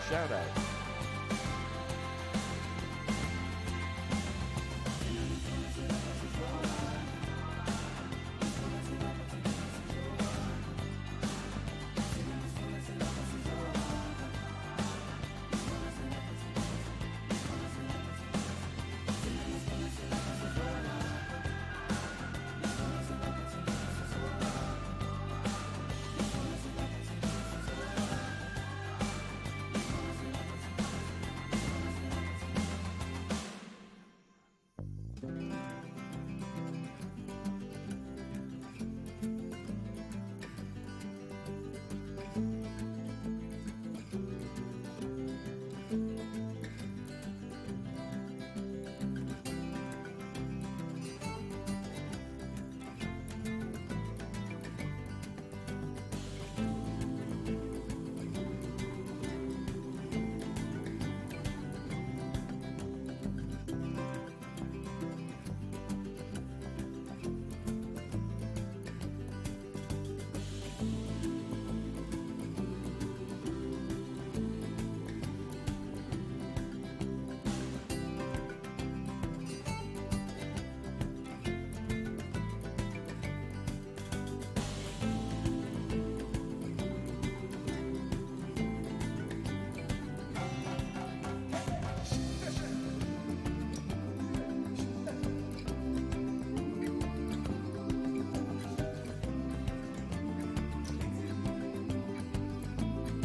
shout out.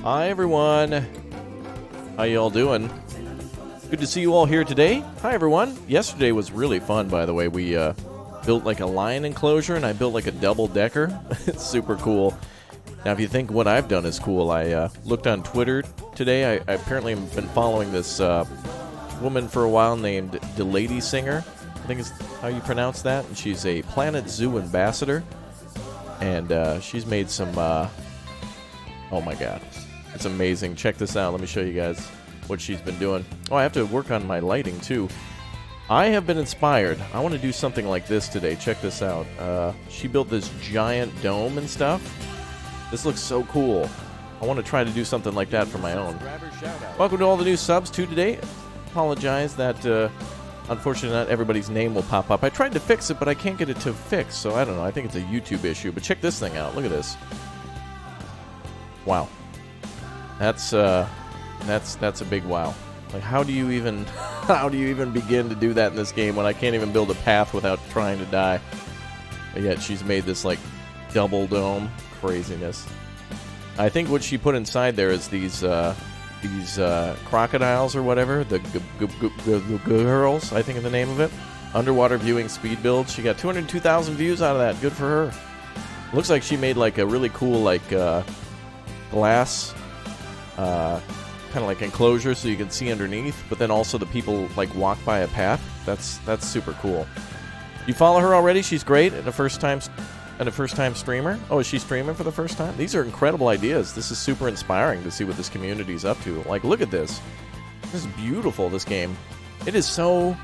Hi everyone, how you all doing? Good to see you all here today. Hi everyone. Yesterday was really fun, by the way. We built like a lion enclosure, and I built like a double-decker. It's super cool. Now, if you think what I've done is cool, I looked on Twitter today. I apparently have been following this woman for a while named Lady Singer. I think is how you pronounce that. And she's a Planet Zoo ambassador, and she's made some. Oh my God. It's amazing. Check this out. Let me show you guys what she's been doing. Oh, I have to work on my lighting, too. I have been inspired. I want to do something like this today. Check this out. She built this giant dome and stuff. This looks so cool. I want to try to do something like that for my own. Welcome to all the new subs, too, today. Apologize that, unfortunately, not everybody's name will pop up. I tried to fix it, but I can't get it to fix, so I don't know. I think it's a YouTube issue. But check this thing out. Look at this. Wow. That's a big wow. Like, how do you even begin to do that in this game when I can't even build a path without trying to die? But yet she's made this like double dome craziness. I think what she put inside there is these crocodiles or whatever, the girls, I think is the name of it. Underwater viewing speed build. She got 202,000 views out of that. Good for her. Looks like she made like a really cool like glass kind of like enclosure so you can see underneath, but then also the people like walk by a path. That's super cool. You follow her already? She's great and a first time streamer. Oh, is she streaming for the first time? These are incredible ideas. This is super inspiring to see what this community's up to. Like, look at this. This is beautiful, this game. It is so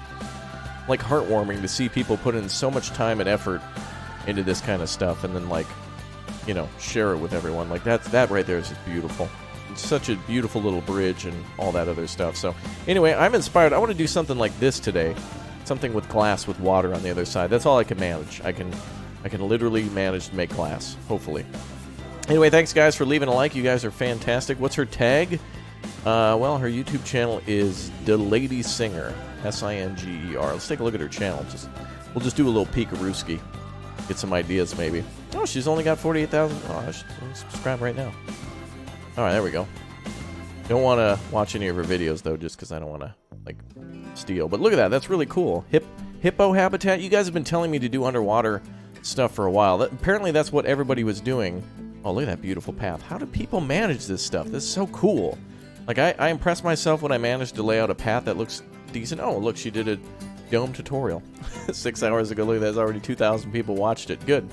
like heartwarming to see people put in so much time and effort into this kind of stuff and then like, you know, share it with everyone. Like that right there is just beautiful. It's such a beautiful little bridge and all that other stuff. So anyway, I'm inspired. I want to do something like this today. Something with glass with water on the other side. That's all I can manage. I can literally manage to make glass, hopefully. Anyway, thanks guys for leaving a like. You guys are fantastic. What's her tag? Well, her YouTube channel is The Lady Singer. S-I-N-G-E-R. Let's take a look at her channel. We'll just do a little peek-a-rooski. Get some ideas, maybe. Oh, she's only got 48,000. Oh, I should subscribe right now. All right, there we go. Don't want to watch any of her videos, though, just because I don't want to, like, steal. But look at that. That's really cool. Hippo habitat. You guys have been telling me to do underwater stuff for a while. Apparently, that's what everybody was doing. Oh, look at that beautiful path. How do people manage this stuff? This is so cool. Like, I impress myself when I manage to lay out a path that looks decent. Oh, look, she did a dome tutorial 6 hours ago. Look, there's already 2,000 people watched it. Good.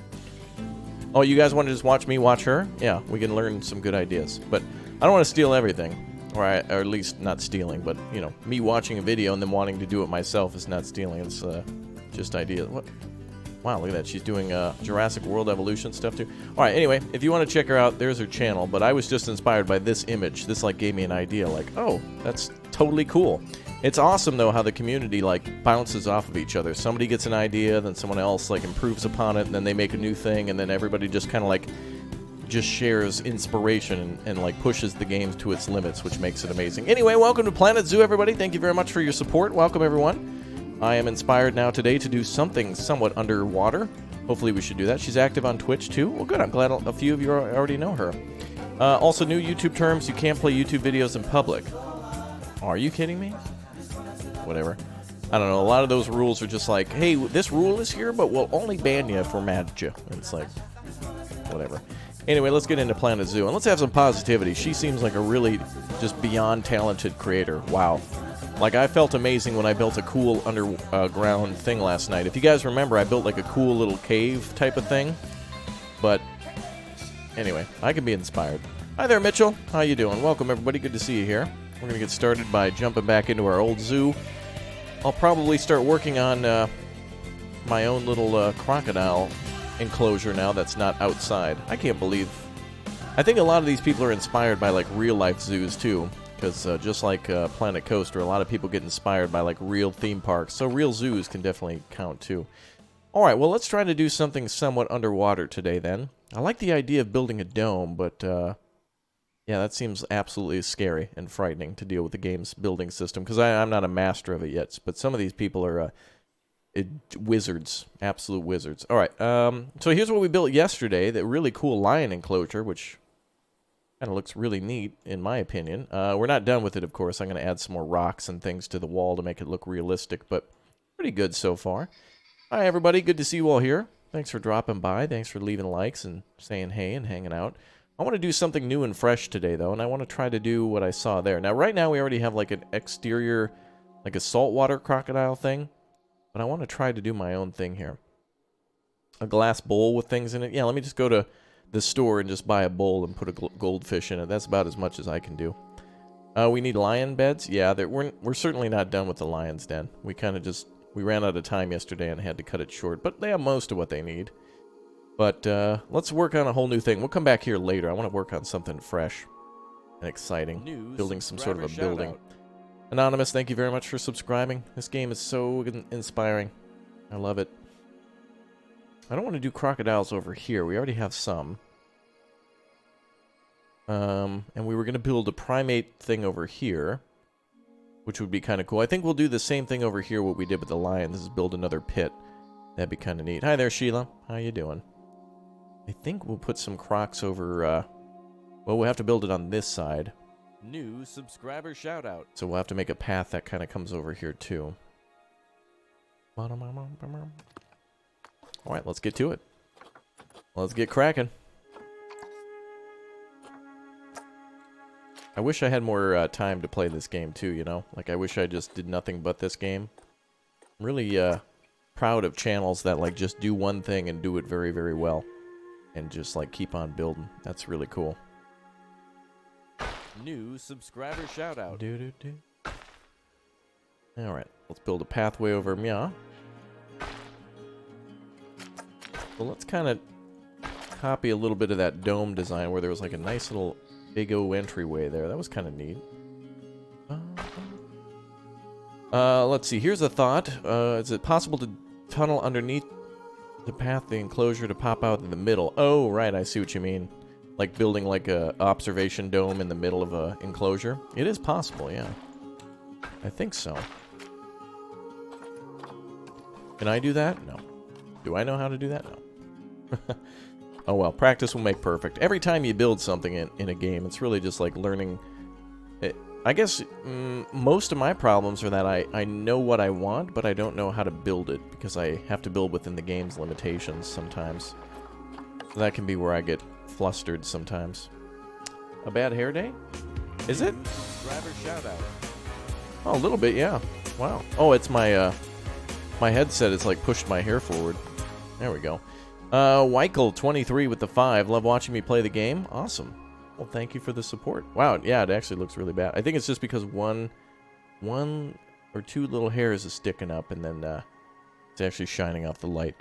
Oh, you guys want to just watch me watch her? Yeah, we can learn some good ideas. But I don't want to steal everything. Or at least not stealing, but, you know, me watching a video and then wanting to do it myself is not stealing. It's just ideas. What? Wow, look at that. She's doing Jurassic World Evolution stuff too. All right, anyway, if you want to check her out, there's her channel. But I was just inspired by this image. This, like, gave me an idea. Like, oh, that's totally cool. It's awesome, though, how the community, like, bounces off of each other. Somebody gets an idea, then someone else, like, improves upon it, and then they make a new thing, and then everybody just kind of, like, just shares inspiration and, like, pushes the game to its limits, which makes it amazing. Anyway, welcome to Planet Zoo, everybody. Thank you very much for your support. Welcome, everyone. I am inspired now today to do something somewhat underwater. Hopefully we should do that. She's active on Twitch, too. Well, good. I'm glad a few of you already know her. Also, new YouTube terms. You can't play YouTube videos in public. Are you kidding me? Whatever. I don't know. A lot of those rules are just like, hey, this rule is here, but we'll only ban you if we're mad at you. And it's like, whatever. Anyway, let's get into Planet Zoo. And let's have some positivity. She seems like a really just beyond talented creator. Wow. Like, I felt amazing when I built a cool underground thing last night. If you guys remember, I built like a cool little cave type of thing. But anyway, I can be inspired. Hi there, Mitchell. How you doing? Welcome, everybody. Good to see you here. We're going to get started by jumping back into our old zoo. I'll probably start working on my own little crocodile enclosure now that's not outside. I can't believe... I think a lot of these people are inspired by, like, real-life zoos, too. Because just like Planet Coaster, a lot of people get inspired by, like, real theme parks. So real zoos can definitely count, too. Alright, well, let's try to do something somewhat underwater today, then. I like the idea of building a dome, but, yeah, that seems absolutely scary and frightening to deal with the game's building system. Because I'm not a master of it yet, but some of these people are wizards. Absolute wizards. Alright, so here's what we built yesterday. That really cool lion enclosure, which... kind of looks really neat, in my opinion. We're not done with it, of course. I'm going to add some more rocks and things to the wall to make it look realistic, but pretty good so far. Hi, everybody. Good to see you all here. Thanks for dropping by. Thanks for leaving likes and saying hey and hanging out. I want to do something new and fresh today, though, and I want to try to do what I saw there. Now, right now, we already have, like, an exterior, like a saltwater crocodile thing, but I want to try to do my own thing here. A glass bowl with things in it. Yeah, let me just go to the store and just buy a bowl and put a goldfish in it. That's about as much as I can do. We need lion beds. Yeah, we're certainly not done with the lion's den. We kind of just... we ran out of time yesterday and had to cut it short. But they have most of what they need. But let's work on a whole new thing. We'll come back here later. I want to work on something fresh and exciting. Building some sort of a building. Anonymous, thank you very much for subscribing. This game is so inspiring. I love it. I don't want to do crocodiles over here. We already have some. And we were going to build a primate thing over here, which would be kind of cool. I think we'll do the same thing over here, what we did with the lions, is build another pit. That'd be kind of neat. Hi there, Sheila. How you doing? I think we'll put some crocs over, well, we'll have to build it on this side. New subscriber shout out. So we'll have to make a path that kind of comes over here, too. Alright, let's get to it. Let's get cracking. I wish I had more time to play this game too, you know? Like, I wish I just did nothing but this game. I'm really proud of channels that, like, just do one thing and do it very, very well. And just, like, keep on building. That's really cool. New subscriber shout out. Alright, let's build a pathway over Mia. Well, let's kind of copy a little bit of that dome design where there was like a nice little big O entryway there. That was kind of neat. Let's see. Here's a thought. Is it possible to tunnel underneath the path, the enclosure, to pop out in the middle? Oh, right. I see what you mean. Like building like a observation dome in the middle of a enclosure. It is possible, yeah. I think so. Can I do that? No. Do I know how to do that? No. Oh well, practice will make perfect. Every time you build something in a game, it's really just like learning. I guess most of my problems are that I know what I want, but I don't know how to build it, because I have to build within the game's limitations sometimes. So that can be where I get flustered sometimes. A bad hair day? Is it? Grab her shout out. Oh, a little bit, yeah. Wow. Oh, it's my my headset is like pushed my hair forward. There we go. Weichel23 with the 5. Love watching me play the game. Awesome. Well, thank you for the support. Wow, yeah, it actually looks really bad. I think it's just because one or two little hairs is sticking up, and then it's actually shining off the light.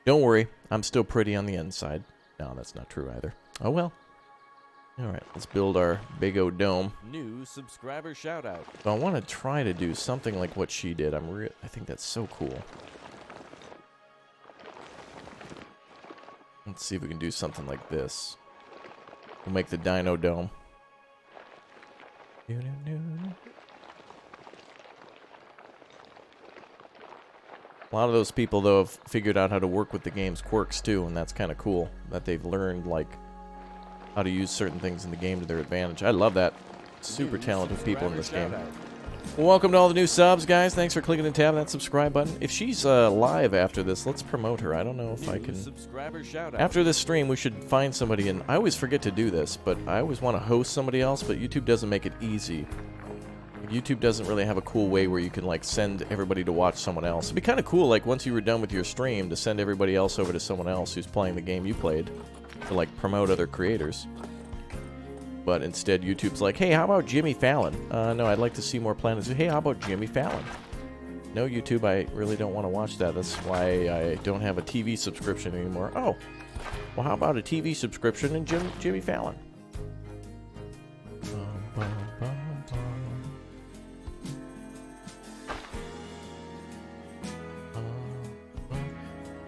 Don't worry, I'm still pretty on the inside. No, that's not true either. Oh well. Alright, let's build our big O dome. New subscriber shout out. So I want to try to do something like what she did. I think that's so cool. Let's see if we can do something like this. We'll make the dino dome. A lot of those people, though, have figured out how to work with the game's quirks, too, and that's kind of cool. That they've learned, like, how to use certain things in the game to their advantage. I love that. Super talented people in this game. Well, welcome to all the new subs, guys. Thanks for clicking and tapping that subscribe button. If she's live after this, let's promote her. I don't know if I can... After this stream, we should find somebody, and I always forget to do this, but I always want to host somebody else, but YouTube doesn't make it easy. YouTube doesn't really have a cool way where you can, like, send everybody to watch someone else. It'd be kind of cool, like, once you were done with your stream, to send everybody else over to someone else who's playing the game you played to, like, promote other creators. But instead, YouTube's like, hey, how about Jimmy Fallon? No, I'd like to see more planets. Hey, how about Jimmy Fallon? No, YouTube, I really don't want to watch that. That's why I don't have a TV subscription anymore. Oh, well, how about a TV subscription and Jimmy Fallon?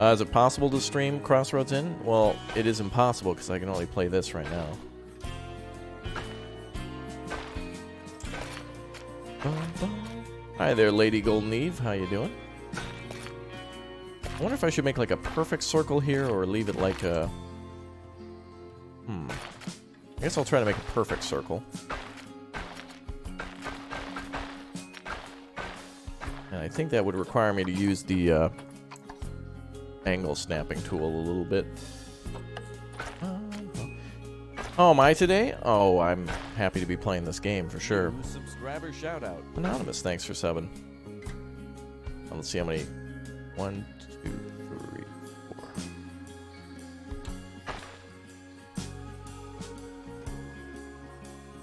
Is it possible to stream Crossroads In? Well, it is impossible because I can only play this right now. Hi there, Lady Golden Eve. How you doing? I wonder if I should make like a perfect circle here or leave it like a... I guess I'll try to make a perfect circle. And I think that would require me to use the angle snapping tool a little bit. Oh, am I today? Oh, I'm happy to be playing this game for sure. Subscriber shout out. Anonymous, thanks for subbing. Let's see how many. 1, 2, 3,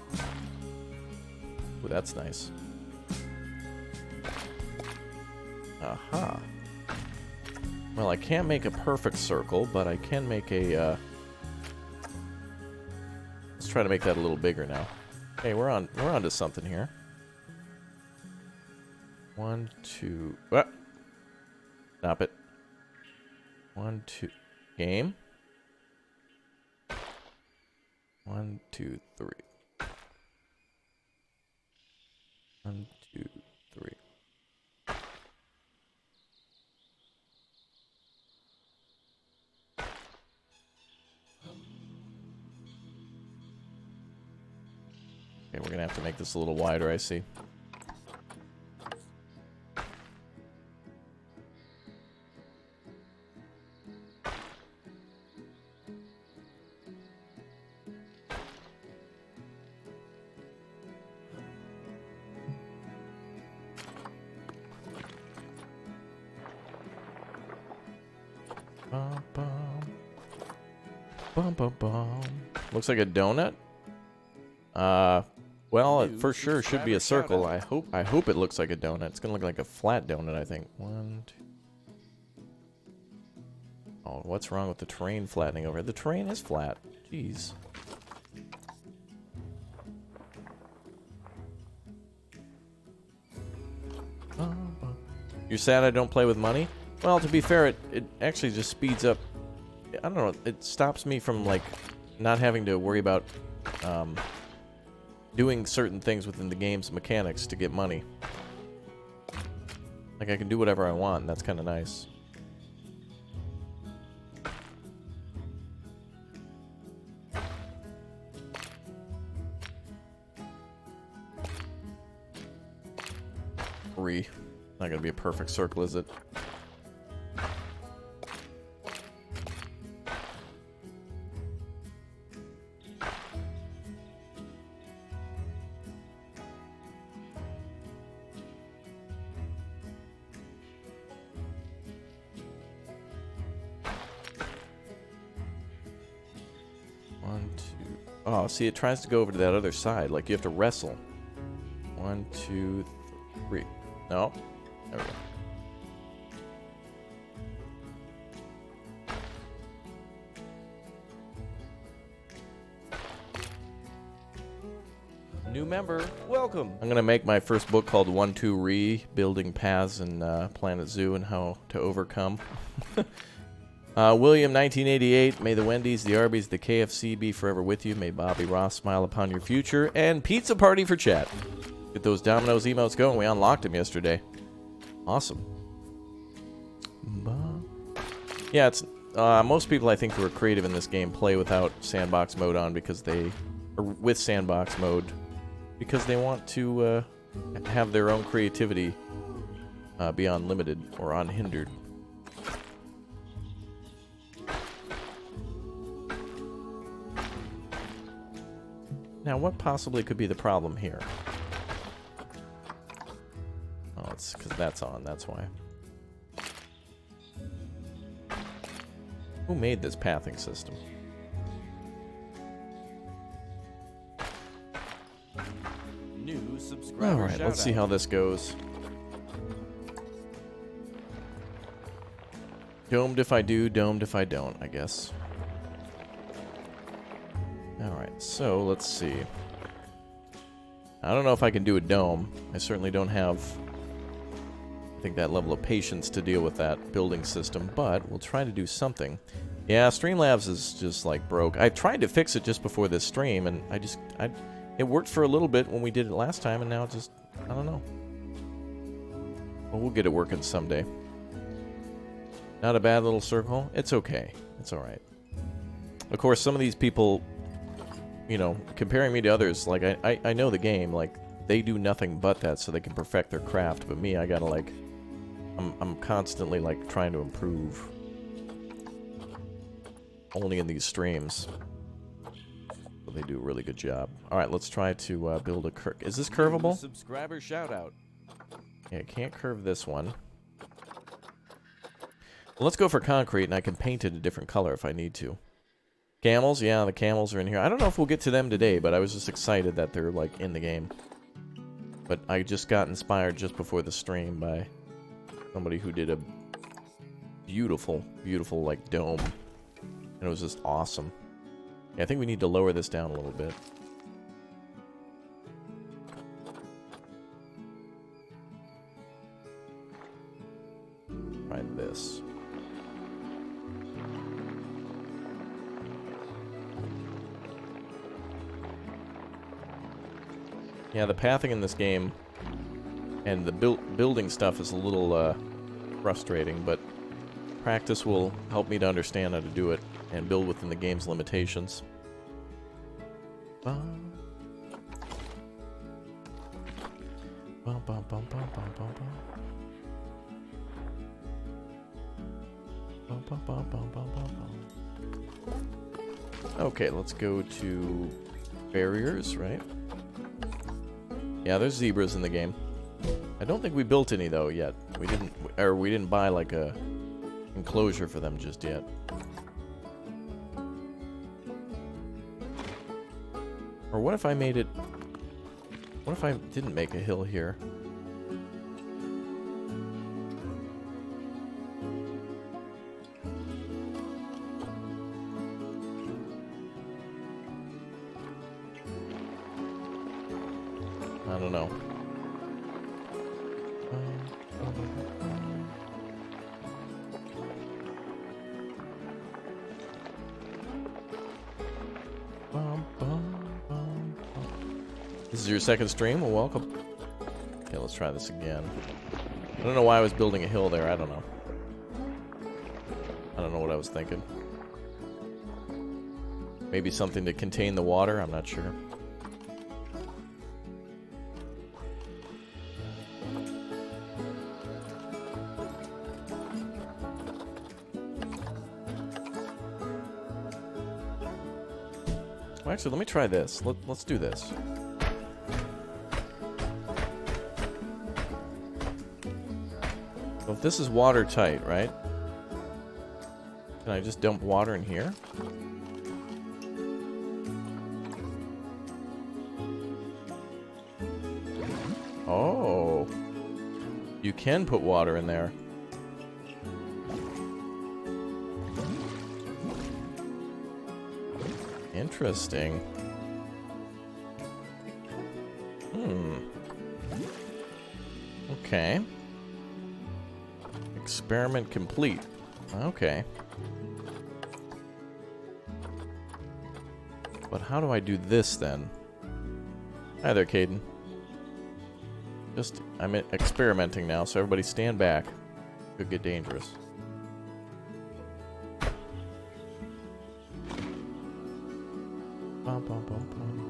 4. Ooh, that's nice. Aha. Well, I can't make a perfect circle, but I can make a. Let's try to make that a little bigger now. Hey, we're on to something here. 1, 2. Ah! Stop it. 1, 2. Game. 1, 2, 3. 1, 2, 3. Okay, we're gonna have to make this a little wider, I see. Bum, bum. Bum, bum, bum. Looks like a donut. Well, it for sure should be a circle. I hope it looks like a donut. It's gonna look like a flat donut, I think. 1, 2. Oh, what's wrong with the terrain flattening over here? The terrain is flat. Jeez. You're sad I don't play with money? Well, to be fair, it actually just speeds up. I don't know. It stops me from, like, not having to worry about doing certain things within the game's mechanics to get money. Like, I can do whatever I want, and that's kind of nice. Not gonna be a perfect circle, is it? Oh, see, it tries to go over to that other side. Like, you have to wrestle. 1, 2, 3. No. There we go. New member, welcome. I'm going to make my first book called 1-2 Re, Building Paths in Planet Zoo and How to Overcome. William, 1988, may the Wendy's, the Arby's, the KFC be forever with you. May Bobby Ross smile upon your future. And pizza party for chat. Get those Domino's emotes going. We unlocked them yesterday. Awesome. Yeah, it's most people I think who are creative in this game play without sandbox mode on because or with sandbox mode, because they want to have their own creativity be unlimited or unhindered. Now, what possibly could be the problem here? Oh, it's because that's on, that's why. Who made this pathing system? New subscriber. Alright, let's see how this goes. Domed if I do, domed if I don't, I guess. Alright, so let's see. I don't know if I can do a dome. I certainly don't have, I think, that level of patience to deal with that building system, but we'll try to do something. Yeah, Streamlabs is just like broke. I tried to fix it just before this stream, and it worked for a little bit when we did it last time, and now it just, I don't know. Well, we'll get it working someday. Not a bad little circle. It's okay. It's alright. Of course, some of these people, you know, comparing me to others, like, I know the game, like, they do nothing but that so they can perfect their craft, but me, I gotta, like, I'm constantly, like, trying to improve. Only in these streams. But they do a really good job. Alright, let's try to build a is this curvable? Subscriber shout out. Yeah, I can't curve this one. Well, let's go for concrete, and I can paint it a different color if I need to. Camels, yeah, the camels are in here. I don't know if we'll get to them today, but I was just excited that they're, like, in the game. But I just got inspired just before the stream by somebody who did a beautiful, beautiful, like, dome. And it was just awesome. Yeah, I think we need to lower this down a little bit. Try this. Yeah, the pathing in this game and the building stuff is a little frustrating, but practice will help me to understand how to do it and build within the game's limitations. Okay, let's go to barriers, right? Yeah, there's zebras in the game. I don't think we built any though yet. We didn't buy like a enclosure for them just yet. Or what if I made it... What if I didn't make a hill here? I don't know. This is your second stream? Well, welcome. Okay, let's try this again. I don't know why I was building a hill there. I don't know. I don't know what I was thinking. Maybe something to contain the water? I'm not sure. Well, actually, let me try this. Let's do this. So if this is watertight, right? Can I just dump water in here? Oh. You can put water in there. Interesting. Okay. Experiment complete. Okay. But how do I do this then? Hi there, Caden. I'm experimenting now, so everybody stand back. Could get dangerous. Bum, bum, bum, bum.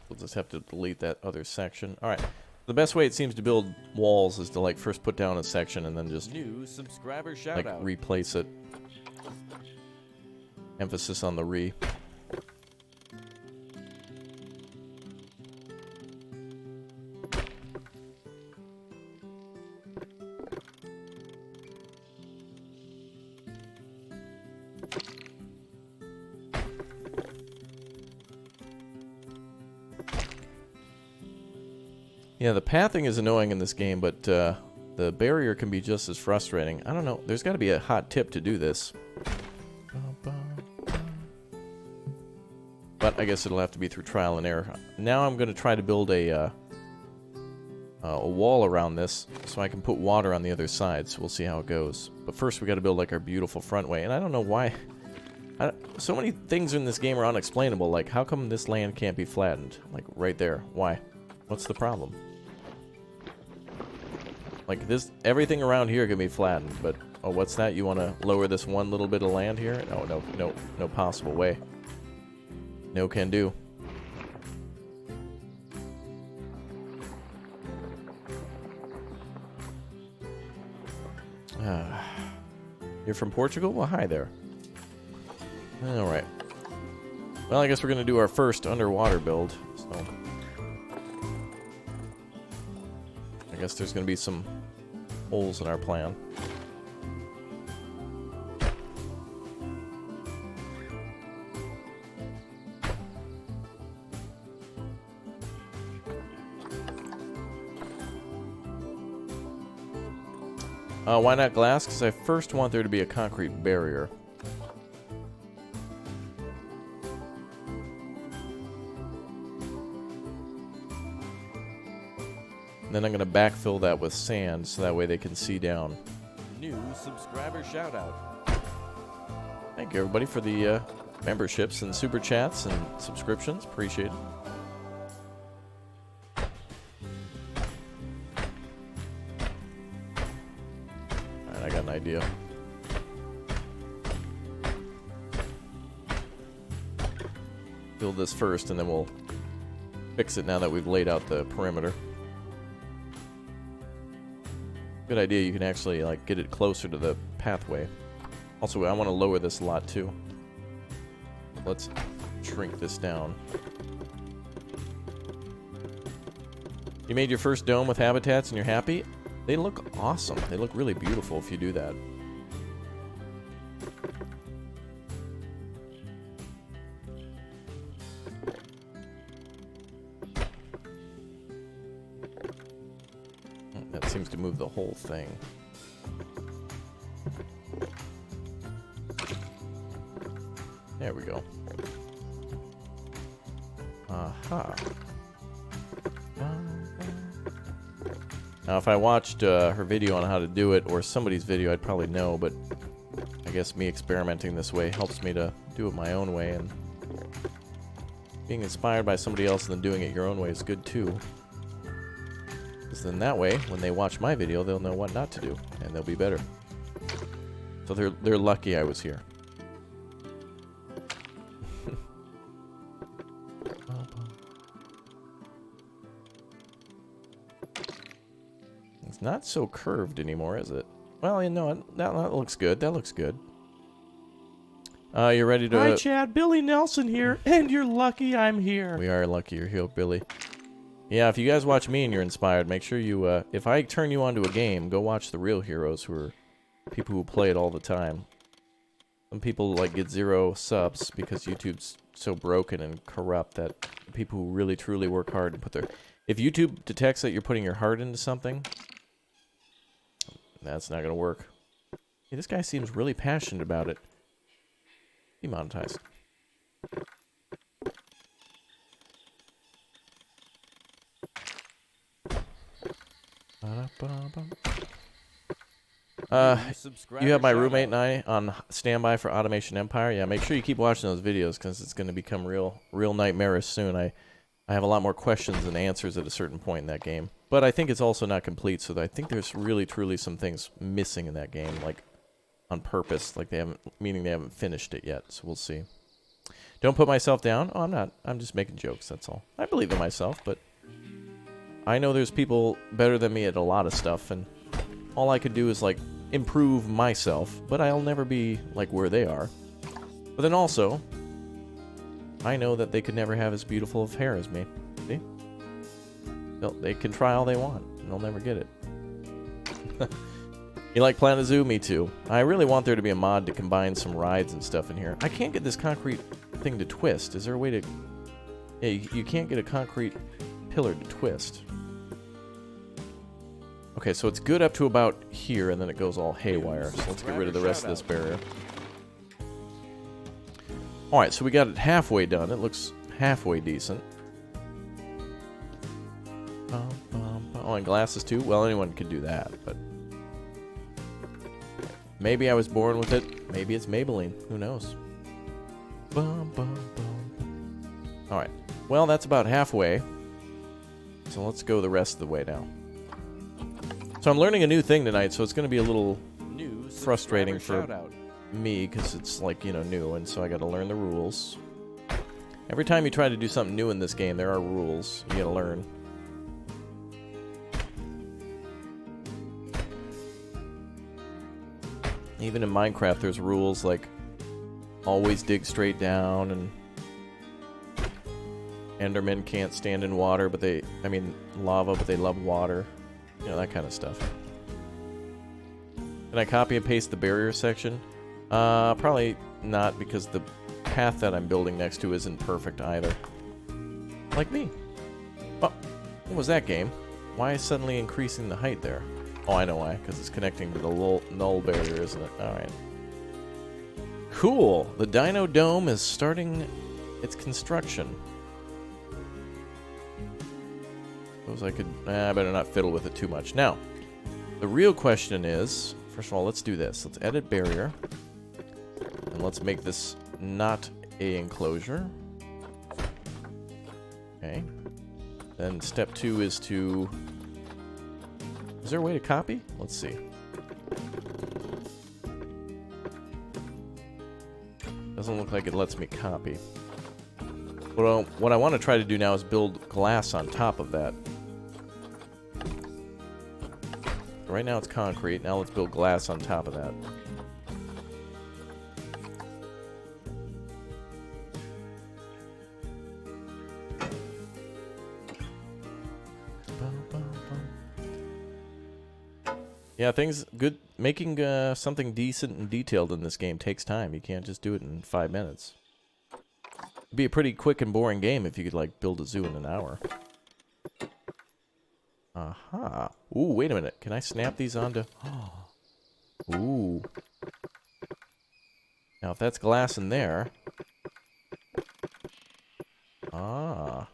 We'll just have to delete that other section. Alright. The best way it seems to build walls is to like first put down a section and then just New subscriber shout like out. replace it. Emphasis on the re. Yeah, the pathing is annoying in this game, but the barrier can be just as frustrating. I don't know. There's got to be a hot tip to do this. But I guess it'll have to be through trial and error. Now I'm going to try to build a wall around this so I can put water on the other side. So we'll see how it goes. But first we got to build like our beautiful front way. And I don't know why. So many things in this game are unexplainable. Like, how come this land can't be flattened? Like, right there. Why? What's the problem? Like, this, everything around here can be flattened, but, oh, what's that? You want to lower this one little bit of land here? No possible way. No can do. You're from Portugal? Well, hi there. Alright. Well, I guess we're going to do our first underwater build, so... I guess there's going to be some holes in our plan. Why not glass? Because I first want there to be a concrete barrier. Then I'm going to backfill that with sand so that way they can see down. New subscriber shout out. Thank you everybody for the memberships and super chats and subscriptions. Appreciate it. Alright, I got an idea. Build this first and then we'll fix it now that we've laid out the perimeter. Good idea, you can actually like get it closer to the pathway. Also, I want to lower this a lot too. Let's shrink this down. You made your first dome with habitats and you're happy? They look awesome. They look really beautiful if you do that. That seems to move the whole thing. There we go. Aha. Now, if I watched her video on how to do it, or somebody's video, I'd probably know, but I guess me experimenting this way helps me to do it my own way, and being inspired by somebody else and then doing it your own way is good too. Because then that way, when they watch my video, they'll know what not to do, and they'll be better. So they're lucky I was here. It's not so curved anymore, is it? Well, you know, that looks good. That looks good. You ready to... Hi, Chad. Billy Nelson here, and you're lucky I'm here. We are lucky you're here, Billy. Yeah, if you guys watch me and you're inspired, make sure you, if I turn you onto a game, go watch the real heroes who are people who play it all the time. Some people like get 0 subs because YouTube's so broken and corrupt that people who really truly work hard and put their... If YouTube detects that you're putting your heart into something, that's not gonna work. Hey, this guy seems really passionate about it. Demonetized. You have my roommate and I on standby for Automation Empire. Yeah, make sure you keep watching those videos because it's going to become real nightmarish soon. I have a lot more questions than answers at a certain point in that game. But I think it's also not complete, so I think there's really, truly some things missing in that game, like on purpose, like they haven't finished it yet, so we'll see. Don't put myself down. Oh, I'm not. I'm just making jokes, that's all. I believe in myself, but I know there's people better than me at a lot of stuff, and all I could do is, like, improve myself, but I'll never be, like, where they are. But then also, I know that they could never have as beautiful of hair as me. See? They can try all they want, and they'll never get it. You like Planet Zoo? Me too. I really want there to be a mod to combine some rides and stuff in here. I can't get this concrete thing to twist. Is there a way to... Yeah, you can't get a concrete pillar to twist. Okay, so it's good up to about here, and then it goes all haywire. So let's get rid of the rest of this barrier. Alright, so we got it halfway done. It looks halfway decent. Oh, and glasses too? Well, anyone could do that, but... Maybe I was born with it. Maybe it's Maybelline. Who knows? Alright. Well, that's about halfway. So let's go the rest of the way now. So I'm learning a new thing tonight, so it's going to be a little frustrating for me, because it's, like, you know, new, and so I got to learn the rules. Every time you try to do something new in this game, there are rules you got to learn. Even in Minecraft, there's rules like always dig straight down, and Endermen can't stand in water, but lava, but they love water. You know, that kind of stuff. Can I copy and paste the barrier section? Probably not, because the path that I'm building next to isn't perfect either. Like me. Oh, what was that, game? Why is suddenly increasing the height there? Oh, I know why. Because it's connecting to the null barrier, isn't it? Alright. Cool! The Dino Dome is starting its construction. Suppose I could... I better not fiddle with it too much. Now, the real question is... First of all, let's do this. Let's edit barrier. And let's make this not a enclosure. Okay. Then step 2 is to... Is there a way to copy? Let's see. Doesn't look like it lets me copy. What I want to try to do now is build glass on top of that. Right now it's concrete. Now let's build glass on top of that. Yeah, things good. Making something decent and detailed in this game takes time. You can't just do it in 5 minutes. It'd be a pretty quick and boring game if you could, like, build a zoo in an hour. Aha. Ooh, wait a minute. Can I snap these onto... Ooh. Now, if that's glass in there... Ah.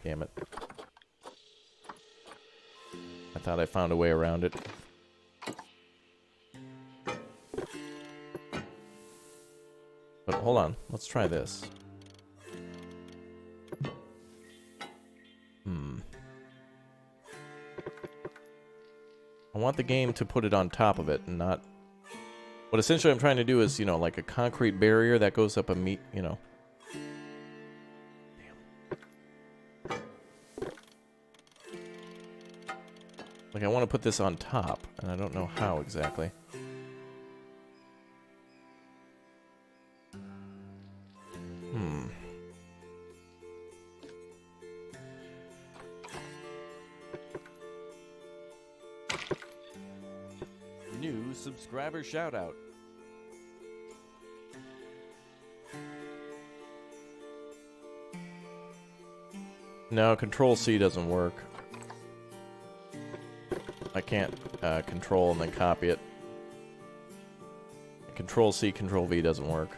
Damn it. I thought I found a way around it. But hold on. Let's try this. I want the game to put it on top of it and not... What essentially I'm trying to do is, you know, like a concrete barrier that goes up a you know. Damn. Like, I want to put this on top, and I don't know how exactly. New subscriber shoutout. No, Control C doesn't work. I can't control and then copy it. Control C, Control V doesn't work.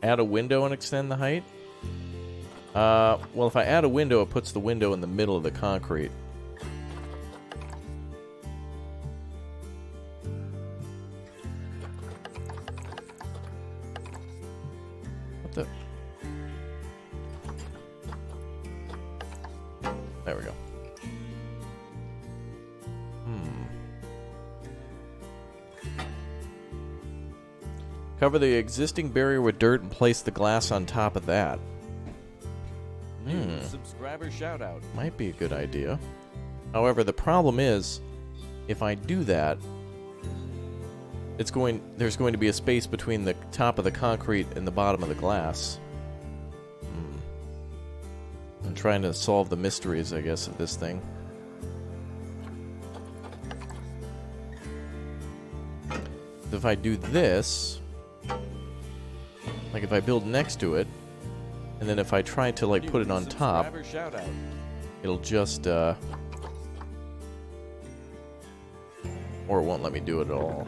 Add a window and extend the height? Well, if I add a window, it puts the window in the middle of the concrete. What the? There we go. Cover the existing barrier with dirt and place the glass on top of that. New subscriber shout out. Might be a good idea. However, the problem is, if I do that, there's going to be a space between the top of the concrete and the bottom of the glass. I'm trying to solve the mysteries, I guess, of this thing. If I do this, like if I build next to it, and then if I try to like put it on top, it'll just or it won't let me do it at all.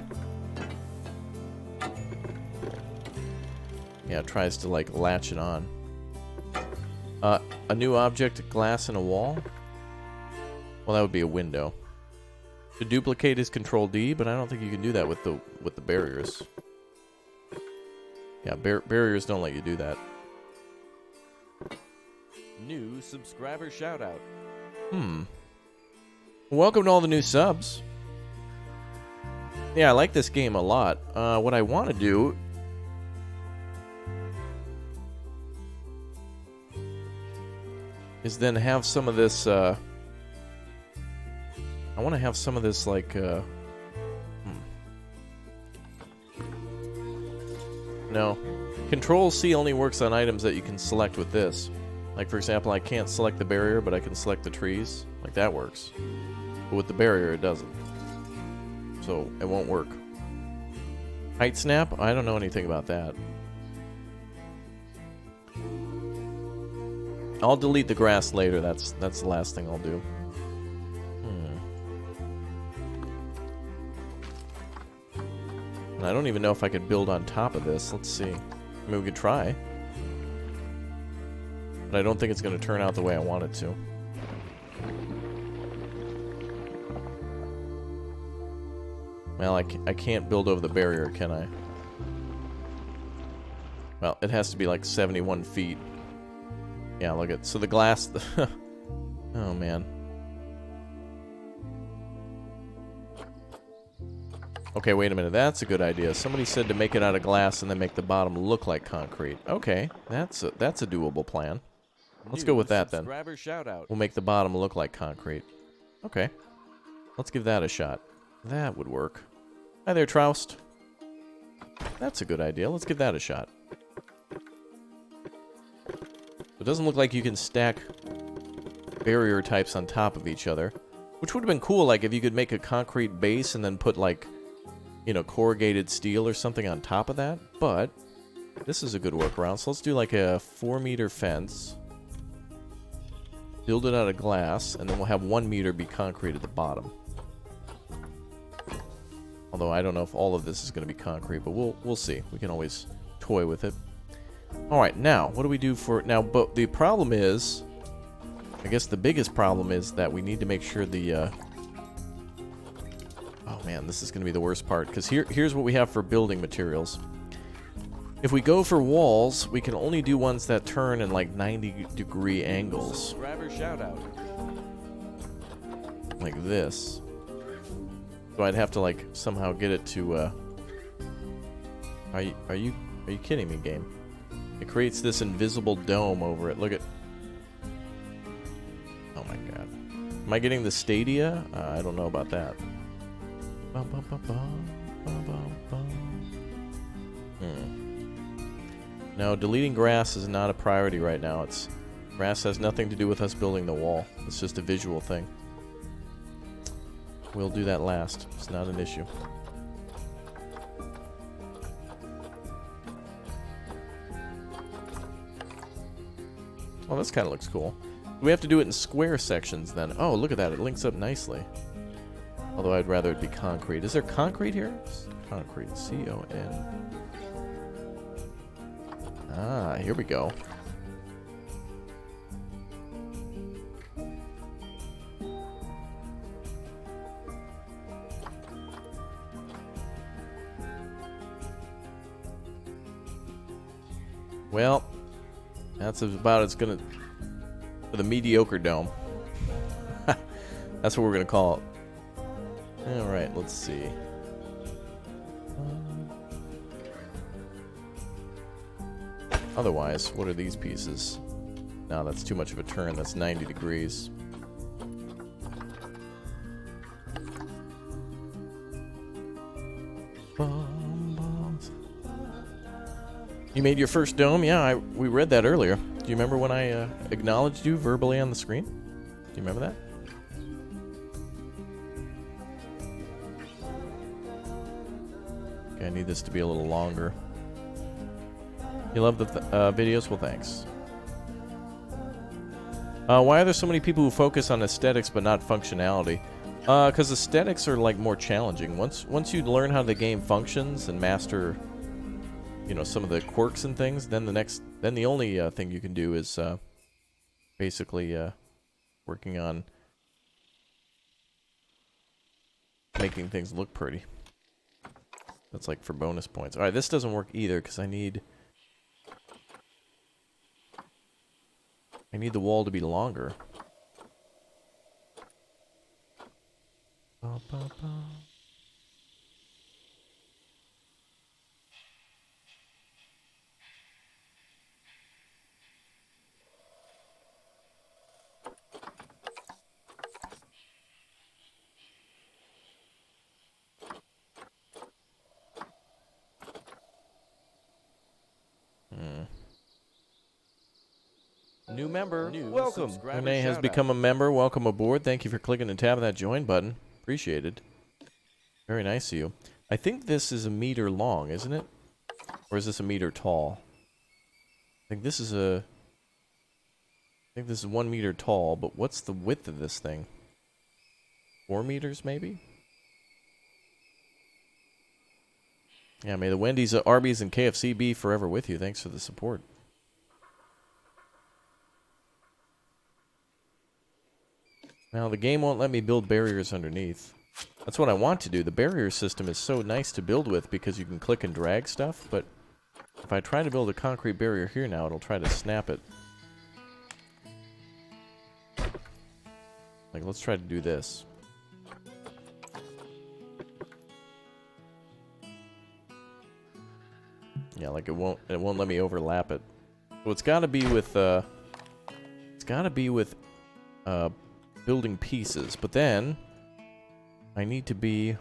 Yeah, it tries to like latch it on. A new object, glass in a wall? Well, that would be a window. To duplicate is Control D, but I don't think you can do that with the barriers. Yeah, barriers don't let you do that. New subscriber shout out. Welcome to all the new subs. Yeah, I like this game a lot. What I want to do is then have some of this, I want to have some of this, like, No. Control C only works on items that you can select with this. Like, for example, I can't select the barrier, but I can select the trees. Like, that works. But with the barrier, it doesn't. So, it won't work. Height snap? I don't know anything about that. I'll delete the grass later. That's the last thing I'll do. And I don't even know if I could build on top of this. Let's see. I mean, we could try. But I don't think it's going to turn out the way I want it to. Well, I can't build over the barrier, can I? Well, it has to be like 71 feet. Yeah, look at... So the glass... Oh, man. Okay, wait a minute. That's a good idea. Somebody said to make it out of glass and then make the bottom look like concrete. Okay, that's a doable plan. Let's go with that then. We'll make the bottom look like concrete. Okay. Let's give that a shot. That would work. Hi there, Troust. That's a good idea. Let's give that a shot. It doesn't look like you can stack barrier types on top of each other. Which would have been cool, like, if you could make a concrete base and then put, like, you know, corrugated steel or something on top of that. But this is a good workaround. So let's do, like, a 4-meter fence. Build it out of glass, and then we'll have 1 meter be concrete at the bottom. Although I don't know if all of this is going to be concrete, but we'll see. We can always toy with it. Alright, now, what do we do for... Now, but the problem is... I guess the biggest problem is that we need to make sure the... Oh man, this is going to be the worst part, because here's what we have for building materials. If we go for walls, we can only do ones that turn in like 90-degree angles. Subscriber shout out. Like this. So I'd have to like somehow get it to Are you kidding me, game? It creates this invisible dome over it. Look at... Oh my god. Am I getting the Stadia? I don't know about that. No, deleting grass is not a priority right now. Grass has nothing to do with us building the wall. It's just a visual thing. We'll do that last. It's not an issue. Oh, this kind of looks cool. We have to do it in square sections then. Oh, look at that. It links up nicely. Although I'd rather it be concrete. Is there concrete here? Concrete. C-O-N. Ah, here we go. Well, that's about it's gonna for the mediocre dome. That's what we're gonna call it. All right, let's see. Otherwise, what are these pieces? No, that's too much of a turn. That's 90 degrees. You made your first dome? Yeah, we read that earlier. Do you remember when I acknowledged you verbally on the screen? Do you remember that? Okay, I need this to be a little longer. You love the videos? Well, thanks. Why are there so many people who focus on aesthetics but not functionality? Because aesthetics are like more challenging. Once you learn how the game functions and master, you know, some of the quirks and things, then the only thing you can do is basically working on making things look pretty. That's like for bonus points. All right, this doesn't work either because I need the wall to be longer. Ba, ba, ba. New member. Welcome. Renee has become a member. Welcome aboard. Thank you for clicking and tapping that join button. Appreciated. Very nice of you. I think this is a meter long, isn't it? Or is this a meter tall? I think this is 1 meter tall, but what's the width of this thing? 4 meters, maybe? Yeah, may the Wendy's, Arby's, and KFC be forever with you. Thanks for the support. Now, the game won't let me build barriers underneath. That's what I want to do. The barrier system is so nice to build with because you can click and drag stuff, but if I try to build a concrete barrier here now, it'll try to snap it. Like, let's try to do this. Yeah, like it won't let me overlap it. So it's got to be with building pieces, but then I need to be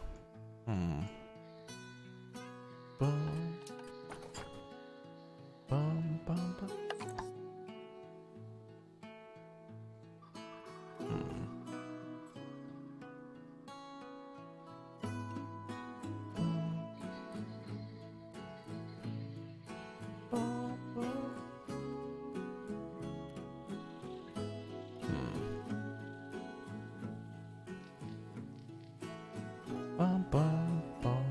Bum, bum, bum, bum.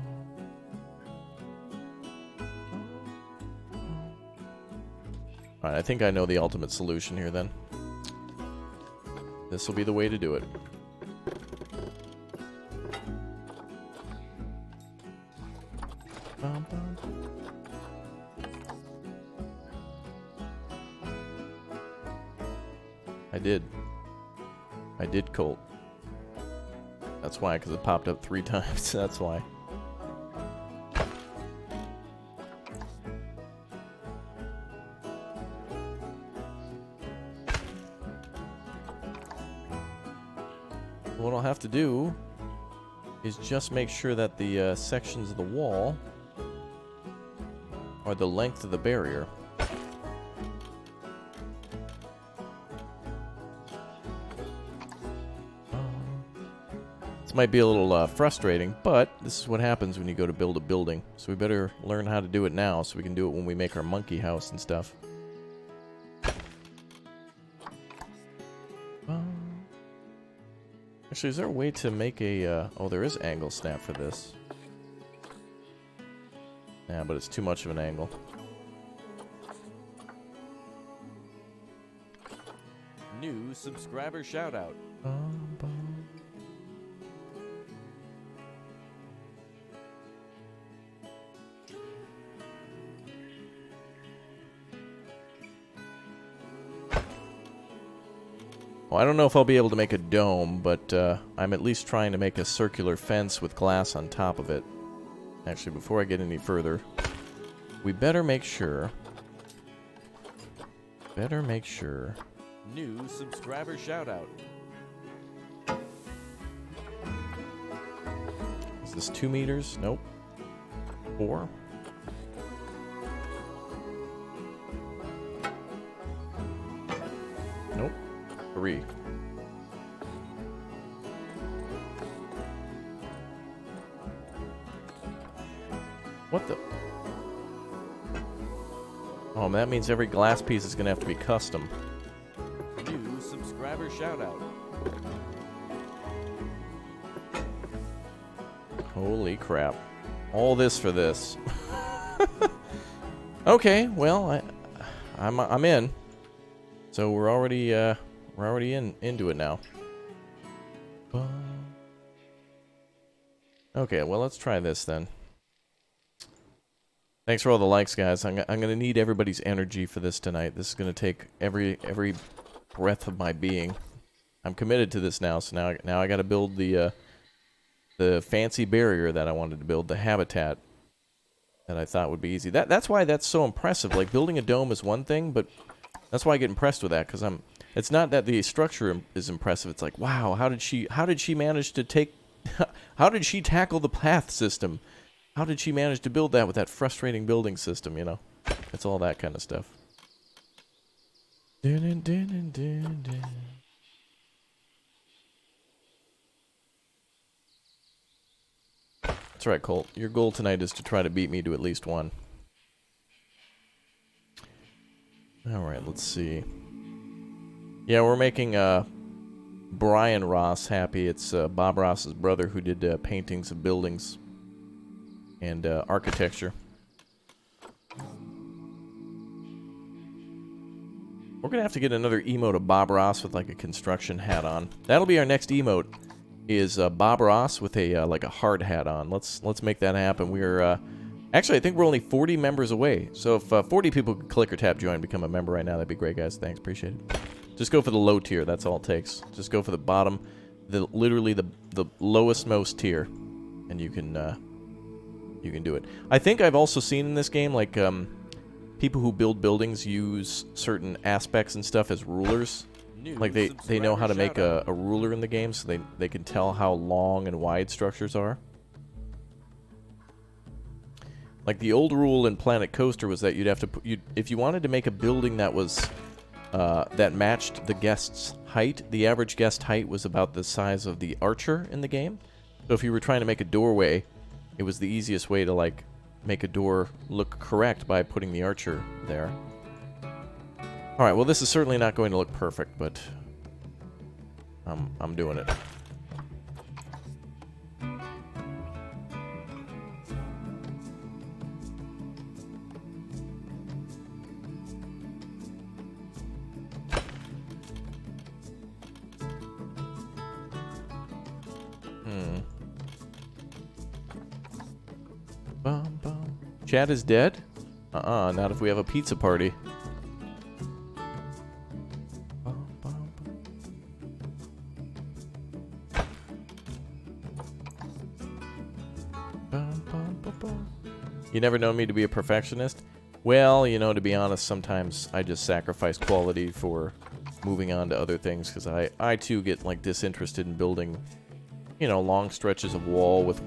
Alright, I think I know the ultimate solution here then. This will be the way to do it. I did Colt. That's why, because it popped up 3 times. That's why. What I'll have to do is just make sure that the sections of the wall are the length of the barrier. This might be a little frustrating, but this is what happens when you go to build a building. So we better learn how to do it now so we can do it when we make our monkey house and stuff. Actually, is there a way to make a... oh, there is angle snap for this. Yeah, but it's too much of an angle. New subscriber shoutout. Well, I don't know if I'll be able to make a dome, but I'm at least trying to make a circular fence with glass on top of it. Actually, before I get any further, we better make sure... New subscriber shoutout. Is this 2 meters? Nope. 4? Nope. 3. What the? Oh, that means every glass piece is going to have to be custom. New subscriber shoutout. Holy crap. All this for this. Okay, well, I'm in. So we're already into it now. Okay, well, let's try this then. Thanks for all the likes, guys. I'm gonna need everybody's energy for this tonight. This is gonna take every breath of my being. I'm committed to this now, so now I gotta build the fancy barrier that I wanted to build, the habitat that I thought would be easy. That's why that's so impressive. Like, building a dome is one thing, but that's why I get impressed with that, because it's not that the structure is impressive. It's like, wow, how did she manage to take how did she tackle the path system? How did she manage to build that with that frustrating building system, you know? It's all that kind of stuff. That's right, Colt. Your goal tonight is to try to beat me to at least one. Alright, let's see. Yeah, we're making Brian Ross happy. It's Bob Ross's brother who did paintings of buildings and architecture. We're gonna have to get another emote of Bob Ross with like a construction hat on. That'll be our next emote. Is Bob Ross with a like a hard hat on. Let's make that happen. We're actually, I think we're only 40 members away. So if 40 people could click or tap join and become a member right now, that'd be great, guys. Thanks, appreciate it. Just go for the low tier. That's all it takes. Just go for the bottom, literally the lowest most tier, and you can do it. I think I've also seen in this game like people who build buildings use certain aspects and stuff as rulers. Like they know how to make a ruler in the game, so they can tell how long and wide structures are. Like the old rule in Planet Coaster was that you'd have to put, if you wanted to make a building that was that matched the guest's height, the average guest height was about the size of the archer in the game. So if you were trying to make a doorway, it was the easiest way to like make a door look correct by putting the archer there. Alright, well this is certainly not going to look perfect, but I'm doing it. Chad is dead? Not if we have a pizza party. You never known me to be a perfectionist? Well, you know, to be honest, sometimes I just sacrifice quality for moving on to other things, because I too get, like, disinterested in building, you know, long stretches of wall with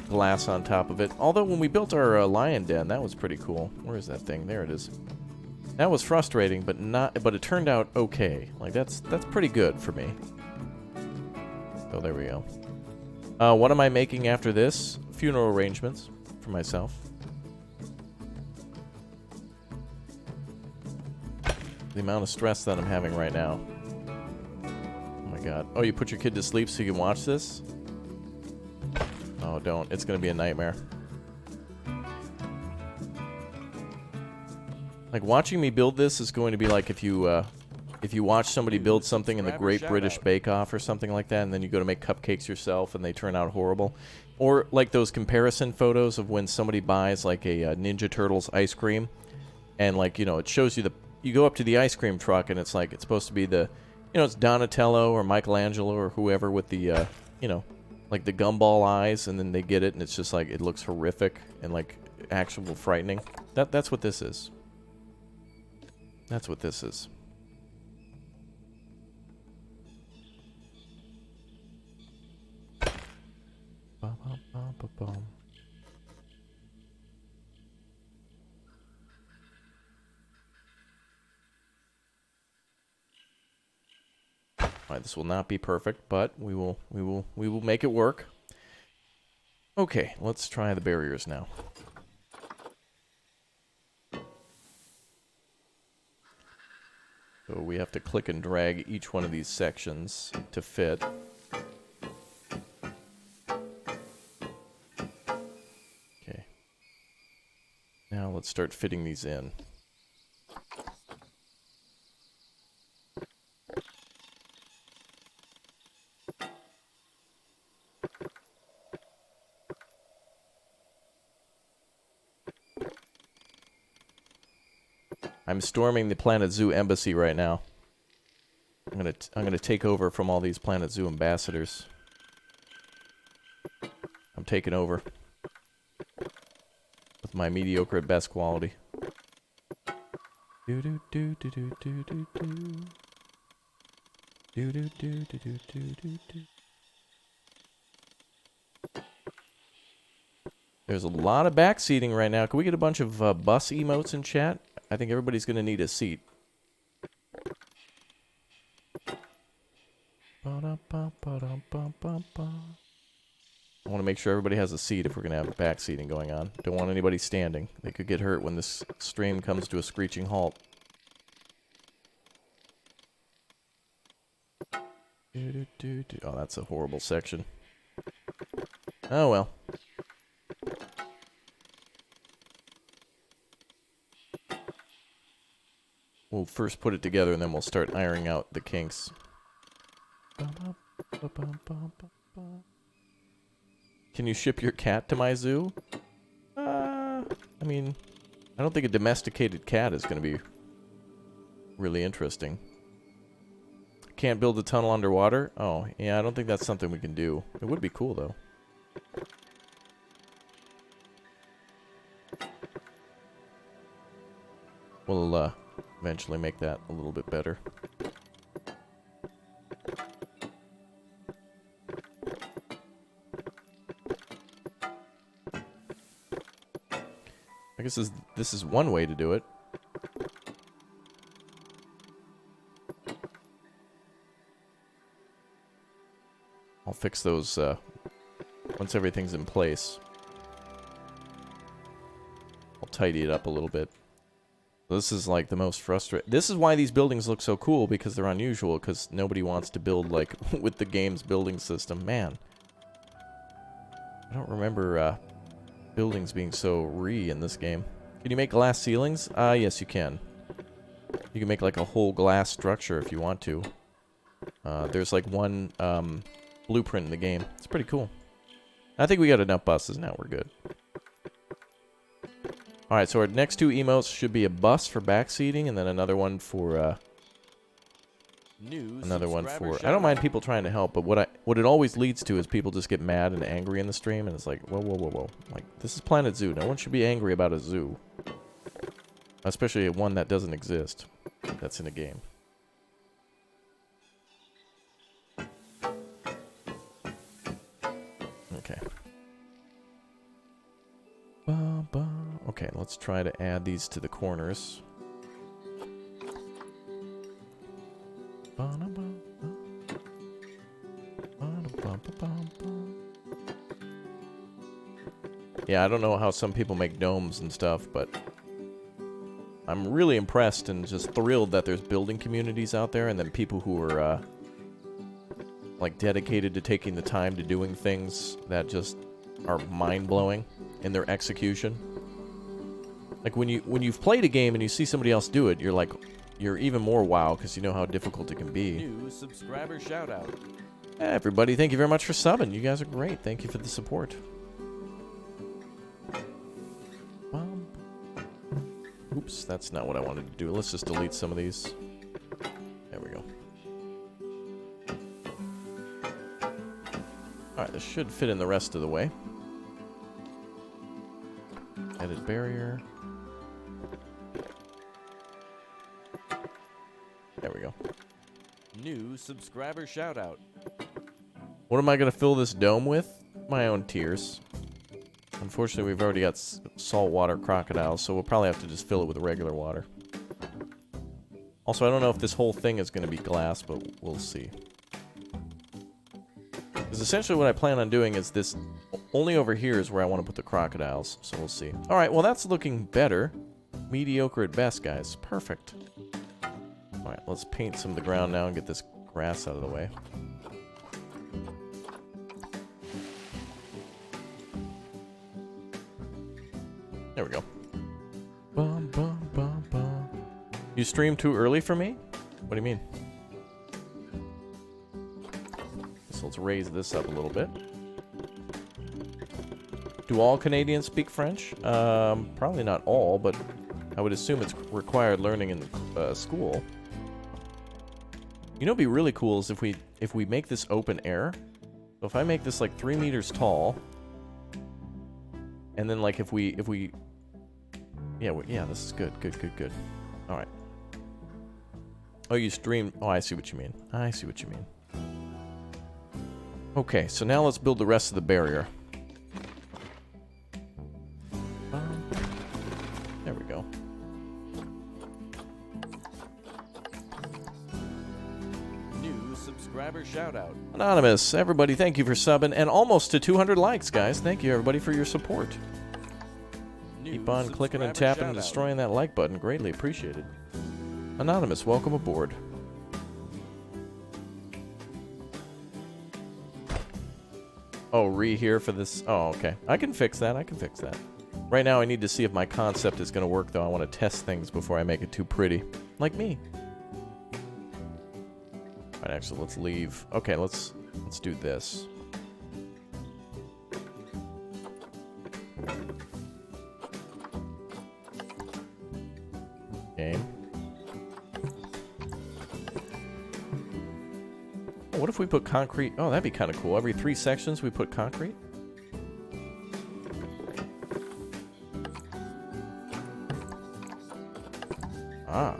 glass on top of it. Although when we built our lion den, that was pretty cool. Where is that thing? There it is. That was frustrating, but it turned out okay. Like, that's pretty good for me. So there we go. What am I making after this? Funeral arrangements for myself. The amount of stress that I'm having right now. Oh my god. Oh, you put your kid to sleep so you can watch this? Oh, don't. It's gonna be a nightmare. Like, watching me build this is going to be like if you watch somebody build something in the Great British Bake Off or something like that, and then you go to make cupcakes yourself and they turn out horrible. Or like those comparison photos of when somebody buys like a Ninja Turtles ice cream, and like, you know, it shows you you go up to the ice cream truck and it's like, it's supposed to be the, you know, it's Donatello or Michelangelo or whoever with the, you know, like the gumball eyes, and then they get it and it's just like, it looks horrific and like actual frightening. That's what this is. That's what this is. Alright, this will not be perfect, but we will make it work. Okay, let's try the barriers now. So we have to click and drag each one of these sections to fit. Okay. Now let's start fitting these in. I'm storming the Planet Zoo embassy right now. I'm gonna take over from all these Planet Zoo ambassadors. I'm taking over with my mediocre at best quality. Do do do do do do do do. Do do do do do do do do. There's a lot of backseating right now. Can we get a bunch of bus emotes in chat? I think everybody's going to need a seat. I want to make sure everybody has a seat if we're going to have backseating going on. Don't want anybody standing. They could get hurt when this stream comes to a screeching halt. Oh, that's a horrible section. Oh well. We'll first put it together and then we'll start ironing out the kinks. Can you ship your cat to my zoo? I mean, I don't think a domesticated cat is going to be really interesting. Can't build a tunnel underwater? Oh, yeah, I don't think that's something we can do. It would be cool, though. We'll, eventually make that a little bit better. I guess this is one way to do it. I'll fix those once everything's in place. I'll tidy it up a little bit. This is like the most frustrating. This is why these buildings look so cool, because they're unusual, because nobody wants to build like with the game's building system. Man, I don't remember buildings being so in this game. Can you make glass ceilings? Yes you can. You can make like a whole glass structure if you want to. There's like one blueprint in the game. It's pretty cool. I think we got enough buses now. We're good. Alright, so our next two emotes should be a bus for backseating, and then another one for, I don't mind people trying to help, but what it always leads to is people just get mad and angry in the stream, and it's like, whoa, whoa, whoa, whoa. Like, this is Planet Zoo. No one should be angry about a zoo. Especially one that doesn't exist. That's in a game. Okay. Okay, let's try to add these to the corners. Yeah, I don't know how some people make domes and stuff, but I'm really impressed and just thrilled that there's building communities out there, and then people who are like dedicated to taking the time to doing things that just are mind-blowing in their execution. Like when you've played a game and you see somebody else do it, you're even more wow because you know how difficult it can be. New subscriber shout out. Hey, everybody, thank you very much for subbing. You guys are great. Thank you for the support. Oops, that's not what I wanted to do. Let's just delete some of these. There we go. Alright, this should fit in the rest of the way. Edit barrier. There we go. New subscriber shout out. What am I going to fill this dome with? My own tears. Unfortunately, we've already got saltwater crocodiles, so we'll probably have to just fill it with regular water. Also, I don't know if this whole thing is going to be glass, but we'll see. Because essentially what I plan on doing is this... Only over here is where I want to put the crocodiles, so we'll see. Alright, well that's looking better. Mediocre at best, guys. Perfect. Alright, let's paint some of the ground now and get this grass out of the way. There we go. Bum, bum, bum, bum. You stream too early for me? What do you mean? So let's raise this up a little bit. Do all Canadians speak French? Probably not all, but I would assume it's required learning in school. You know what'd be really cool is if we make this open air. So if I make this like 3 meters tall, and then like if we yeah, this is good. Good. All right. Oh, you stream. Oh, I see what you mean. Okay, so now let's build the rest of the barrier. There we go. New subscriber shout out. Anonymous, everybody, thank you for subbing, and almost to 200 likes, guys. Thank you, everybody, for your support. Keep on clicking and tapping and destroying that like button. Greatly appreciated. Anonymous, welcome aboard. Oh, here for this. Oh, okay. I can fix that. Right now, I need to see if my concept is going to work, though. I want to test things before I make it too pretty. Like me. Alright, actually, let's leave. Okay, let's do this. Game. What if we put concrete? Oh, that'd be kind of cool. Every 3 sections we put concrete? Ah.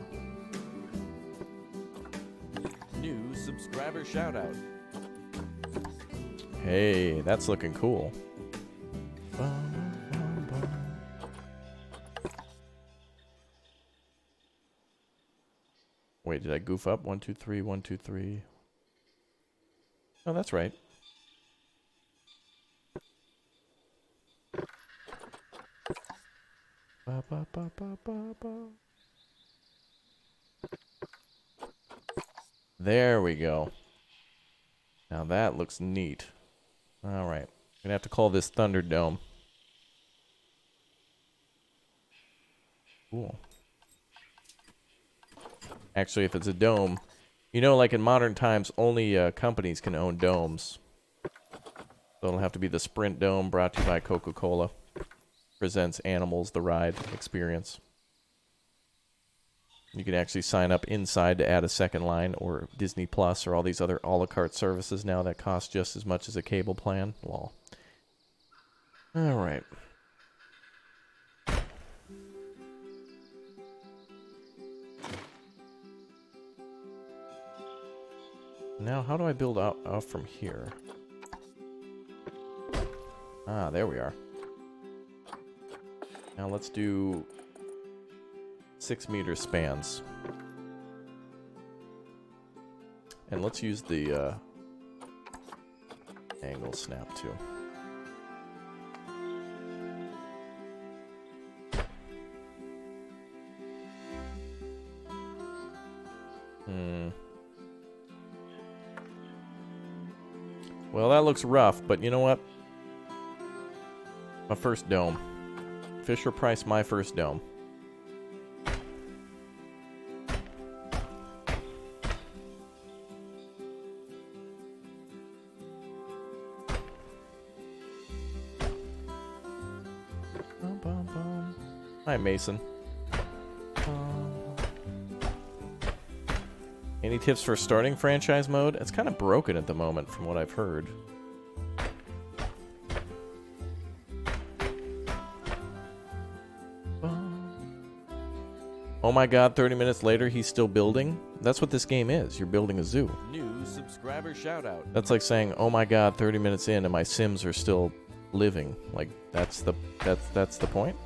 New subscriber shout out. Hey, that's looking cool. Wait, did I goof up? 1, 2, 3, 1, 2, 3. Oh, that's right. Ba, ba, ba, ba, ba, ba. There we go. Now that looks neat. All right. Gonna have to call this Thunderdome. Cool. Actually, if it's a dome, you know, like in modern times, only companies can own domes. So it'll have to be the Sprint Dome, brought to you by Coca-Cola. Presents Animals, the ride experience. You can actually sign up inside to add a second line, or Disney Plus, or all these other a la carte services now that cost just as much as a cable plan. Lol. All right. Now, how do I build out from here? Ah, there we are. Now let's do 6-meter spans. And let's use the angle snap too. Well, that looks rough, but you know what? My first dome. Fisher Price, my first dome. Hi, Mason. Any tips for starting franchise mode? It's kind of broken at the moment from what I've heard. Oh my god, 30 minutes later he's still building? That's what this game is. You're building a zoo. New subscriber shoutout. That's like saying, oh my god, 30 minutes in and my Sims are still living. Like, that's the point?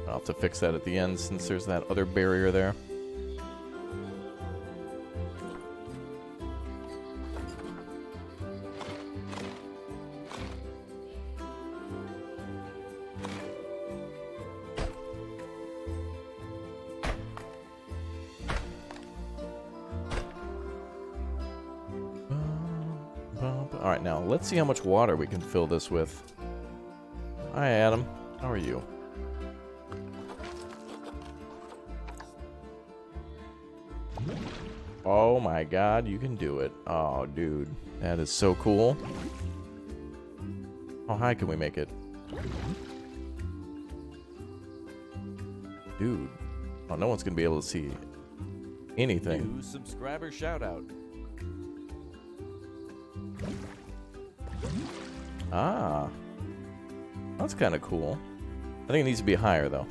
I'll have to fix that at the end since there's that other barrier there. Alright, now let's see how much water we can fill this with. Hi, Adam. How are you? Oh my god, you can do it. Oh, dude. That is so cool. How high can we make it? Dude. Oh, no one's gonna be able to see anything. New subscriber shoutout. Ah. That's kind of cool. I think it needs to be higher, though.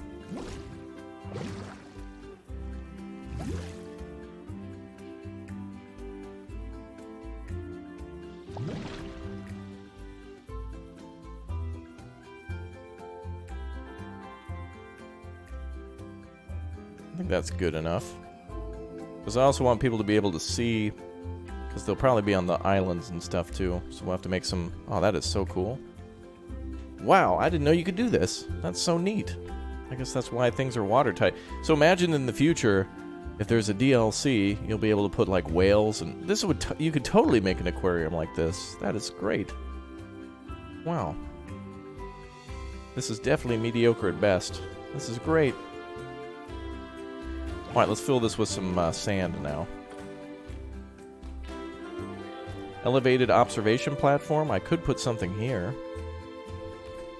I think that's good enough. Because I also want people to be able to see, because they'll probably be on the islands and stuff too. So we'll have to make some... Oh, that is so cool. Wow, I didn't know you could do this. That's so neat. I guess that's why things are watertight. So imagine in the future, if there's a DLC, you'll be able to put like whales, and this would you could totally make an aquarium like this. That is great. Wow. This is definitely mediocre at best. This is great. Alright, let's fill this with some sand now. Elevated observation platform. I could put something here.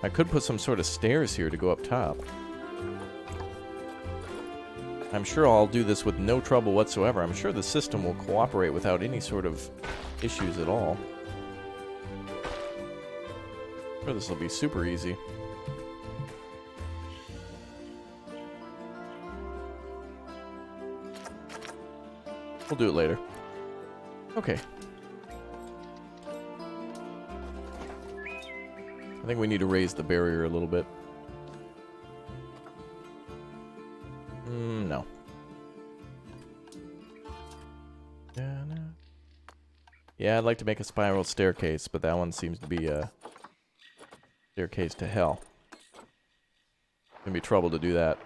I could put some sort of stairs here to go up top. I'm sure I'll do this with no trouble whatsoever. I'm sure the system will cooperate without any sort of issues at all. I'm sure this will be super easy. We'll do it later. Okay. I think we need to raise the barrier a little bit. No. Yeah, I'd like to make a spiral staircase, but that one seems to be a staircase to hell. Gonna be trouble to do that.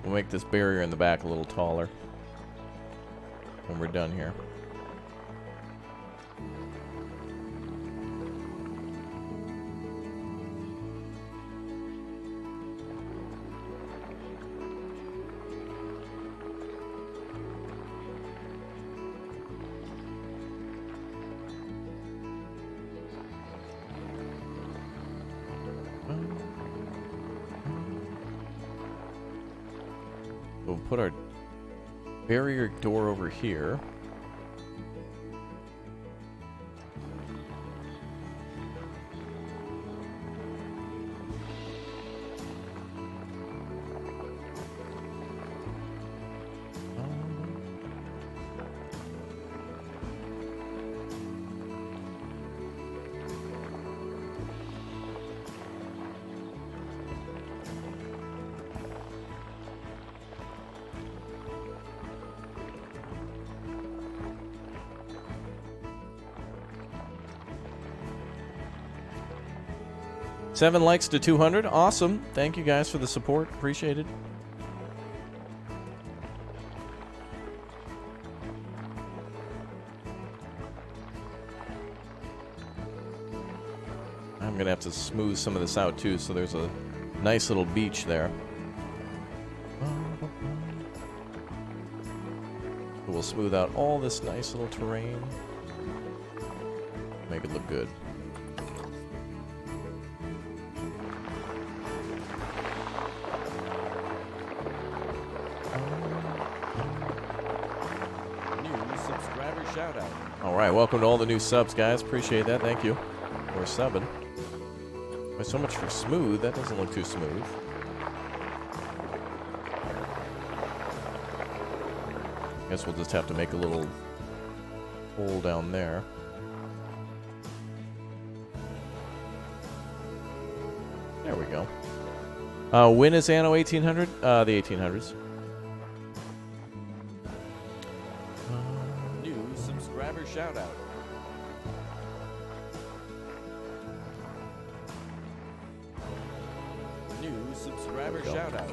We'll make this barrier in the back a little taller when we're done here. We'll put our barrier door over here. 7 likes to 200. Awesome. Thank you guys for the support. Appreciate it. I'm going to have to smooth some of this out too, so there's a nice little beach there. We'll smooth out all this nice little terrain. Make it look good. New subscriber shout out. Alright, welcome to all the new subs, guys. Appreciate that. Thank you for subbing. But so much for smooth. That doesn't look too smooth. Guess we'll just have to make a little hole down there. There we go. When is Anno 1800? The 1800s. New subscriber shout out. New subscriber shout out.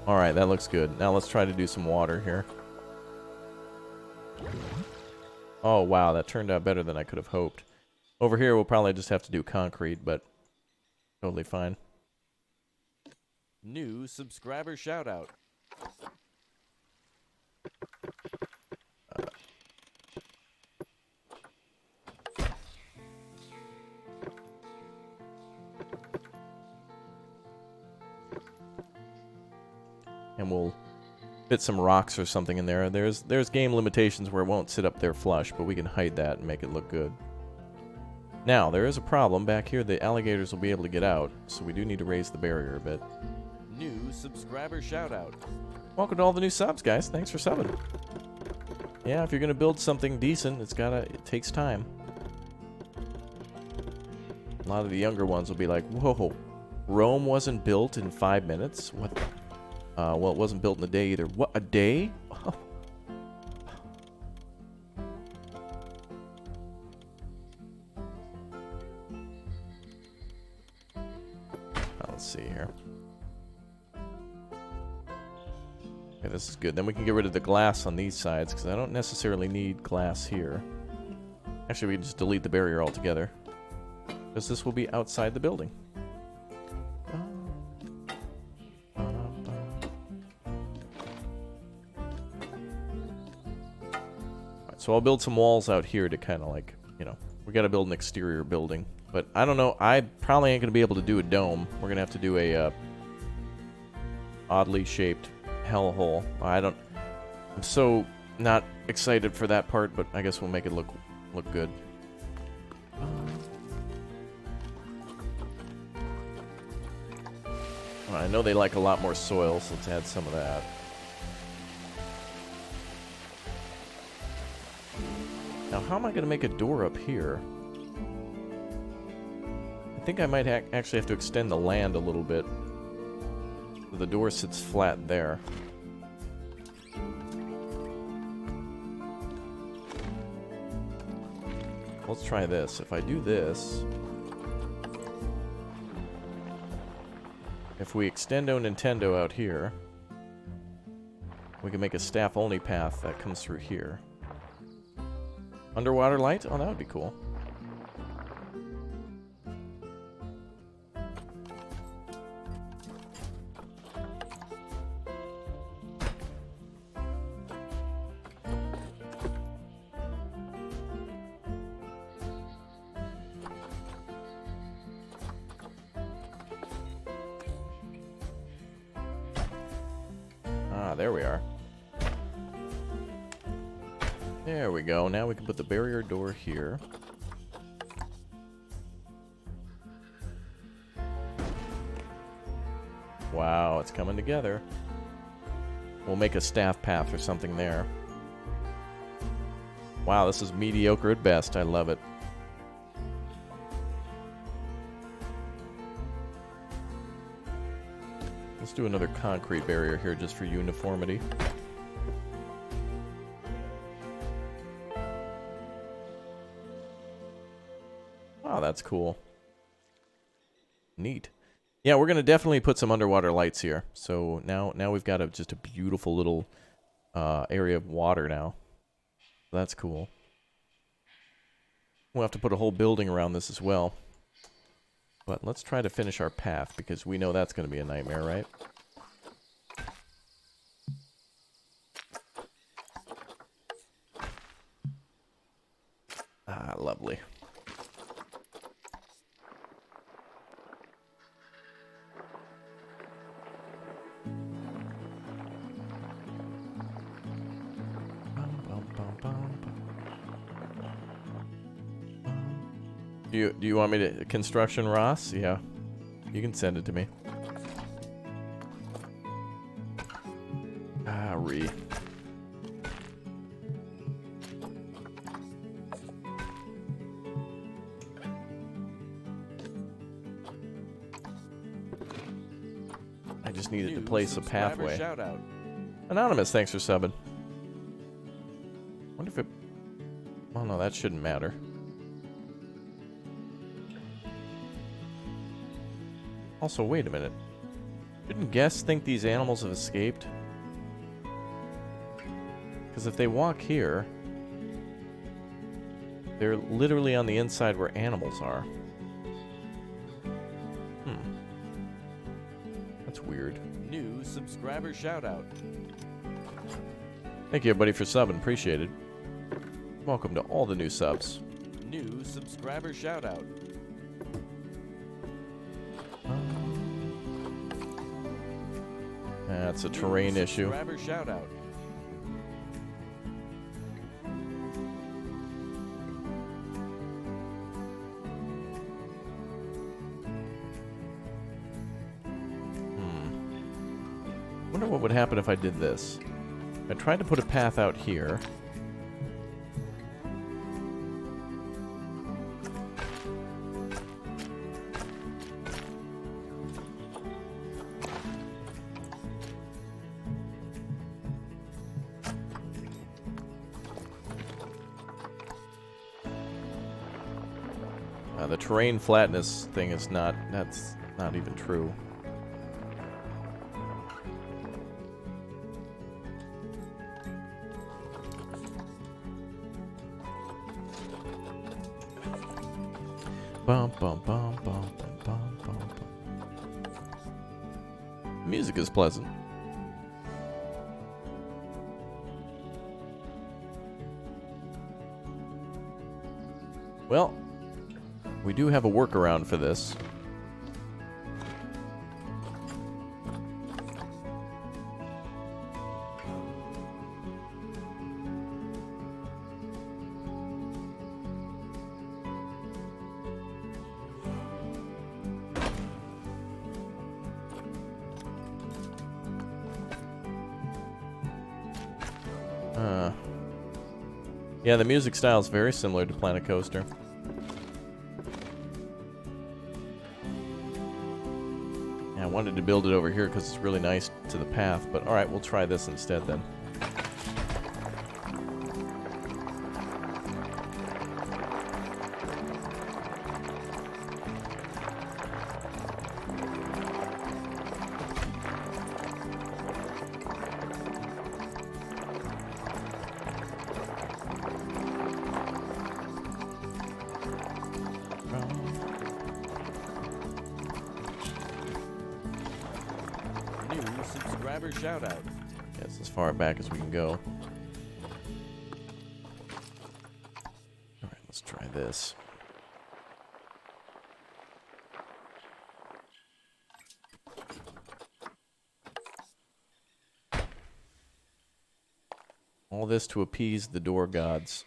Alright, that looks good. Now let's try to do some water here. Oh, wow, that turned out better than I could have hoped. Over here, we'll probably just have to do concrete, but totally fine. New subscriber shout out. And we'll fit some rocks or something in there. There's game limitations where it won't sit up there flush, but we can hide that and make it look good. Now, there is a problem. Back here, the alligators will be able to get out, so we do need to raise the barrier a bit. New subscriber shout out. Welcome to all the new subs, guys. Thanks for subbing. Yeah, if you're gonna build something decent, it takes time. A lot of the younger ones will be like, whoa, Rome wasn't built in 5 minutes? What the? Well, it wasn't built in a day either. What, a day? Let's see here. Okay, this is good. Then we can get rid of the glass on these sides, because I don't necessarily need glass here. Actually, we can just delete the barrier altogether, because this will be outside the building. So I'll build some walls out here to kind of like, you know, we got to build an exterior building. But I don't know, I probably ain't going to be able to do a dome. We're going to have to do a oddly shaped hellhole. I'm so not excited for that part, but I guess we'll make it look good. I know they like a lot more soil, so let's add some of that. Now, how am I going to make a door up here? I think I might actually have to extend the land a little bit. The door sits flat there. Let's try this. If I do this... If we extendo Nintendo out here, we can make a staff-only path that comes through here. Underwater light? Oh, that would be cool. Ah, there we are. There we go. Now we can put the barrier door here. Wow, it's coming together. We'll make a staff path or something there. Wow, this is mediocre at best. I love it. Let's do another concrete barrier here just for uniformity. Oh, that's cool. Neat. Yeah, we're gonna definitely put some underwater lights here. So now we've got just a beautiful little area of water now. That's cool. We'll have to put a whole building around this as well. But let's try to finish our path, because we know that's going to be a nightmare, right? Ah, lovely. Do you want me to construction Ross? Yeah. You can send it to me. Ah, I just needed to place a pathway. Shout out. Anonymous, thanks for subbing. Wonder if it... Oh no, that shouldn't matter. Also, wait a minute. Shouldn't guests think these animals have escaped? Because if they walk here, they're literally on the inside where animals are. That's weird. New subscriber shout out. Thank you, everybody, for subbing. Appreciate it. Welcome to all the new subs. New subscriber shout out. That's a terrain issue. Subscriber shout out. Wonder what would happen if I did this. I tried to put a path out here. The terrain flatness thing is that's not even true. Bum, bum, bum, bum, bum, bum, bum. Music is pleasant. Well, we do have a workaround for this. Yeah, the music style is very similar to Planet Coaster. Yeah, I wanted to build it over here because it's really nice to the path, but alright, we'll try this instead then. Shout out. Yes, as far back as we can go. Alright, let's try this. All this to appease the door gods.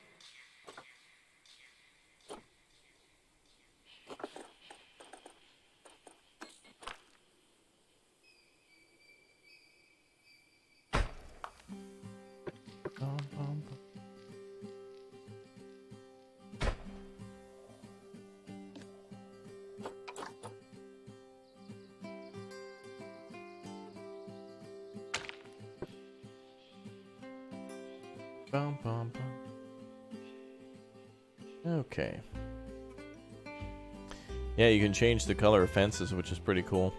Okay. Yeah, you can change the color of fences, which is pretty cool.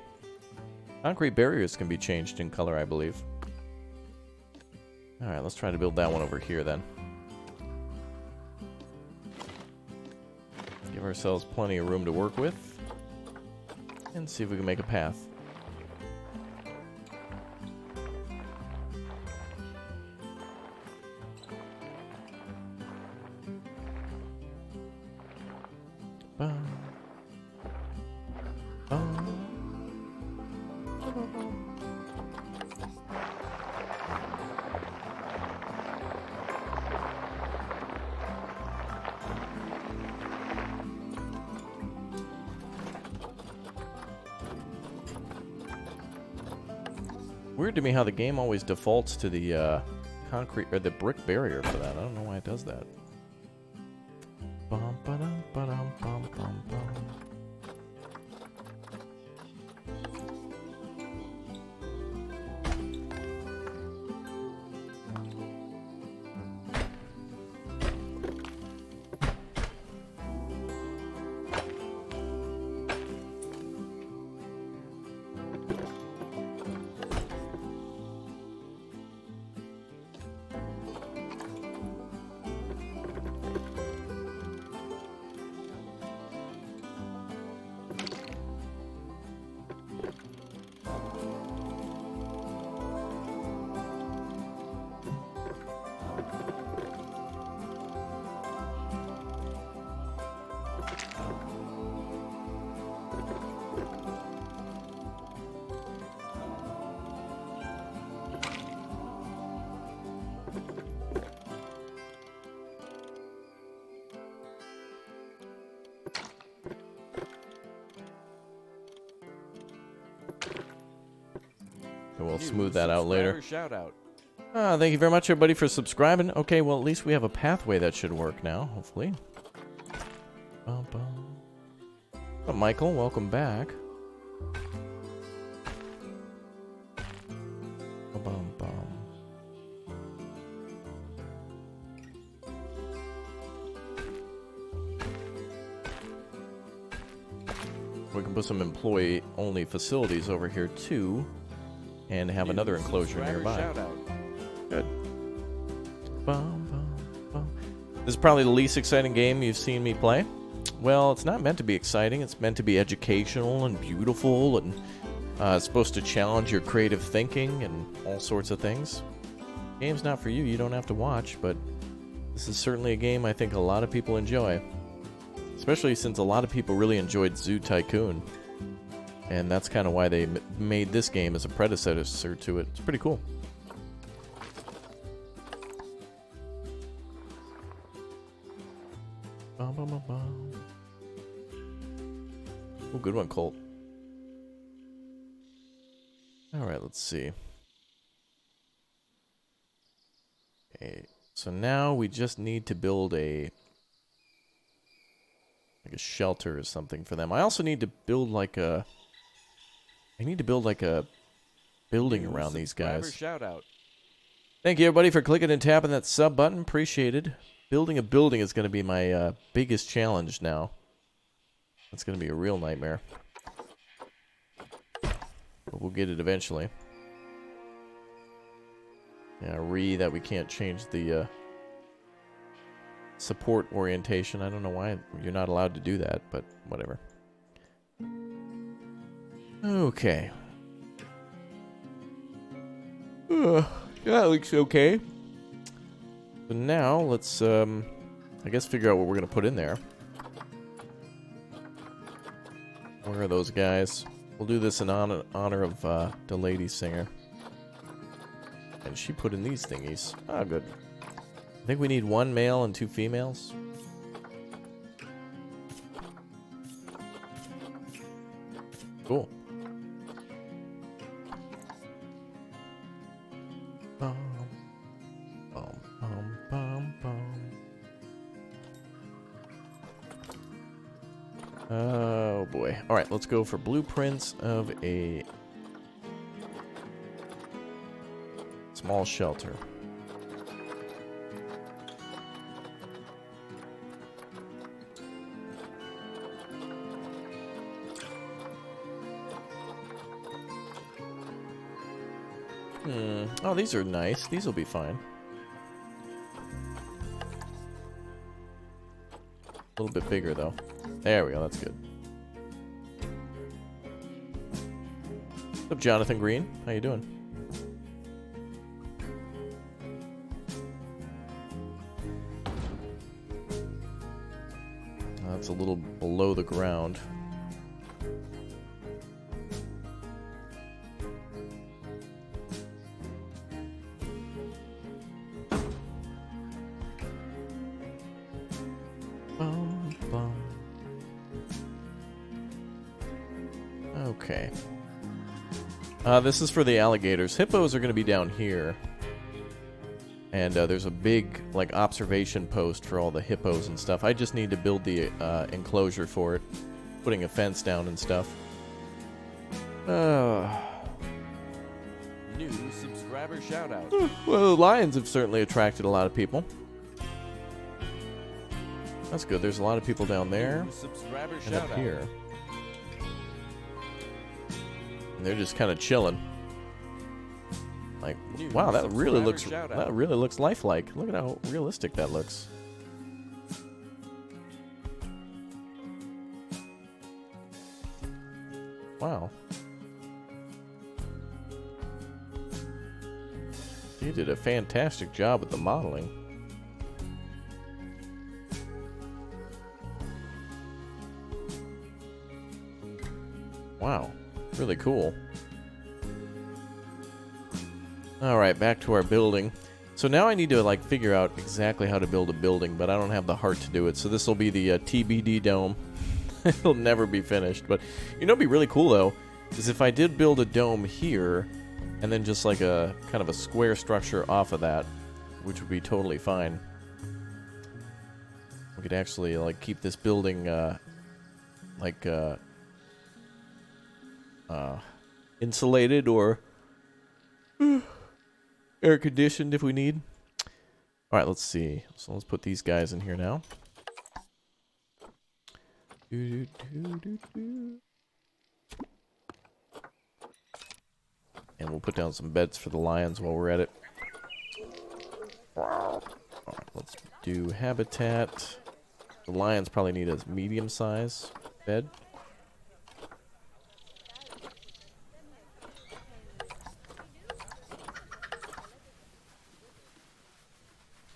Concrete barriers can be changed in color, I believe. Alright, let's try to build that one over here then. Give ourselves plenty of room to work with. And see if we can make a path. Bum. Bum. Weird to me how the game always defaults to the concrete or the brick barrier for that. I don't know why it does that. Bum, ba-dum, ba-dum, bum, bum, bum. And we'll smooth that out later. Shout out. Thank you very much, everybody, for subscribing. Okay, well, at least we have a pathway that should work now, hopefully. Bum, bum. Oh, Michael, welcome back. Bum, bum. We can put some employee-only facilities over here, too. And have another enclosure nearby. Shout out. Good. Bum, bum, bum. This is probably the least exciting game you've seen me play. Well, it's not meant to be exciting. It's meant to be educational and beautiful, and it's supposed to challenge your creative thinking and all sorts of things. Game's not for you. You don't have to watch, but this is certainly a game I think a lot of people enjoy. Especially since a lot of people really enjoyed Zoo Tycoon. And that's kind of why they made this game as a predecessor to it. It's pretty cool. Bum, bum, bum, bum. Oh, good one, Colt. Alright, let's see. Okay, so now we just need to build a shelter or something for them. I also need to build like a building around these guys. Shout out. Thank you, everybody, for clicking and tapping that sub button. Appreciated. Building a building is going to be my biggest challenge now. That's going to be a real nightmare. But we'll get it eventually. Yeah, that we can't change the support orientation. I don't know why you're not allowed to do that, but whatever. Okay. That looks okay. So now let's, I guess, figure out what we're gonna put in there. Where are those guys? We'll do this in honor of the lady singer. And she put in these thingies. Ah, good. I think we need 1 male and 2 females. Cool. Bum, bum, bum, bum, bum. Oh boy. Alright, let's go for blueprints of a small shelter. Oh, these are nice. These will be fine. A little bit bigger, though. There we go. That's good. What's up, Jonathan Green? How you doing? That's a little below the ground. Okay. This is for the alligators. Hippos are going to be down here. And there's a big, like, observation post for all the hippos and stuff. I just need to build the enclosure for it. Putting a fence down and stuff. New subscriber shout out. Well, the lions have certainly attracted a lot of people. That's good. There's a lot of people down there. New subscriber And shout up here. And they're just kind of chilling. Like, New wow, that really subscriber looks shout-out. lifelike. Look at how realistic that looks. Wow. You did a fantastic job with the modeling. Wow, really cool. Alright, back to our building. So now I need to, like, figure out exactly how to build a building, but I don't have the heart to do it. So this will be the TBD dome. It'll never be finished. But, you know what'd be really cool, though, is if I did build a dome here, and then just, like, a kind of a square structure off of that, which would be totally fine. We could actually, like, keep this building, insulated or air conditioned if we need. Alright, let's see. So let's put these guys in here now. And we'll put down some beds for the lions while we're at it. Alright, let's do habitat. The lions probably need a medium size bed.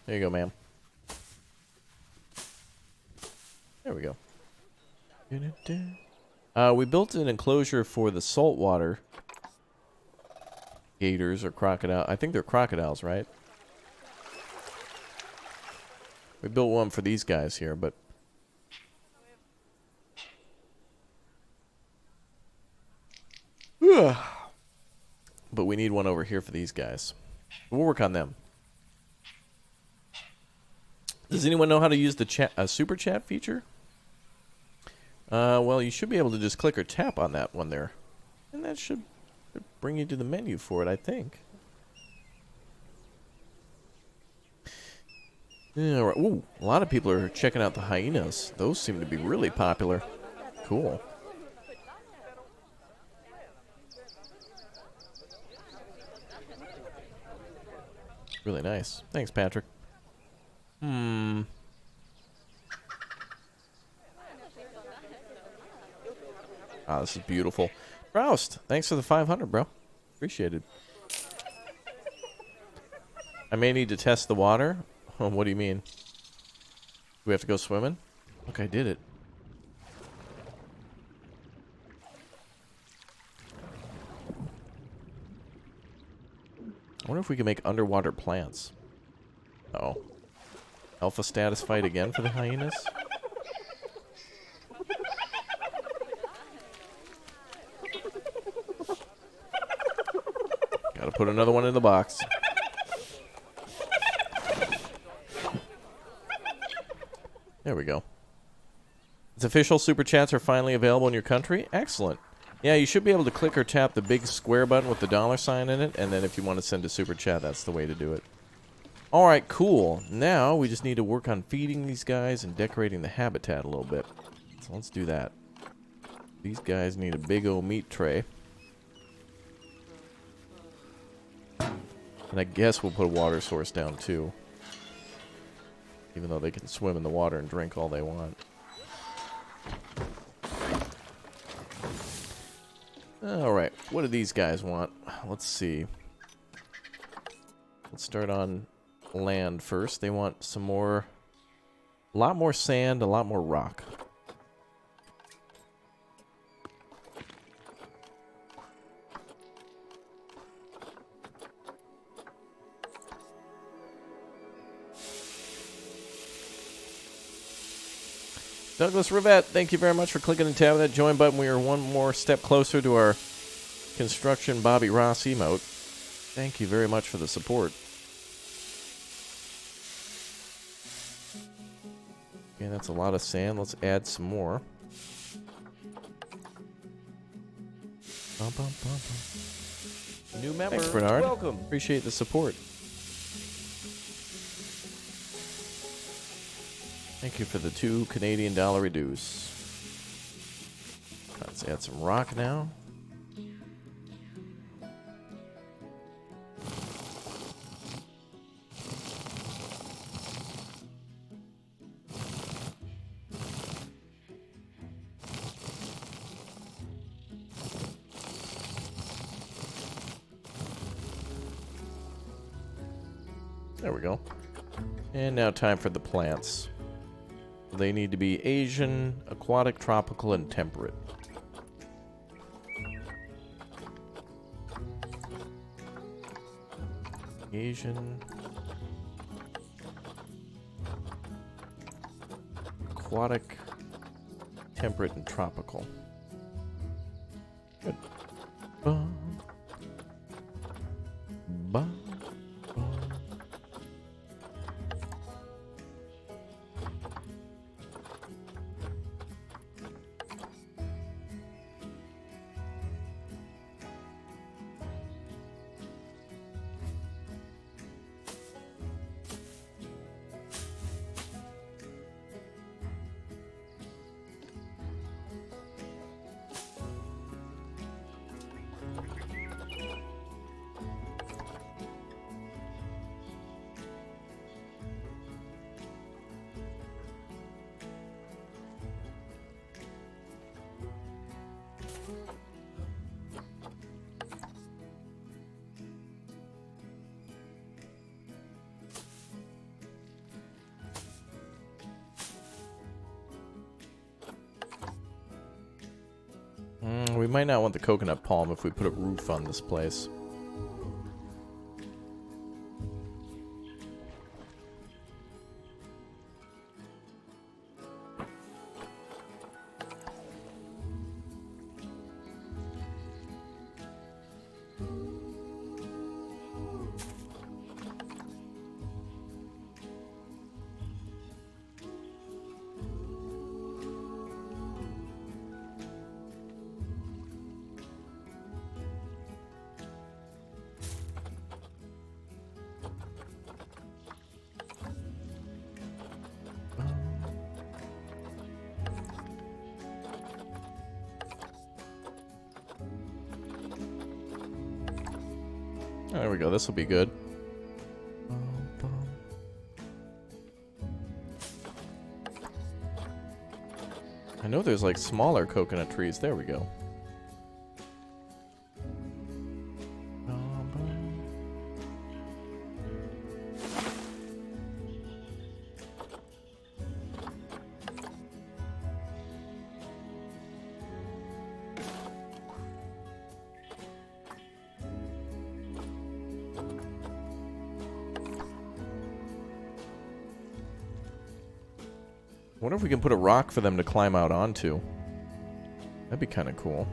There you go, ma'am. There we go. We built an enclosure for the saltwater gators or crocodile. I think they're crocodiles, right? We built one for these guys here, but we need one over here for these guys. We'll work on them. Does anyone know how to use the super chat feature? Well, you should be able to just click or tap on that one there. And that should bring you to the menu for it, I think. Yeah, right. Ooh, a lot of people are checking out the hyenas. Those seem to be really popular. Cool. Really nice. Thanks, Patrick. Oh, this is beautiful. Roust, thanks for the 500, bro. Appreciate it. I may need to test the water. Oh, what do you mean? Do we have to go swimming? Look, I did it. I wonder if we can make underwater plants. Uh-oh. Alpha status fight again for the hyenas? Gotta put another one in the box. There we go. Its official super chats are finally available in your country. Excellent. Yeah, you should be able to click or tap the big square button with the $sign in it, and then if you want to send a super chat, that's the way to do it. Alright, cool. Now we just need to work on feeding these guys and decorating the habitat a little bit. So let's do that. These guys need a big old meat tray. And I guess we'll put a water source down too. Even though they can swim in the water and drink all they want. Alright, what do these guys want? Let's see. Let's start on land first. They want some more... A lot more sand, a lot more rock. Douglas Rivette, thank you very much for clicking the tab of that join button. We are one more step closer to our construction Bobby Ross emote. Thank you very much for the support. Okay, that's a lot of sand. Let's add some more. Bum, bum, bum, bum. New member. Thanks, Bernard. Welcome. Appreciate the support. Thank you for the $2 Canadian reduce. Let's add some rock now. There we go. And now time for the plants. They need to be Asian, aquatic, tropical, and temperate. Asian, aquatic, temperate, and tropical. Good. Bum, bum. We might not want the coconut palm if we put a roof on this place. There we go, this will be good. I know there's like smaller coconut trees. There we go. Wonder if we can put a rock for them to climb out onto. That'd be kind of cool.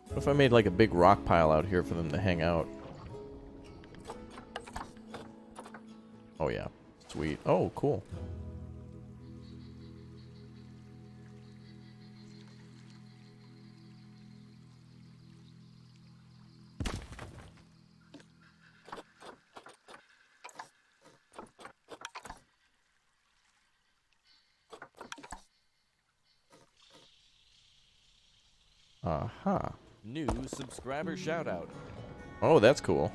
What if I made like a big rock pile out here for them to hang out? Oh yeah, sweet. Oh, cool. Aha. New subscriber shout out. Oh, that's cool.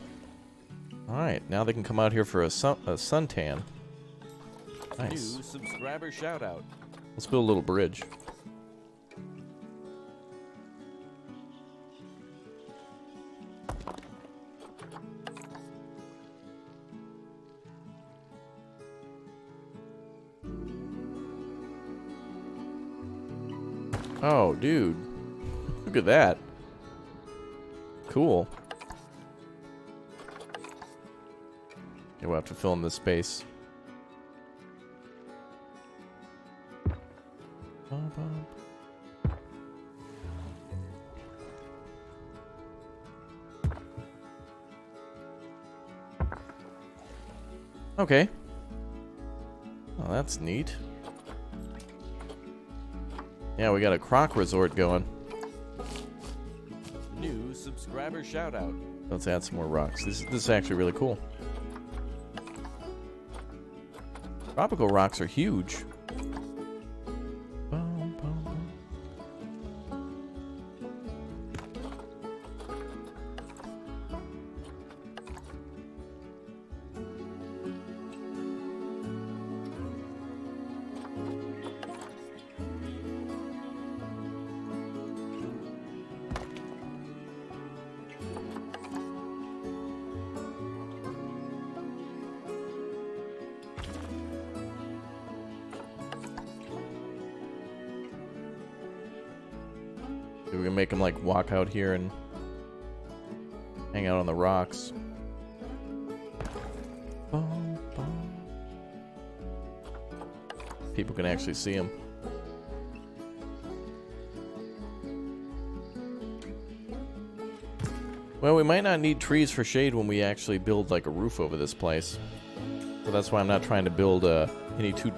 Alright, now they can come out here for a suntan. Nice. New subscriber shout out. Let's build a little bridge. Oh, dude. Look at that. Cool. Okay, we'll have to fill in this space. Okay. Oh, that's neat. Yeah, we got a croc resort going. New subscriber shout out. Let's add some more rocks. This is actually really cool. Tropical rocks are huge. We can make them like walk out here and hang out on the rocks. People can actually see them. Well, we might not need trees for shade when we actually build like a roof over this place. So that's why I'm not trying to build any too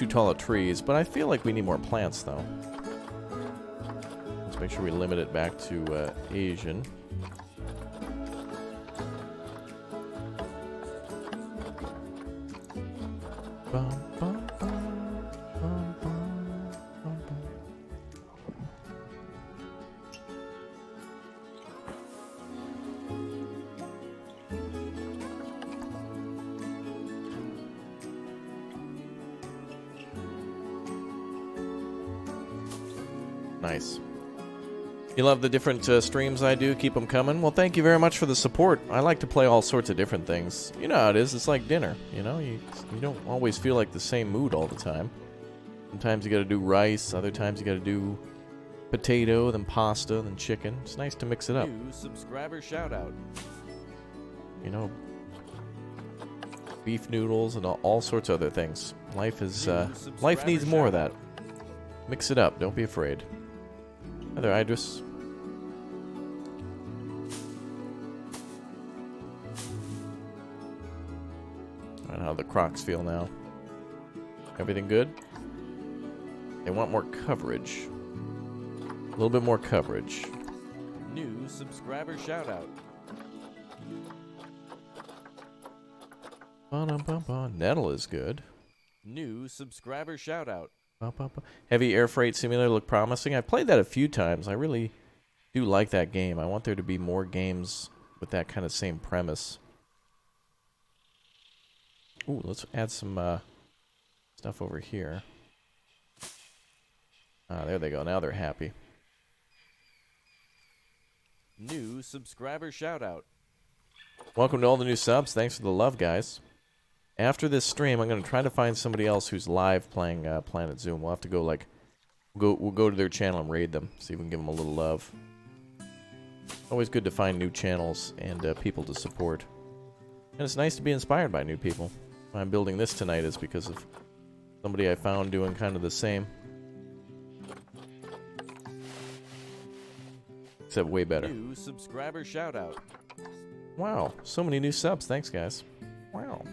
tall of trees. But I feel like we need more plants though. Make sure we limit it back to Asian. Nice. You love the different streams I do? Keep them coming. Well, thank you very much for the support. I like to play all sorts of different things. You know how it is. It's like dinner. You know, you don't always feel like the same mood all the time. Sometimes you got to do rice. Other times you got to do potato, then pasta, then chicken. It's nice to mix it up. New subscriber shout out. You know, beef noodles and all sorts of other things. Life is life needs more of that. Mix it up. Don't be afraid. Hi there, Idris. I don't know how the crocs feel now. Everything good? They want more coverage. A little bit more coverage. New subscriber shout out. Nettle is good. New subscriber shout out. Heavy Air Freight Simulator look promising. I've played that a few times. I really do like that game. I want there to be more games with that kind of same premise. Ooh, let's add some stuff over here. Ah, there they go. Now they're happy. New subscriber shout out. Welcome to all the new subs. Thanks for the love, guys. After this stream, I'm going to try to find somebody else who's live playing Planet Zoom. We'll have to go, like, we'll go to their channel and raid them. See if we can give them a little love. Always good to find new channels and people to support. And it's nice to be inspired by new people. Why I'm building this tonight is because of somebody I found doing kind of the same. Except way better. New subscriber shout out. Wow, so many new subs. Thanks, guys. Wow.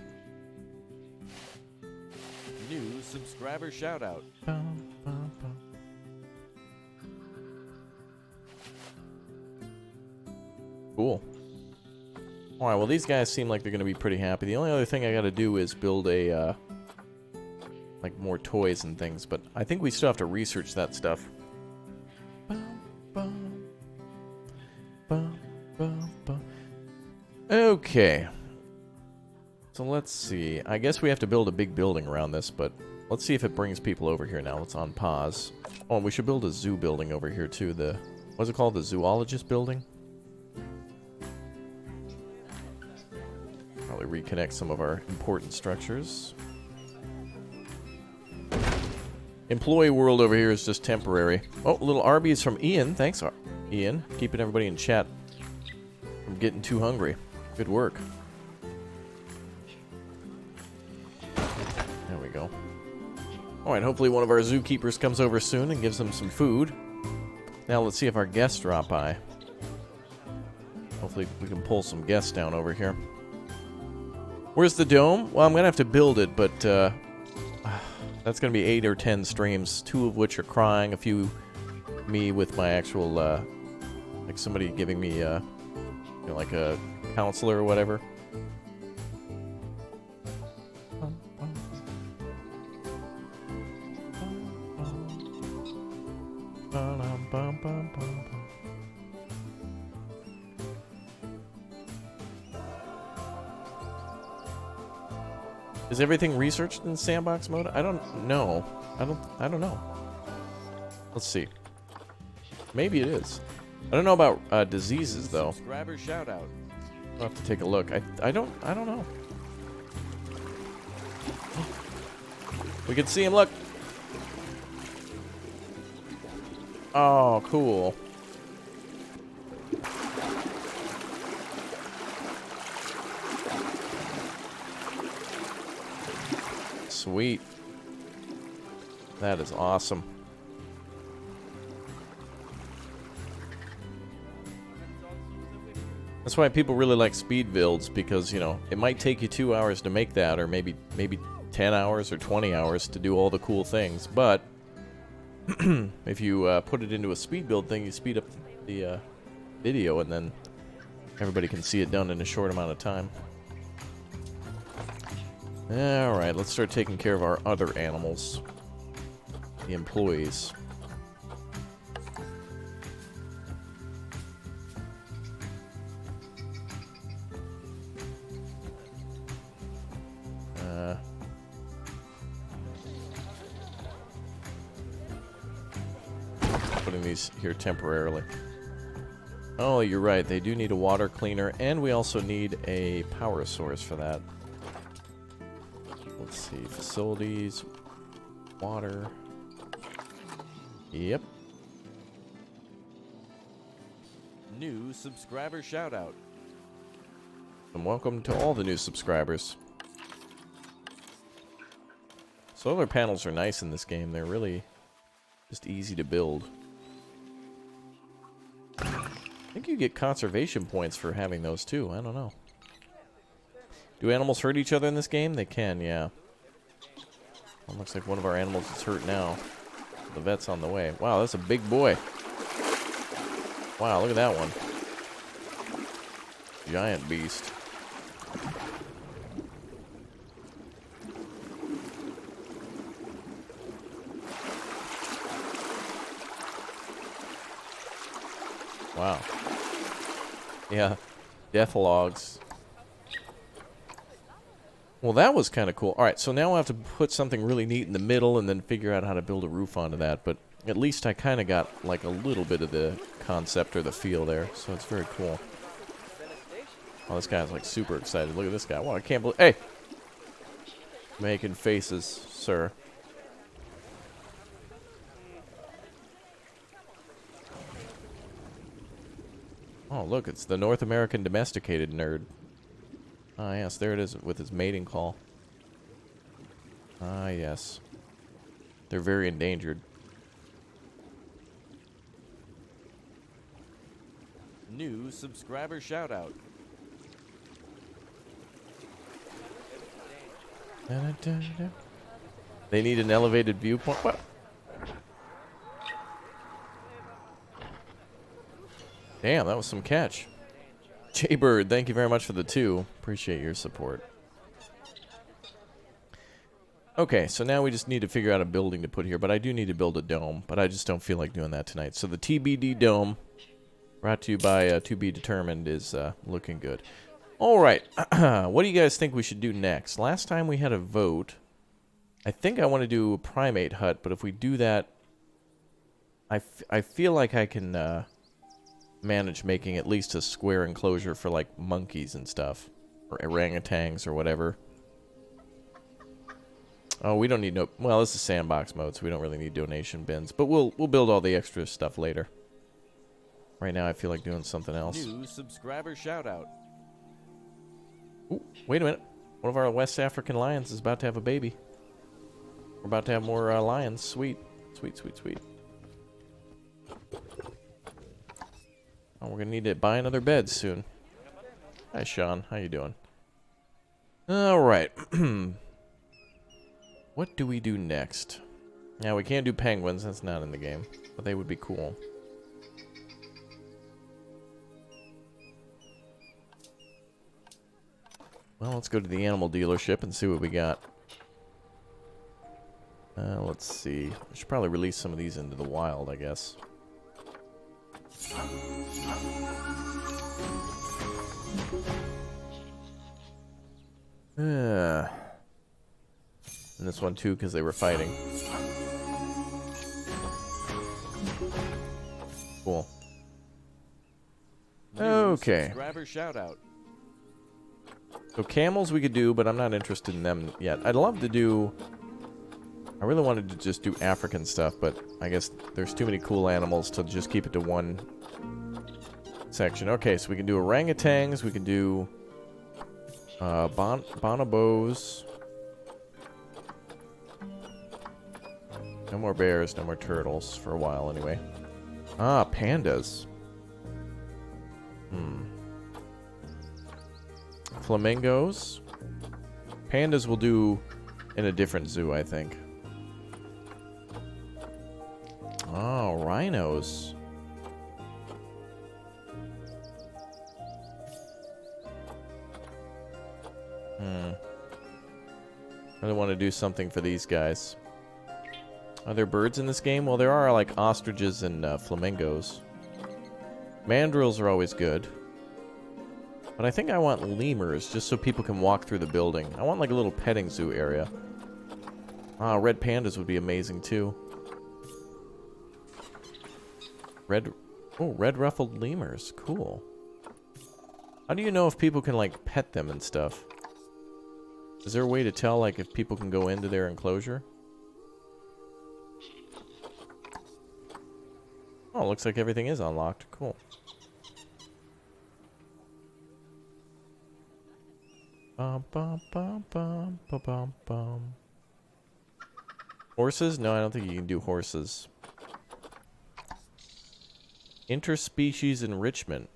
New subscriber shout out. Cool. Alright, well these guys seem like they're going to be pretty happy. The only other thing I got to do is build a, like more toys and things, but I think we still have to research that stuff. Okay. So let's see. I guess we have to build a big building around this, but let's see if it brings people over here now. It's on pause. Oh, and we should build a zoo building over here too. The, what's it called? The zoologist building? Probably reconnect some of our important structures. Employee world over here is just temporary. Oh, little Arby's from Ian. Thanks, Ian. Keeping everybody in chat from getting too hungry. Good work. There we go. Alright, hopefully one of our zookeepers comes over soon and gives them some food. Now let's see if our guests drop by. Hopefully we can pull some guests down over here. Where's the dome? Well, I'm going to have to build it, but that's going to be 8 or 10 streams, 2 of which are crying, a few me with my actual, like somebody giving me, you know, like a counselor or whatever. Is everything researched in sandbox mode? I don't know. I don't know. Let's see. Maybe it is. I don't know about diseases though. Subscriber shout out. I'll have to take a look. I don't know. We can see him, look. Oh, cool. Sweet. That is awesome. That's why people really like speed builds, because, you know, it might take you 2 hours to make that, or maybe 10 hours or 20 hours to do all the cool things, but if you put it into a speed build thing, you speed up the video, and then everybody can see it done in a short amount of time. Alright, let's start taking care of our other animals. The employees. Putting these here temporarily. Oh, you're right. They do need a water cleaner, and we also need a power source for that. Let's see. Facilities. Water. Yep. New subscriber shout out. And welcome to all the new subscribers. Solar panels are nice in this game. They're really just easy to build. I think you get conservation points for having those too. I don't know. Do animals hurt each other in this game? They can, yeah. Well, looks like one of our animals is hurt now. The vet's on the way. Wow, that's a big boy. Wow, look at that one. Giant beast. Wow. Yeah, death logs. Well, that was kind of cool. Alright, so now we'll have to put something really neat in the middle and then figure out how to build a roof onto that. But at least I kind of got like a little bit of the concept or the feel there. So it's very cool. Oh, this guy's like super excited. Look at this guy. Wow, I can't believe... Hey! Making faces, sir. Oh, look, it's the North American domesticated nerd. Ah, yes, there it is with his mating call. Ah, yes. They're very endangered. New subscriber shout out. They need an elevated viewpoint. What? Damn, that was some catch. Jaybird, thank you very much for the 2. Appreciate your support. Okay, so now we just need to figure out a building to put here, but I do need to build a dome, but I just don't feel like doing that tonight. So the TBD dome, brought to you by To Be Determined, is looking good. All right. What do you guys think we should do next? Last time we had a vote. I think I want to do a primate hut, but if we do that, I feel like I can manage making at least a square enclosure for, like, monkeys and stuff. Or orangutans or whatever. Oh, we don't need no... Well, this is sandbox mode, so we don't really need donation bins. But we'll build all the extra stuff later. Right now, I feel like doing something else. New subscriber shout out. Ooh, wait a minute. One of our West African lions is about to have a baby. We're about to have more lions. Sweet. Sweet, sweet, sweet. Oh, we're going to need to buy another bed soon. Hi, Sean. How you doing? All right. What do we do next? Now, we can't do penguins. That's not in the game. But they would be cool. Well, let's go to the animal dealership and see what we got. Let's see. We should probably release some of these into the wild, I guess. And this one too, because they were fighting. Cool. Okay. Subscriber shout out. So camels we could do, but I'm not interested in them yet. I'd love to do... I really wanted to just do African stuff, but I guess there's too many cool animals to just keep it to one section. Okay, so we can do orangutans, we can do bonobos. No more bears, no more turtles for a while anyway. Ah, pandas. Flamingos. Pandas will do in a different zoo, I think. Oh, rhinos. I really want to do something for these guys. Are there birds in this game? Well, there are, like, ostriches and flamingos. Mandrills are always good. But I think I want lemurs, just so people can walk through the building. I want, like, a little petting zoo area. Ah, red pandas would be amazing, too. Red ruffled lemurs. Cool. How do you know if people can, like, pet them and stuff? Is there a way to tell, like, if people can go into their enclosure? Oh, looks like everything is unlocked. Cool. Bum, bum, bum, bum, bum, bum, bum. Horses? No, I don't think you can do horses. Interspecies enrichment.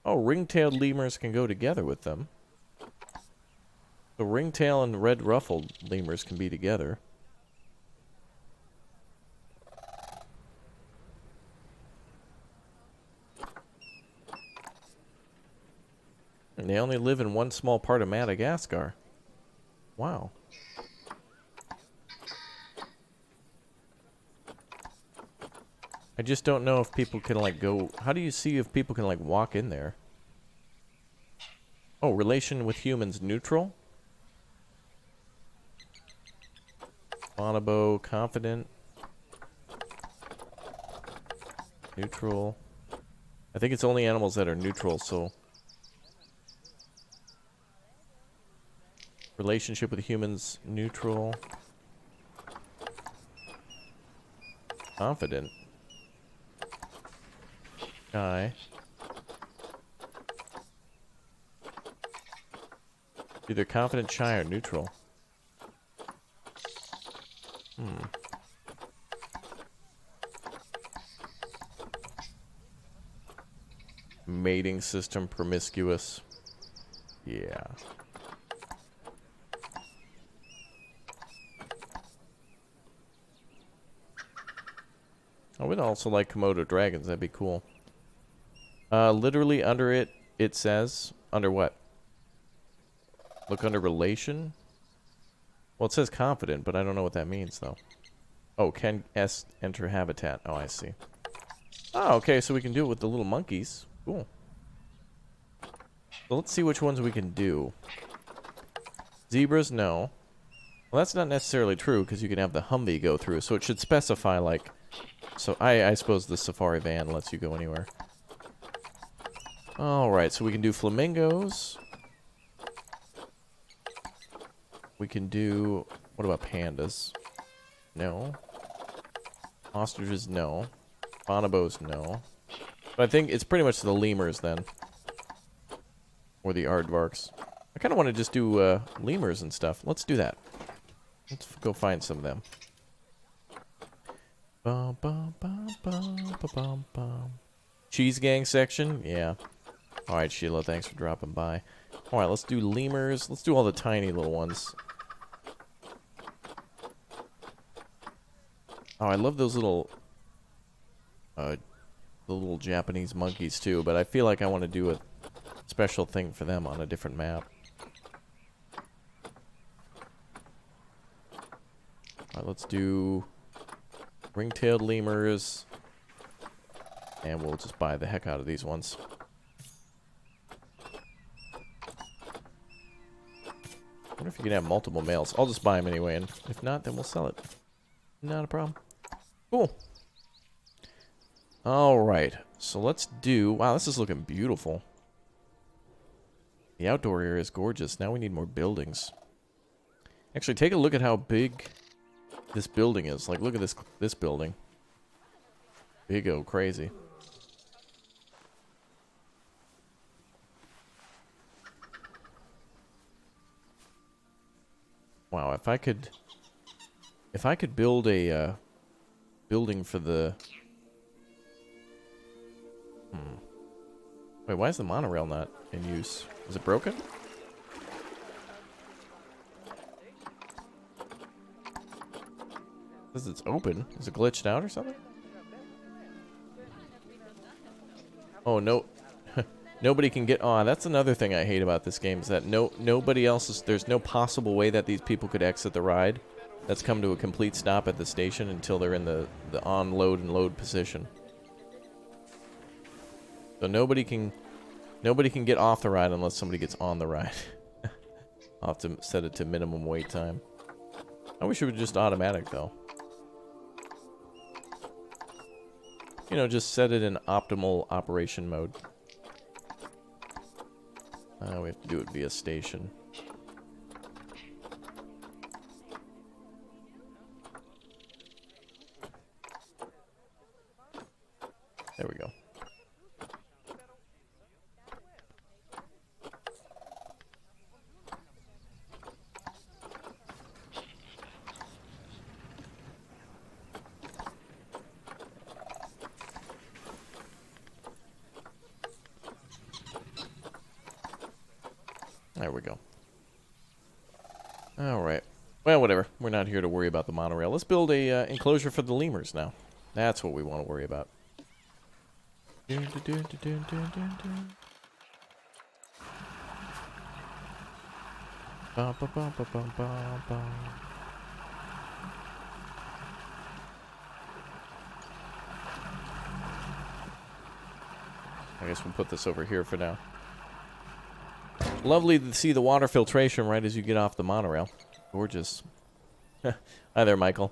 Oh, ring-tailed lemurs can go together with them. The ringtail and red ruffled lemurs can be together. And they only live in one small part of Madagascar. Wow. I just don't know if people can, like, go... How do you see if people can, like, walk in there? Oh, relation with humans neutral? Bonobo, confident. Neutral. I think it's only animals that are neutral, so... Relationship with humans neutral. Confident. Guy. Either confident, shy, or neutral. Mating system promiscuous. Yeah. I would also like Komodo dragons. That'd be cool. Literally under it, it says... Under what? Look under relation? Well, it says confident, but I don't know what that means, though. Oh, can S enter habitat? Oh, I see. Oh, okay, so we can do it with the little monkeys. Cool. So let's see which ones we can do. Zebras, no. Well, that's not necessarily true, because you can have the Humvee go through, so it should specify, like... So I suppose the safari van lets you go anywhere. Alright, so we can do flamingos. We can do... What about pandas? No. Ostriches, no. Bonobos, no. But I think it's pretty much the lemurs, then. Or the aardvarks. I kind of want to just do lemurs and stuff. Let's do that. Let's go find some of them. Bum, bum, bum, bum, bum, bum. Cheese gang section? Yeah. Alright, Sheila, thanks for dropping by. Alright, let's do lemurs. Let's do all the tiny little ones. Oh, I love those little... the little Japanese monkeys, too. But I feel like I want to do a special thing for them on a different map. Alright, let's do... ring-tailed lemurs. And we'll just buy the heck out of these ones. I wonder if you can have multiple males. I'll just buy them anyway, and if not, then we'll sell it. Not a problem. Cool. Alright, so let's do... Wow, this is looking beautiful. The outdoor area is gorgeous. Now we need more buildings. Actually, take a look at how big this building is. Like, look at this building. Big-o crazy. Wow, if I could build a building for the... Wait, why is the monorail not in use? Is it broken? Says it's open. Is it glitched out or something? Oh, no. Nobody can get... Oh, that's another thing I hate about this game, is that nobody else is... There's no possible way that these people could exit the ride. That's come to a complete stop at the station until they're in the on-load and load position. So nobody can get off the ride unless somebody gets on the ride. I'll have to set it to minimum wait time. I wish it was just automatic, though. You know, just set it in optimal operation mode. We have to do it via station. There we go. There we go. Alright. Well, whatever. We're not here to worry about the monorail. Let's build a enclosure for the lemurs now. That's what we want to worry about. I guess we'll put this over here for now. Lovely to see the water filtration right as you get off the monorail. Gorgeous. Hi there, Michael.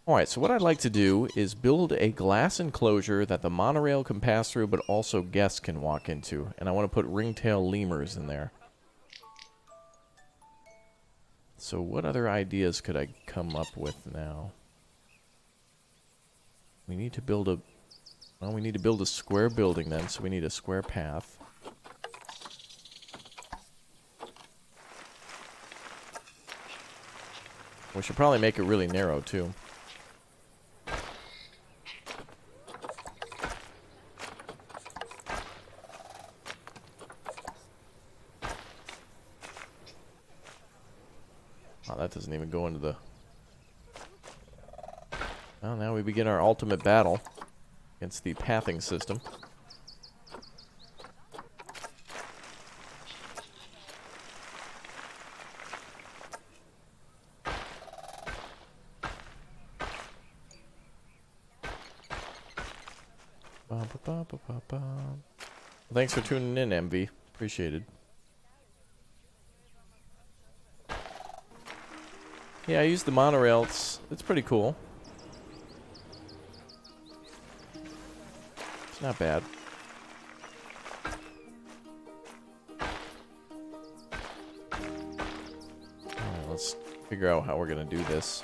Alright, so what I'd like to do is build a glass enclosure that the monorail can pass through, but also guests can walk into. And I want to put ringtail lemurs in there. So what other ideas could I come up with now? We need to build a... Well, we need to build a square building then, so we need a square path. We should probably make it really narrow, too. Oh, that doesn't even go into the... Well, now we begin our ultimate battle against the pathing system. Thanks for tuning in, MV. Appreciated. Yeah, I use the monorail. It's pretty cool. It's not bad. Alright, let's figure out how we're gonna do this.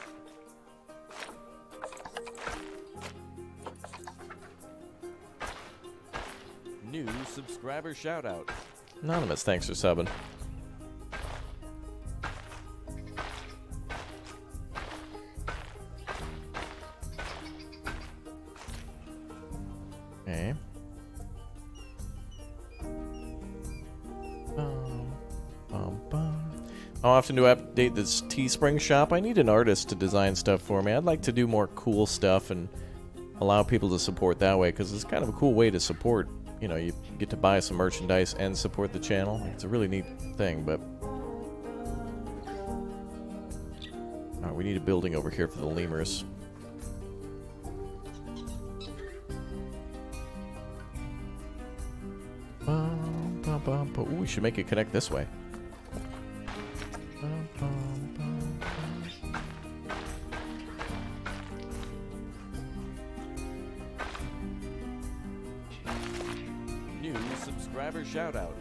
New subscriber shout out. Anonymous, thanks for subbing. Okay. How often do I update this Teespring shop? I need an artist to design stuff for me. I'd like to do more cool stuff and allow people to support that way, because it's kind of a cool way to support. You know, you get to buy some merchandise and support the channel. It's a really neat thing, but... Alright, we need a building over here for the lemurs. Ooh, we should make it connect this way. New subscriber shout out.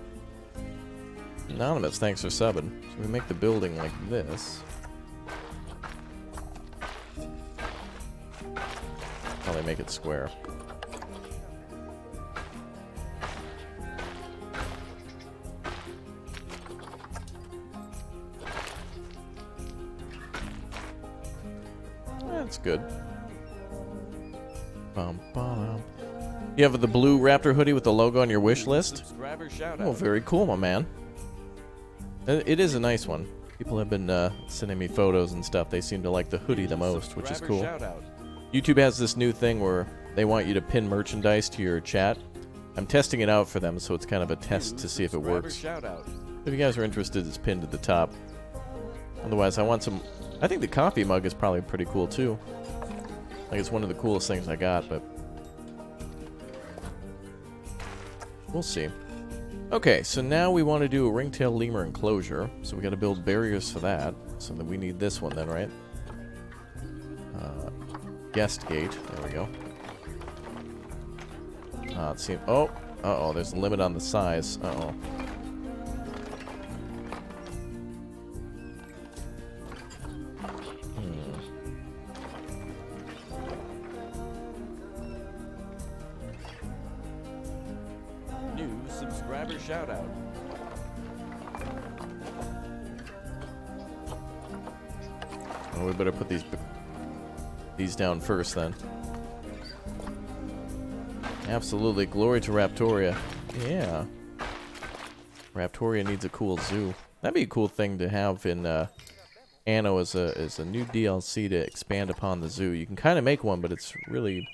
Anonymous, thanks for subbing. So we make the building like this. Probably make it square. That's good. You have the blue Raptor hoodie with the logo on your wish list? Subscriber shout Oh, out. very cool, my man. It is a nice one. People have been sending me photos and stuff. They seem to like the hoodie the most, which is cool. Shout out. YouTube has this new thing where they want you to pin merchandise to your chat. I'm testing it out for them, so it's kind of a test to see if it works. Shout out. If you guys are interested, it's pinned at the top. Otherwise, I want some... I think the coffee mug is probably pretty cool, too. Like, it's one of the coolest things I got, but... we'll see. Okay, so now we want to do a ringtail lemur enclosure. So we got to build barriers for that. So then we need this one then, right? Guest gate. There we go. Let's see. Oh! Uh-oh, there's a limit on the size. Uh-oh. New subscriber shout out. Well, we better put these down first then. Absolutely. Glory to Raptoria. Yeah. Raptoria needs a cool zoo. That'd be a cool thing to have in Anno as a new DLC to expand upon the zoo. You can kind of make one, but it's really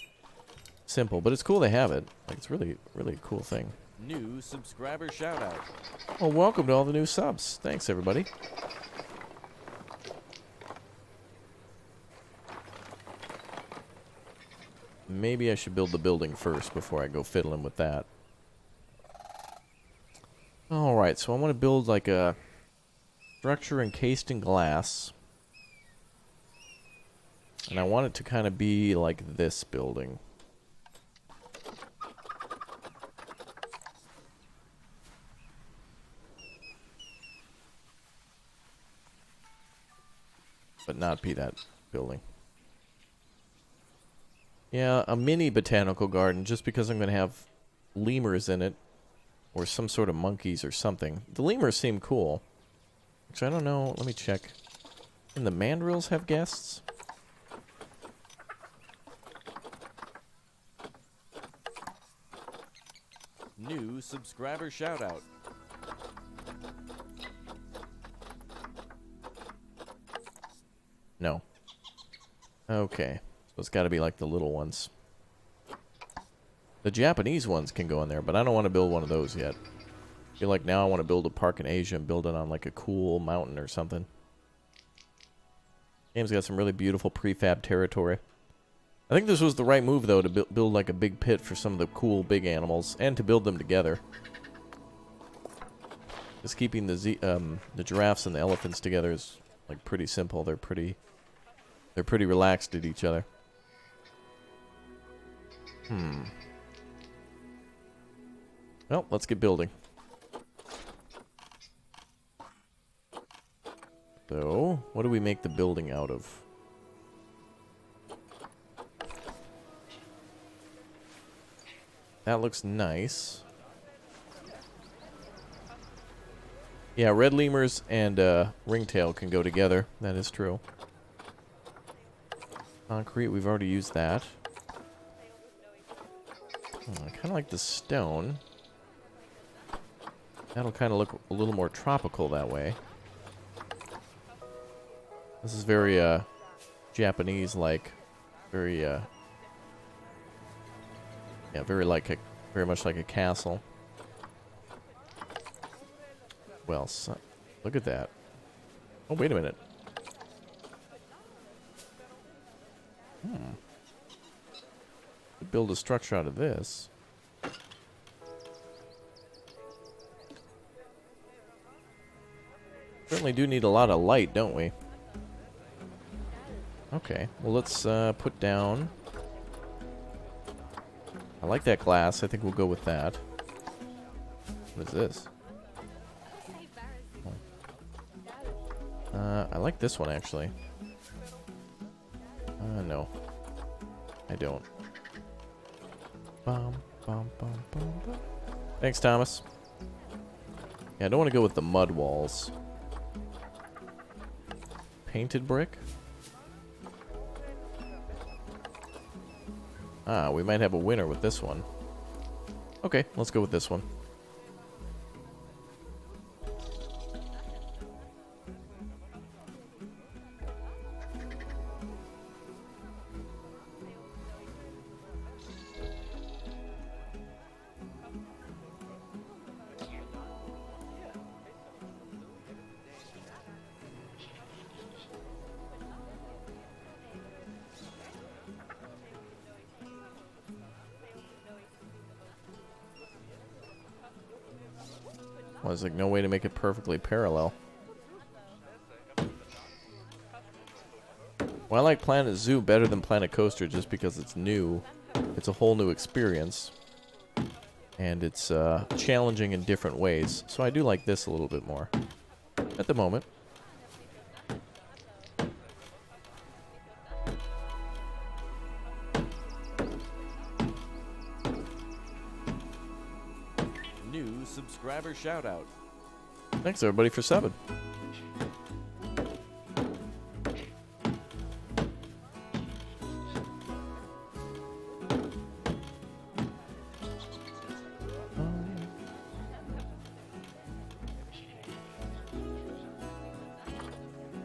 simple. But it's cool they have it. Like, it's really a cool thing. New subscriber shout out. Well, welcome to all the new subs. Thanks, everybody. Maybe I should build the building first before I go fiddling with that. Alright, so I want to build like a structure encased in glass. And I want it to kind of be like this building. But not be that building. Yeah, a mini botanical garden, just because I'm going to have lemurs in it. Or some sort of monkeys or something. The lemurs seem cool. Which I don't know. Let me check. Can the mandrills have guests? New subscriber shout out. No. Okay. So it's got to be like the little ones. The Japanese ones can go in there, but I don't want to build one of those yet. I feel like now I want to build a park in Asia and build it on like a cool mountain or something. Game's got some really beautiful prefab territory. I think this was the right move, though, to build like a big pit for some of the cool big animals, and to build them together. Just keeping the giraffes and the elephants together is like pretty simple. They're pretty relaxed at each other. Well, let's get building. So, what do we make the building out of? That looks nice. Yeah, red lemurs and ringtail can go together. That is true. Concrete, we've already used that. I kind of like the stone. That'll kind of look a little more tropical that way. This is very Japanese-like. Very yeah, very much like a castle. Well, look at that. Oh, wait a minute. Build a structure out of this. Certainly do need a lot of light, don't we? Okay, well let's put down... I like that glass. I think we'll go with that. What is this? I like this one, actually. No. I don't. Bum, bum, bum, bum, bum. Thanks, Thomas. Yeah, I don't want to go with the mud walls. Painted brick? Ah, we might have a winner with this one. Okay, let's go with this one. Well, there's like no way to make it perfectly parallel. Well, I like Planet Zoo better than Planet Coaster just because it's new. It's a whole new experience. And it's challenging in different ways. So I do like this a little bit more. At the moment. New subscriber shoutout. Thanks everybody for subbing.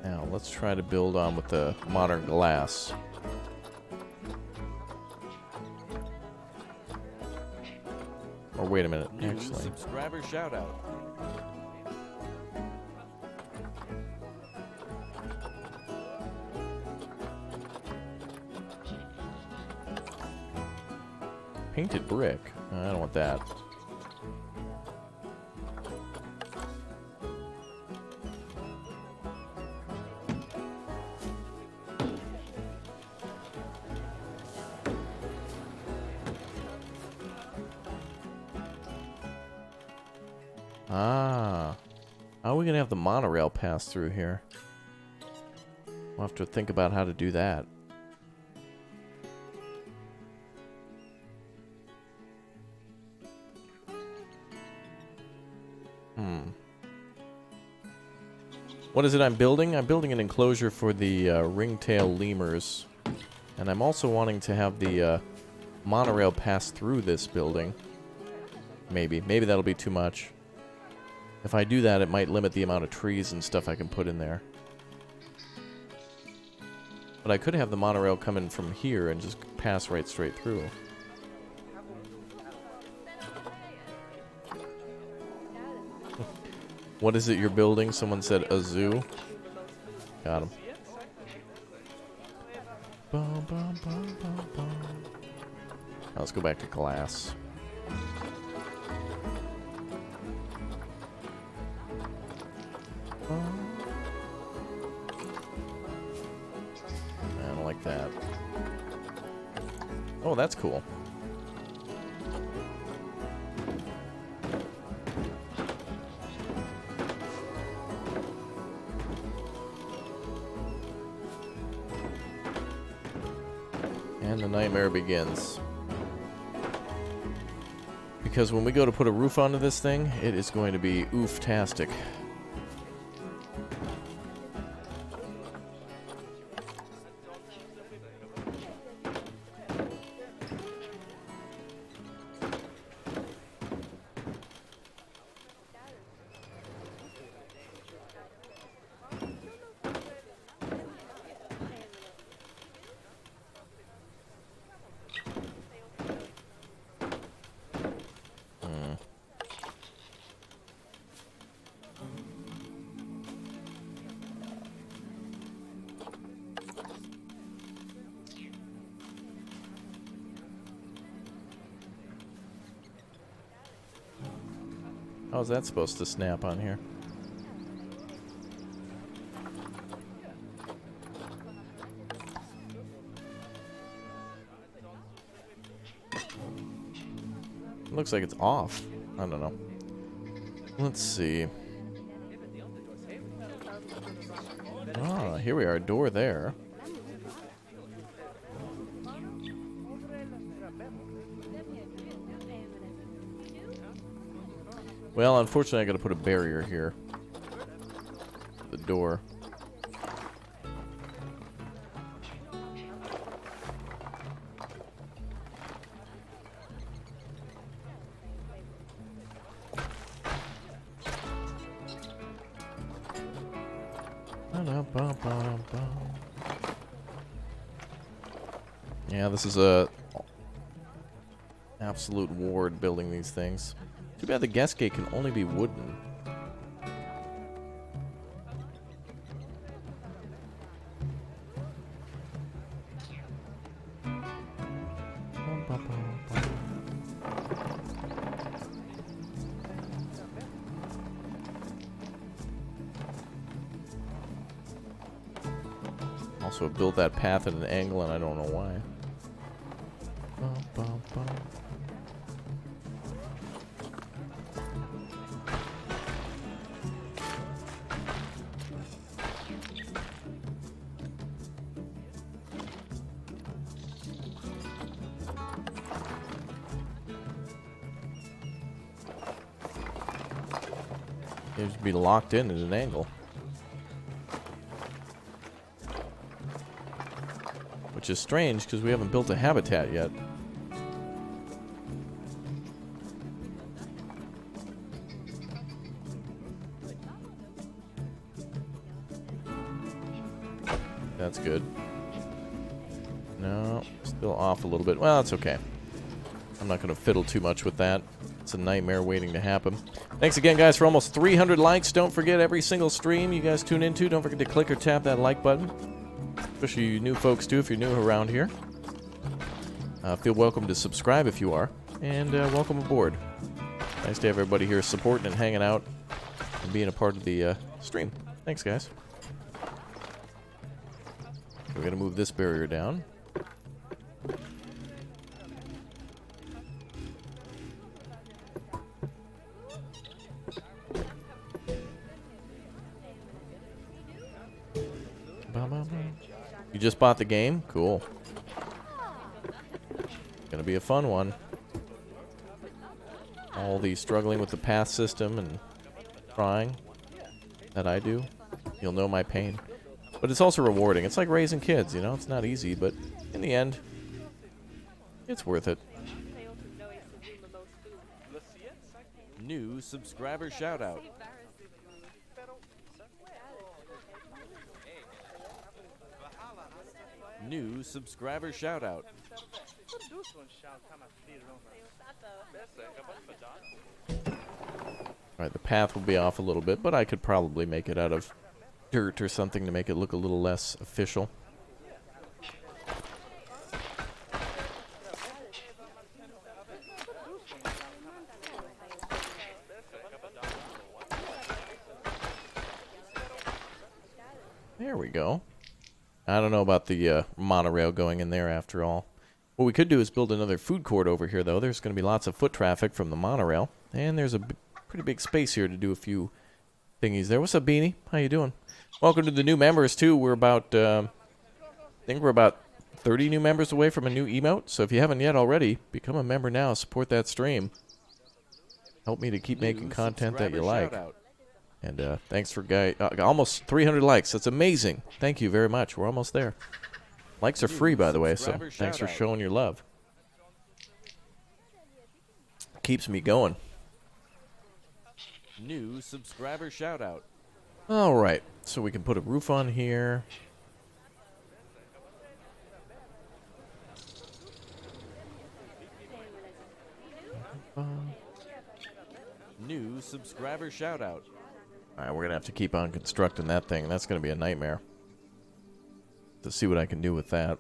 Now let's try to build on with the modern glass. Or wait a minute, New actually. subscriber shoutout. Painted brick. I don't want that. Ah. How are we going to have the monorail pass through here? We'll have to think about how to do that. What is it I'm building? I'm building an enclosure for the ringtail lemurs. And I'm also wanting to have the monorail pass through this building. Maybe. Maybe that'll be too much. If I do that, it might limit the amount of trees and stuff I can put in there. But I could have the monorail come in from here and just pass right straight through. What is it you're building? Someone said a zoo. Got him. Bum, bum, bum, bum, bum. Now let's go back to glass. like that. Oh, that's cool. And the nightmare begins. Because when we go to put a roof onto this thing, it is going to be oof-tastic. How's that supposed to snap on here? Looks like it's off. I don't know. Let's see. Ah, here we are. Door there. Well, unfortunately, I got to put a barrier here. The door. Yeah, this is a absolute ward building these things. Too bad the guest gate can only be wooden. Also built that path at an angle and I don't know why. It should be locked in at an angle. Which is strange because we haven't built a habitat yet. That's good. No, still off a little bit. Well, that's okay. I'm not going to fiddle too much with that. It's a nightmare waiting to happen. Thanks again, guys, for almost 300 likes. Don't forget, every single stream you guys tune into, don't forget to click or tap that like button. Especially you new folks, too, if you're new around here. Feel welcome to subscribe if you are. And welcome aboard. Nice to have everybody here supporting and hanging out and being a part of the stream. Thanks, guys. We're going to move this barrier down. You just bought the game? Cool. Gonna be a fun one. All the struggling with the path system and trying that I do, you'll know my pain. But it's also rewarding. It's like raising kids, you know? It's not easy, but in the end, it's worth it. New subscriber shoutout. New subscriber shoutout. Alright, the path will be off a little bit, but I could probably make it out of dirt or something to make it look a little less official. There we go. I don't know about the monorail going in there after all. What we could do is build another food court over here, though. There's going to be lots of foot traffic from the monorail. And there's a pretty big space here to do a few thingies there. What's up, Beanie? How you doing? Welcome to the new members, too. We're about, I think we're about 30 new members away from a new emote. So if you haven't yet already, become a member now. Support that stream. Help me to keep making content that you like. And thanks for almost 300 likes. That's amazing. Thank you very much. We're almost there. Likes are free, by the way, so thanks for showing your love. Keeps me going. New subscriber shout out. All right, so we can put a roof on here. New subscriber shout out. All right, we're gonna have to keep on constructing that thing. That's gonna be a nightmare. To see what I can do with that.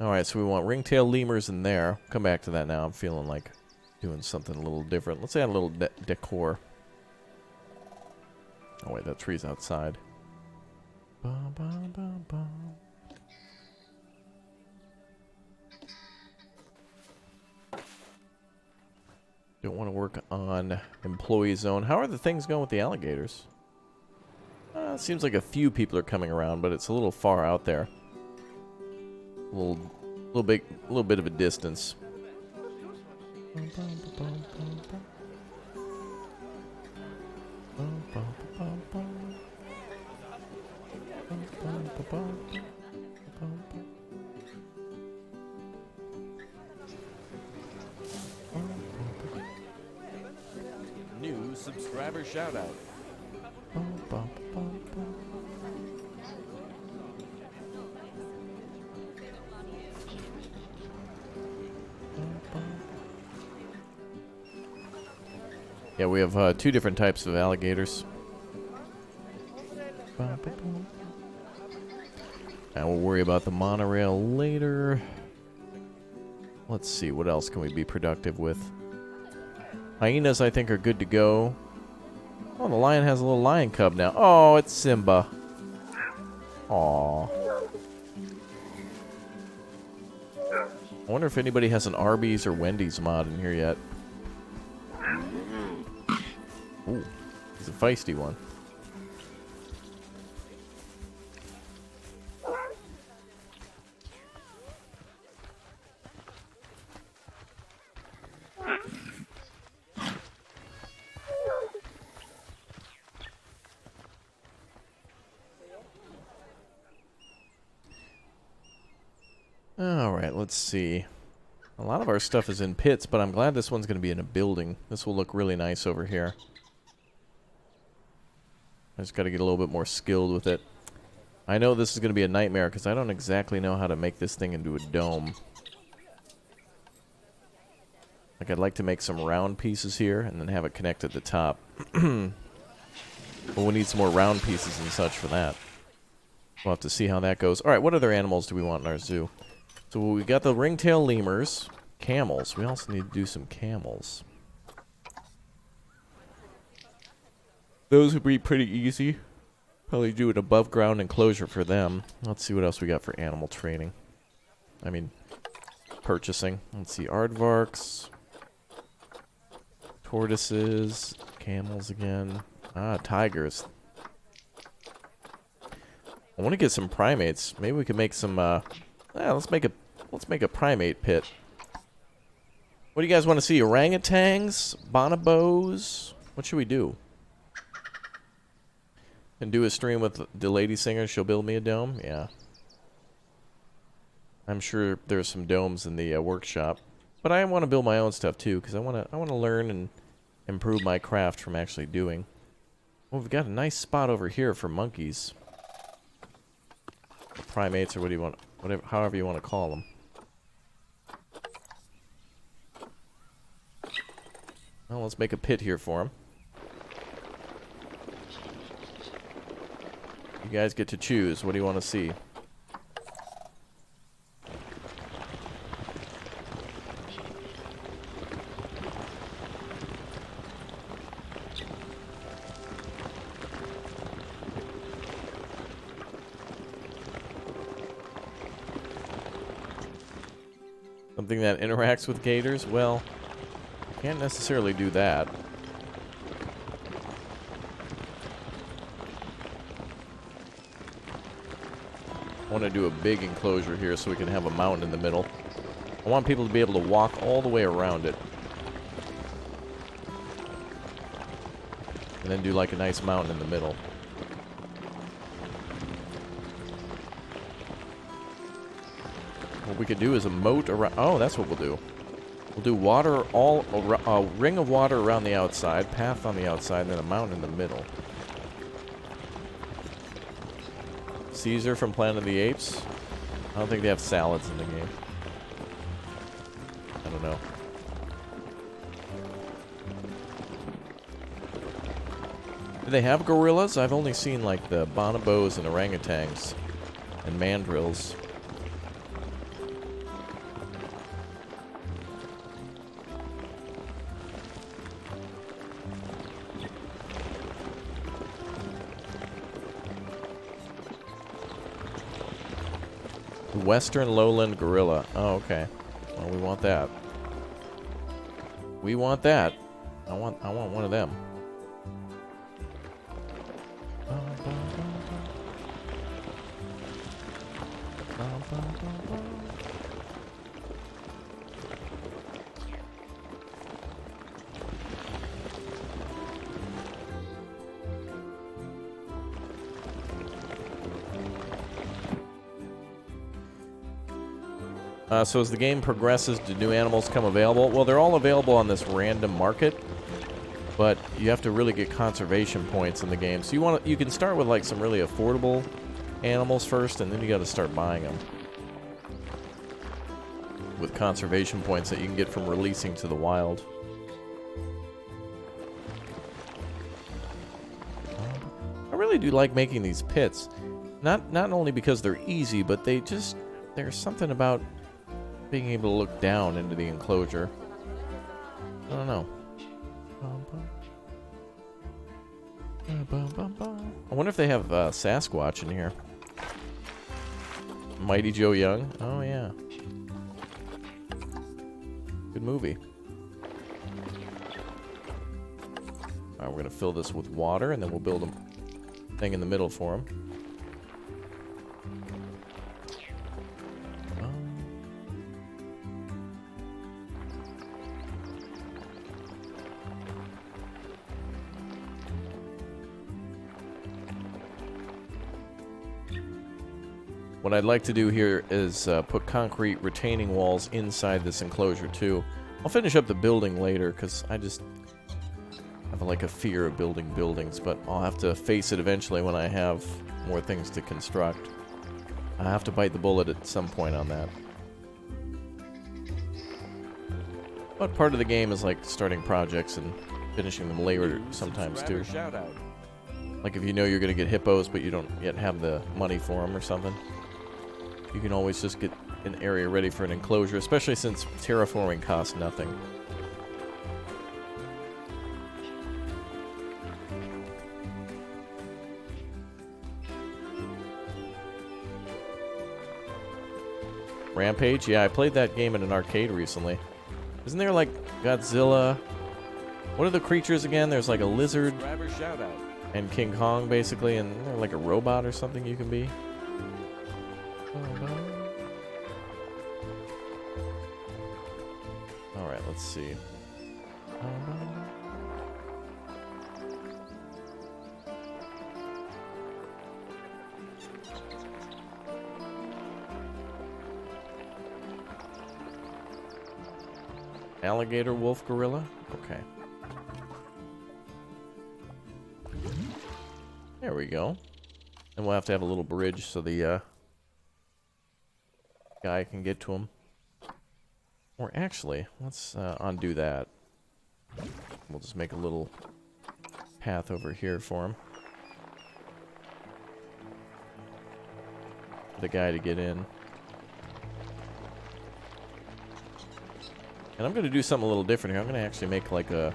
All right, so we want ringtail lemurs in there. Come back to that now. I'm feeling like doing something a little different. Let's add a little decor. Oh wait, that tree's outside. Bum, bum, bum, bum. Don't want to work on employee zone. How are the things going with the alligators? It seems like a few people are coming around, but it's a little far out there. A little bit of a distance. New subscriber shout out. Yeah, we have 2 different types of alligators. And we'll worry about the monorail later. Let's see, what else can we be productive with? Hyenas, I think, are good to go. Oh, the lion has a little lion cub now. Oh, it's Simba. Aw. I wonder if anybody has an Arby's or Wendy's mod in here yet. Ooh, he's a feisty one. Alright, let's see. A lot of our stuff is in pits, but I'm glad this one's going to be in a building. This will look really nice over here. I just got to get a little bit more skilled with it. I know this is going to be a nightmare because I don't exactly know how to make this thing into a dome. Like, I'd like to make some round pieces here and then have it connect at the top. But we need some more round pieces and such for that. We'll have to see how that goes. Alright, what other animals do we want in our zoo? So we got the ringtail lemurs, camels. We also need to do some camels. Those would be pretty easy. Probably do an above ground enclosure for them. Let's see what else we got for animal training. I mean, purchasing. Let's see, aardvarks, tortoises, camels again. Tigers. I want to get some primates. Maybe we could make some, let's make a primate pit. What do you guys want to see? Orangutans? Bonobos? What should we do? And do a stream with the lady singer. She'll build me a dome? Yeah. I'm sure there's some domes in the workshop. But I want to build my own stuff too, because I want to learn and improve my craft from actually doing. Well, we've got a nice spot over here for monkeys. Primates, or what do you want? Whatever, however you want to call them. Well, let's make a pit here for them. You guys get to choose. What do you want to see? Something that interacts with gators? Well, can't necessarily do that. I want to do a big enclosure here so we can have a mountain in the middle. I want people to be able to walk all the way around it. And then do like a nice mountain in the middle. What we could do is a moat around... Oh, that's what we'll do. We'll do water all... A ring of water around the outside, path on the outside, and then a mountain in the middle. Caesar from Planet of the Apes. I don't think they have salads in the game. I don't know. Do they have gorillas? I've only seen like the bonobos and orangutans and mandrills. Western lowland gorilla. Oh, okay. Well, we want that. We want that. I want one of them. So as the game progresses, do new animals come available? Well, they're all available on this random market, but you have to really get conservation points in the game. So you can start with like some really affordable animals first, and then you got to start buying them with conservation points that you can get from releasing to the wild. I really do like making these pits, not only because they're easy, but there's something about being able to look down into the enclosure. I don't know. I wonder if they have Sasquatch in here. Mighty Joe Young. Oh, yeah. Good movie. Alright, we're going to fill this with water, and then we'll build a thing in the middle for him. What I'd like to do here is put concrete retaining walls inside this enclosure too. I'll finish up the building later because I just have like a fear of building buildings, but I'll have to face it eventually when I have more things to construct. I have to bite the bullet at some point on that. But part of the game is like starting projects and finishing them later sometimes too. Like if you know you're going to get hippos but you don't yet have the money for them or something. You can always just get an area ready for an enclosure, especially since terraforming costs nothing. Rampage? Yeah, I played that game in an arcade recently. Isn't there like Godzilla? What are the creatures again? There's like a lizard and King Kong basically, and they're like a robot or something you can be. Alright, let's see. Alligator, wolf, gorilla? Okay. There we go. And we'll have to have a little bridge so the guy can get to him. Or actually, let's undo that. We'll just make a little path over here for him. For the guy to get in. And I'm going to do something a little different here. I'm going to actually make like a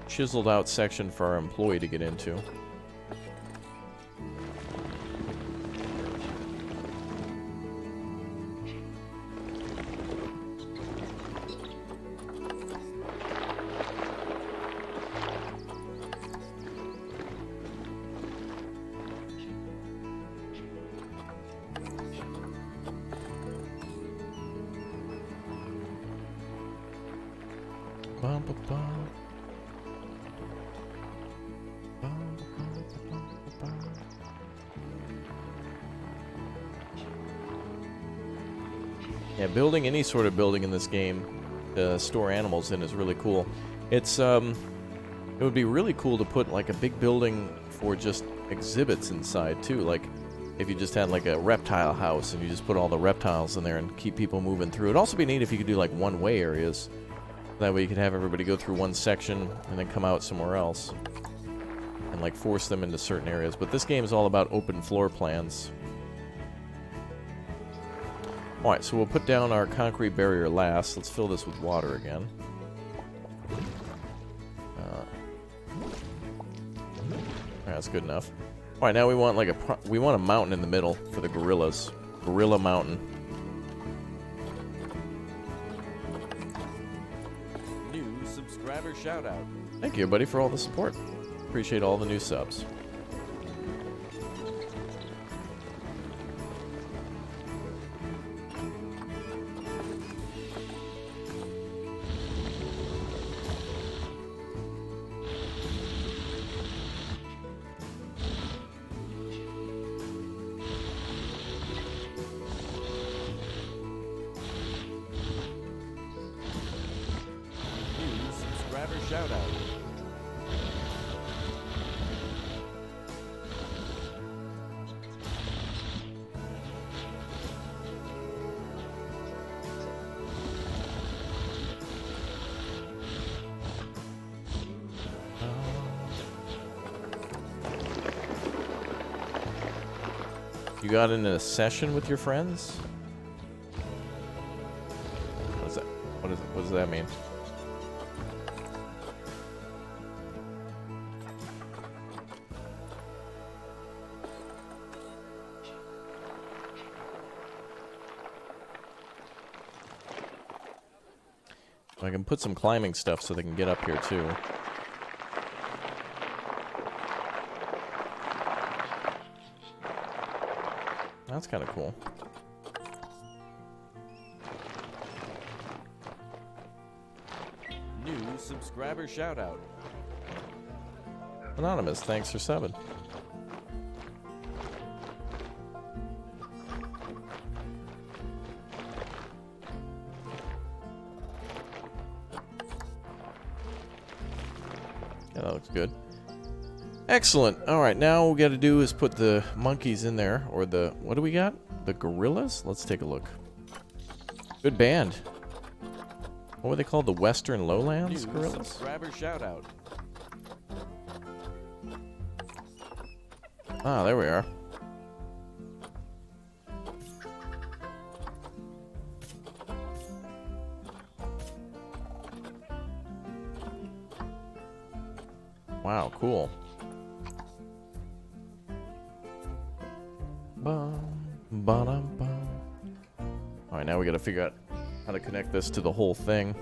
chiseled out section for our employee to get into. bum, bum, bum. Bum, bum, bum, bum. Yeah, building any sort of building in this game to store animals in is really cool. It's it would be really cool to put like a big building for just exhibits inside too. Like if you just had like a reptile house and you just put all the reptiles in there and keep people moving through. It'd also be neat if you could do like one-way areas. That way you could have everybody go through one section and then come out somewhere else. And like force them into certain areas. But this game is all about open floor plans. Alright, so we'll put down our concrete barrier last. Let's fill this with water again. That's good enough. Alright, now we want like we want a mountain in the middle for the gorillas. Gorilla mountain. New subscriber shout out. Thank you, everybody, for all the support. Appreciate all the new subs. New subscriber shout out. You got in a session with your friends? What is that? What does that mean? I can put some climbing stuff so they can get up here too. That's kind of cool. New subscriber shout out. Anonymous, thanks for subbing. Yeah, that looks good. Excellent. Alright, now all we gotta do is put the monkeys in there. Or the... What do we got? The gorillas? Let's take a look. Good band. What were they called? The Western Lowlands New Gorillas? subscriber shout out. Ah, there we are. Wow, cool. Alright, now we gotta figure out how to connect this to the whole thing.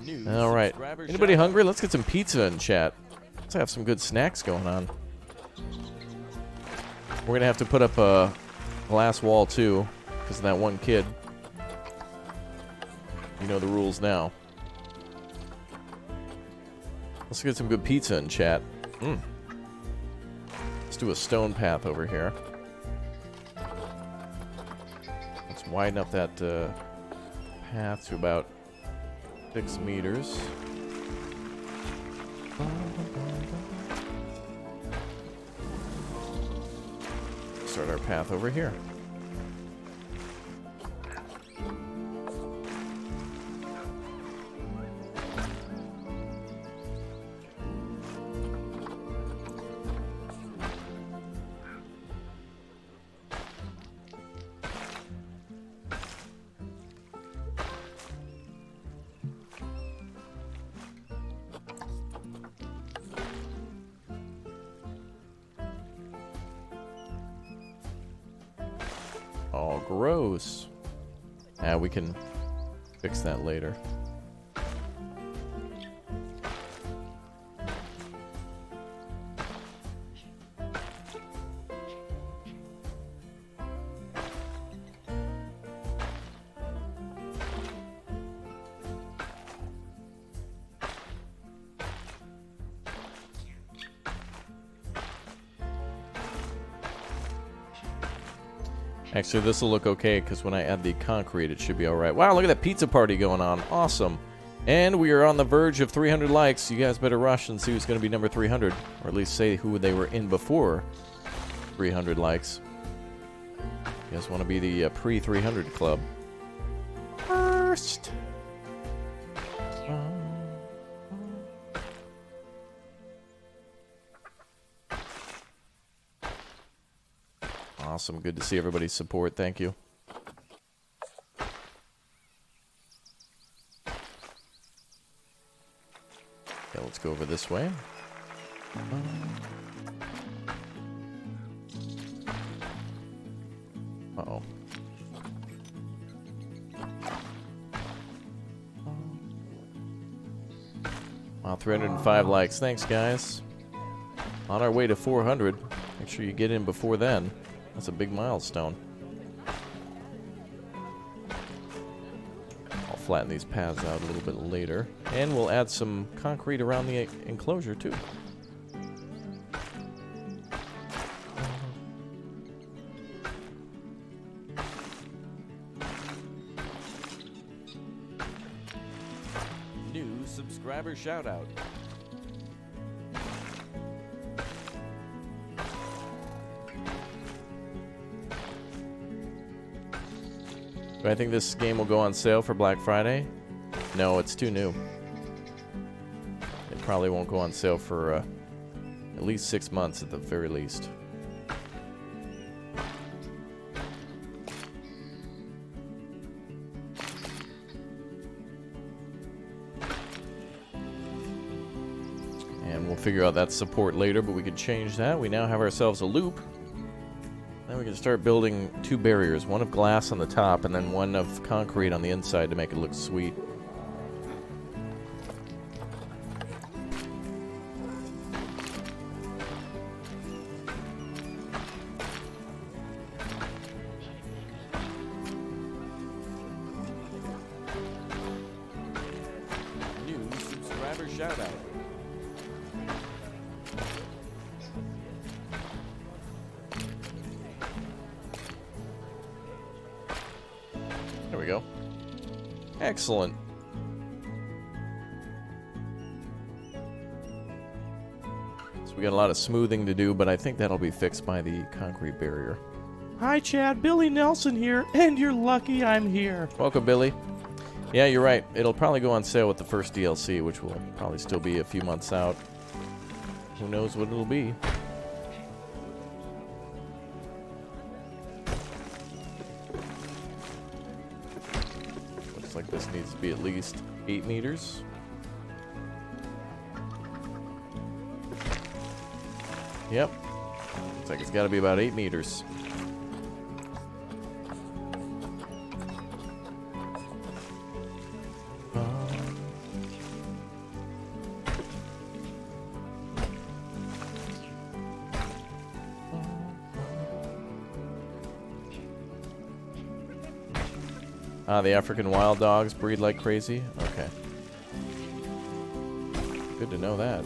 New Alright. subscriber Anybody shout out. hungry? Let's get some pizza in chat. Let's have some good snacks going on. We're gonna have to put up a glass wall too, because of that one kid. You know the rules now. Let's get some good pizza in chat. Let's do a stone path over here. Let's widen up that path to about 6 meters. Start our path over here. Oh, gross. Yeah, we can fix that later. Actually, this will look okay because when I add the concrete, it should be all right. Wow, look at that pizza party going on. Awesome. And we are on the verge of 300 likes. You guys better rush and see who's going to be number 300, or at least say who they were in before 300 likes. You guys want to be the pre-300 club. First. Awesome. Good to see everybody's support. Thank you. Okay, let's go over this way. Uh-oh. Wow, 305 likes. Thanks, guys. On our way to 400. Make sure you get in before then. That's a big milestone. I'll flatten these paths out a little bit later. And we'll add some concrete around the enclosure, too. New subscriber shout out. Do I think this game will go on sale for Black Friday? No, it's too new. It probably won't go on sale for at least 6 months at the very least. And we'll figure out that support later, but we could change that. We now have ourselves a loop. Then we can start building 2 barriers, one of glass on the top and then one of concrete on the inside to make it look sweet. New subscriber shout out. There we go. Excellent. So we got a lot of smoothing to do, but I think that'll be fixed by the concrete barrier. Hi, Chad. Billy Nelson here, and you're lucky I'm here. Welcome, Billy. Yeah, you're right. It'll probably go on sale with the first DLC, which will probably still be a few months out. Who knows what it'll be. Looks like this needs to be at least 8 meters. Yep. Looks like it's got to be about 8 meters. Ah, the African wild dogs breed like crazy? Okay. Good to know that.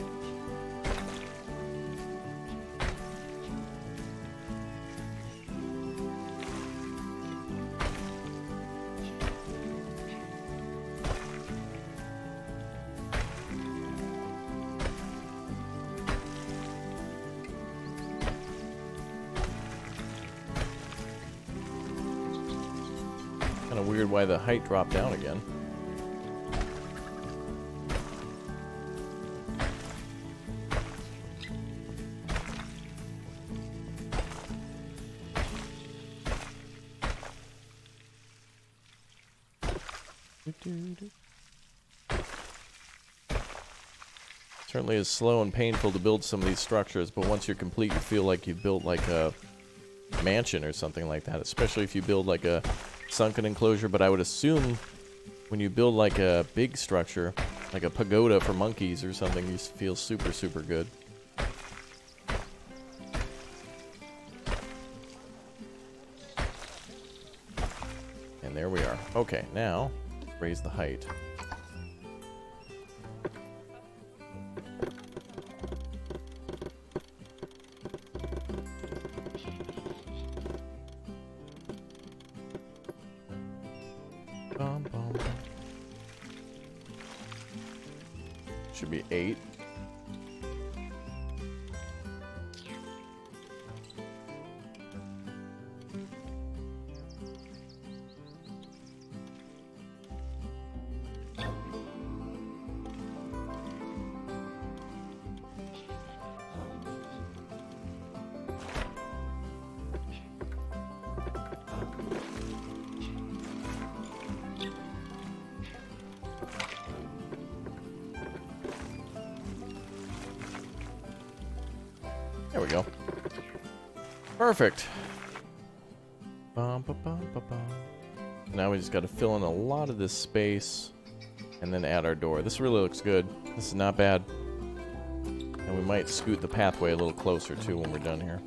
Kind of weird why the height dropped down again. Certainly is slow and painful to build some of these structures, but once you're complete, you feel like you've built like a mansion or something like that, especially if you build like a sunken enclosure. But I would assume when you build like a big structure, like a pagoda for monkeys or something, you feel super, super good. And there we are. Okay, now raise the height. Should be 8. There we go. Perfect. Bum, ba, bum, ba, bum. Now we just got to fill in a lot of this space and then add our door. This really looks good. This is not bad. And we might scoot the pathway a little closer too when we're done here.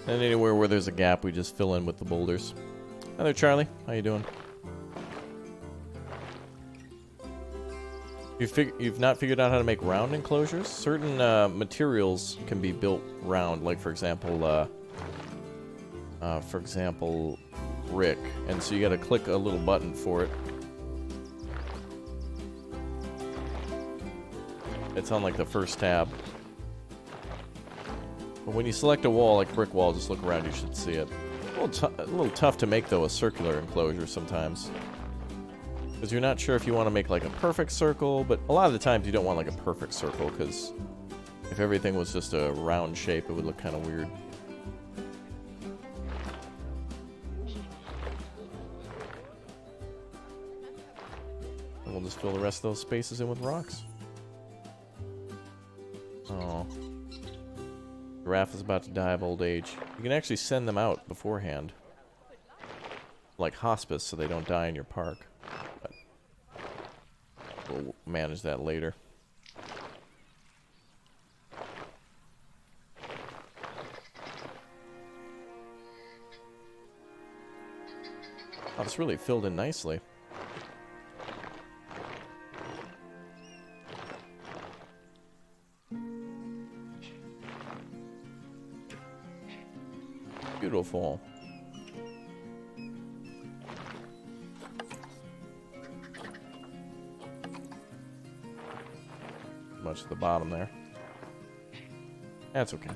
And anywhere where there's a gap, we just fill in with the boulders. Hi there, Charlie. How you doing? You've not figured out how to make round enclosures? Certain materials can be built round, like for example, brick. And so you got to click a little button for it. It's on like the first tab. But when you select a wall, like a brick wall, just look around, you should see it. A little tough to make, though, a circular enclosure sometimes. Because you're not sure if you want to make, like, a perfect circle, but a lot of the times you don't want, like, a perfect circle, because if everything was just a round shape, it would look kind of weird. And we'll just fill the rest of those spaces in with rocks. Oh. Giraffe is about to die of old age. You can actually send them out beforehand. Like hospice, so they don't die in your park. But we'll manage that later. Oh, it's really filled in nicely. Beautiful. Much at the bottom there. That's okay.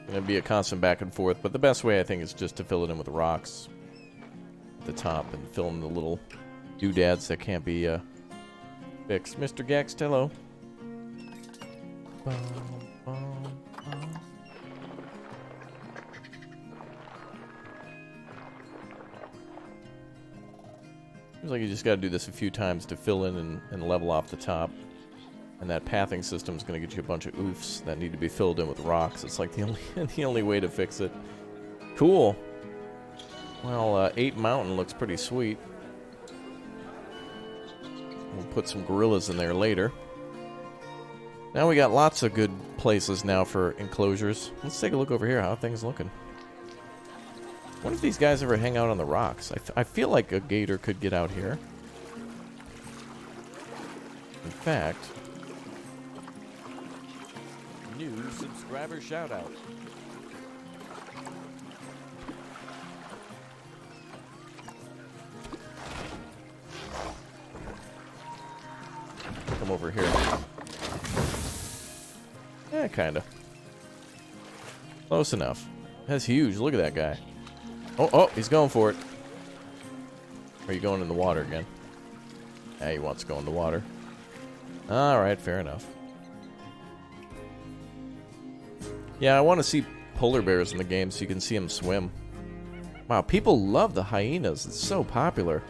Gonna be a constant back and forth, but the best way I think is just to fill it in with rocks at the top and fill in the little doodads that can't be fixed. Mr. Gex, hello. Seems like you just got to do this a few times to fill in and level off the top. And that pathing system is going to get you a bunch of oofs that need to be filled in with rocks. It's like the only way to fix it. Cool. Well, 8 Mountain looks pretty sweet. We'll put some gorillas in there later. Now we got lots of good places now for enclosures. Let's take a look over here. How are things looking? I wonder if these guys ever hang out on the rocks. I feel like a gator could get out here. In fact... New subscriber shout out. Come over here. Yeah, kinda. Close enough. That's huge. Look at that guy. Oh, he's going for it. Or are you going in the water again? Yeah, he wants to go in the water. Alright, fair enough. Yeah, I want to see polar bears in the game so you can see them swim. Wow, people love the hyenas. It's so popular.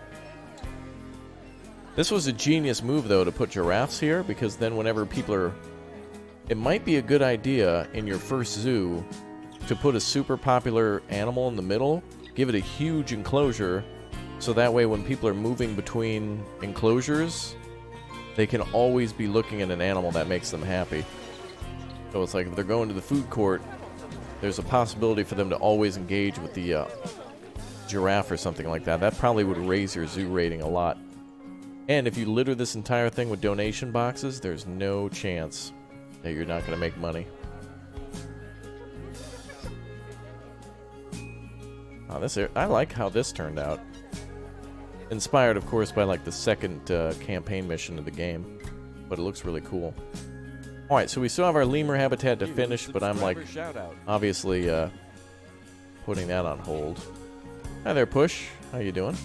This was a genius move, though, to put giraffes here, because then whenever people are... It might be a good idea in your first zoo to put a super popular animal in the middle, give it a huge enclosure, so that way when people are moving between enclosures, they can always be looking at an animal that makes them happy. So it's like if they're going to the food court, there's a possibility for them to always engage with the giraffe or something like that. That probably would raise your zoo rating a lot. And if you litter this entire thing with donation boxes, there's no chance that you're not going to make money. Oh, I like how this turned out. Inspired, of course, by like the second campaign mission of the game. But it looks really cool. Alright, so we still have our lemur habitat to finish, but I'm like, obviously, putting that on hold. Hi there, Push. How you doing?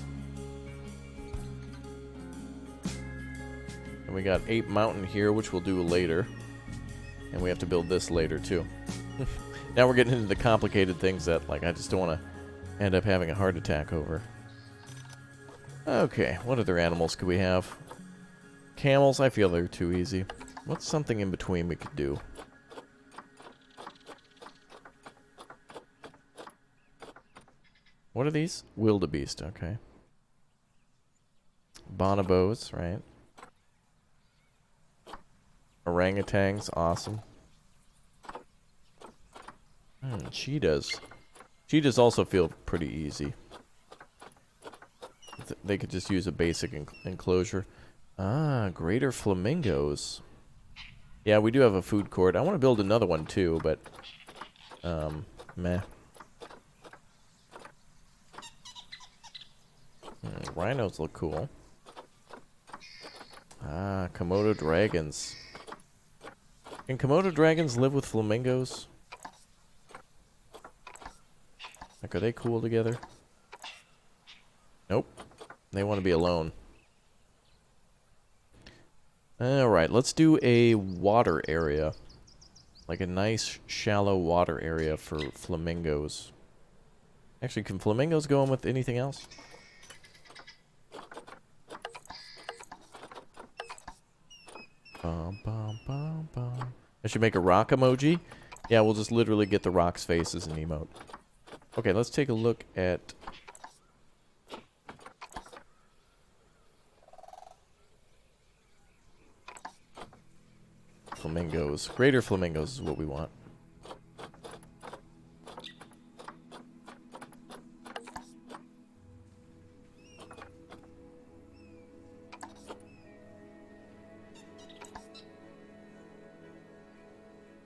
And we got Ape Mountain here, which we'll do later. And we have to build this later, too. Now we're getting into the complicated things that, like, I just don't want to end up having a heart attack over. Okay, what other animals could we have? Camels, I feel they're too easy. What's something in between we could do? What are these? Wildebeest, okay. Bonobos, right. Orangutans, awesome. Cheetahs. Cheetahs also feel pretty easy. They could just use a basic enclosure. Ah, greater flamingos. Yeah, we do have a food court. I want to build another one too, but meh. Rhinos look cool. Ah, Komodo dragons. Can Komodo dragons live with flamingos? Like, are they cool together? Nope. They want to be alone. Alright, let's do a water area. Like a nice, shallow water area for flamingos. Actually, can flamingos go in with anything else? Bum, bum, bum, bum. I should make a rock emoji? Yeah, we'll just literally get the rock's face as an emote. Okay, let's take a look at... flamingos. Greater flamingos is what we want.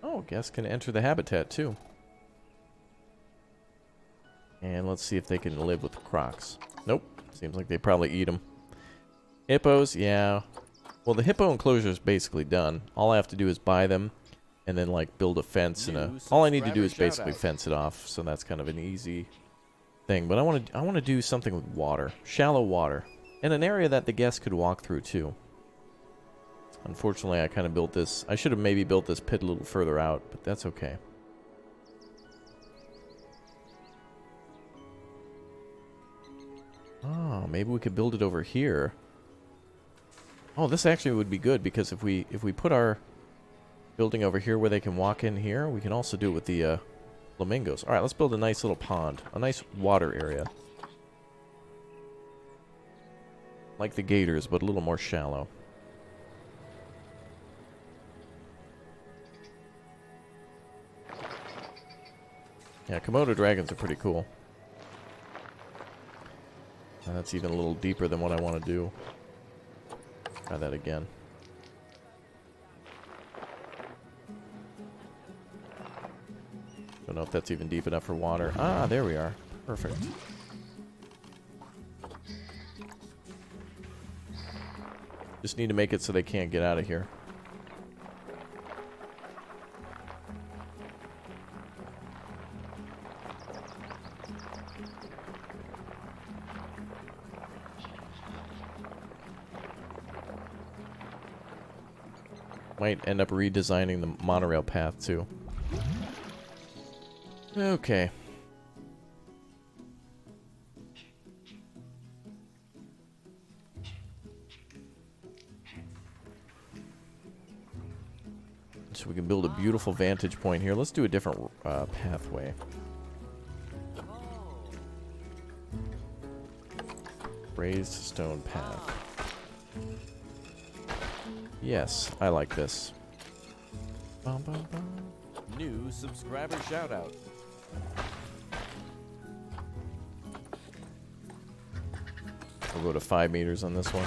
Oh, guests can enter the habitat too. And let's see if they can live with crocs. Nope. Seems like they probably eat them. Hippos, yeah. Well, the hippo enclosure is basically done. All I have to do is buy them and then, like, build a fence and a... All I need to do is basically fence it off, so that's kind of an easy thing. But I want to do something with water. Shallow water. And an area that the guests could walk through, too. Unfortunately, I kind of built this... I should have maybe built this pit a little further out, but that's okay. Oh, maybe we could build it over here. Oh, this actually would be good, because if we put our building over here where they can walk in here, we can also do it with the flamingos. Alright, let's build a nice little pond. A nice water area. Like the gators, but a little more shallow. Yeah, Komodo dragons are pretty cool. And that's even a little deeper than what I want to do. Try that again. Don't know if that's even deep enough for water. Ah, there we are. Perfect. Just need to make it so they can't get out of here. Might end up redesigning the monorail path, too. Okay. So we can build a beautiful vantage point here. Let's do a different pathway. Raised stone path. Yes, I like this. Bum, bum, bum. New subscriber shout out. We'll go to 5 meters on this one.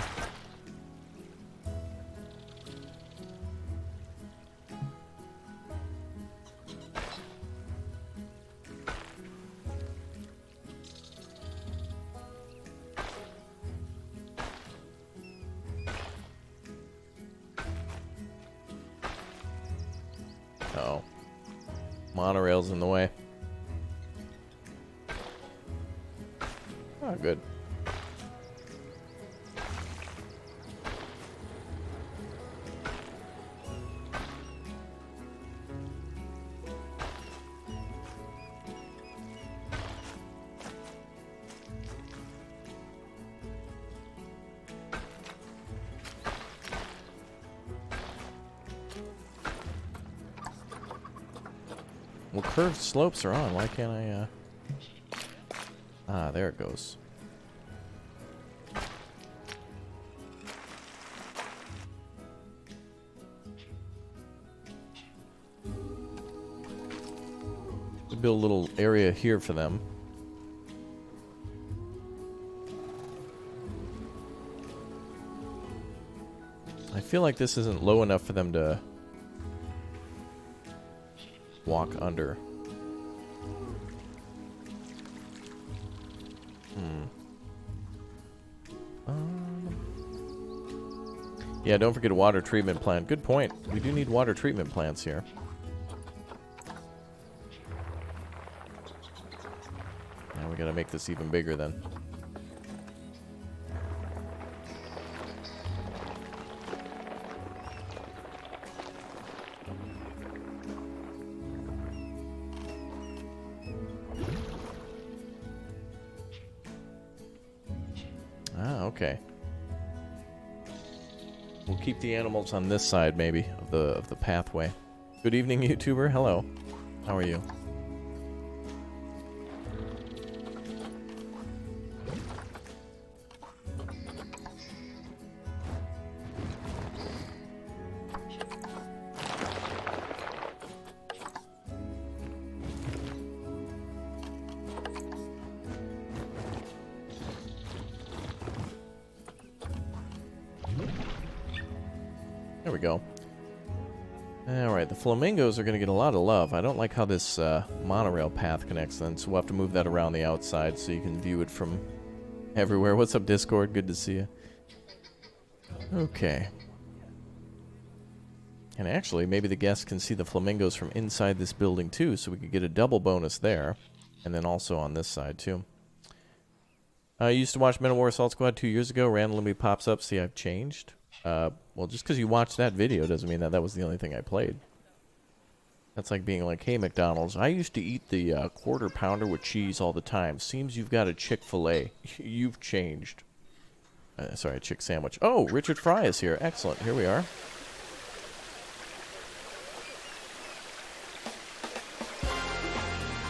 Uh-oh. Monorail's in the way. Oh, good. Well, curved slopes are on. Why can't I, Ah, there it goes. We'll build a little area here for them. I feel like this isn't low enough for them to walk under. Yeah, don't forget a water treatment plant. Good point. We do need water treatment plants here. Now we gotta make this even bigger then. Ah, okay. We'll keep the animals on this side, maybe, of the pathway. Good evening, YouTuber. Hello. How are you? There we go. Alright, the flamingos are going to get a lot of love. I don't like how this monorail path connects then, so we'll have to move that around the outside so you can view it from everywhere. What's up, Discord? Good to see you. Okay. And actually, maybe the guests can see the flamingos from inside this building too, so we could get a double bonus there. And then also on this side too. I used to watch Men of War Assault Squad 2 years ago. Randomly pops up. See, I've changed. Well, just because you watched that video doesn't mean that was the only thing I played. That's like being like, hey, McDonald's, I used to eat the quarter pounder with cheese all the time. Seems you've got a Chick-fil-A. You've changed. Sorry, a chick sandwich. Oh, Richard Fry is here. Excellent. Here we are.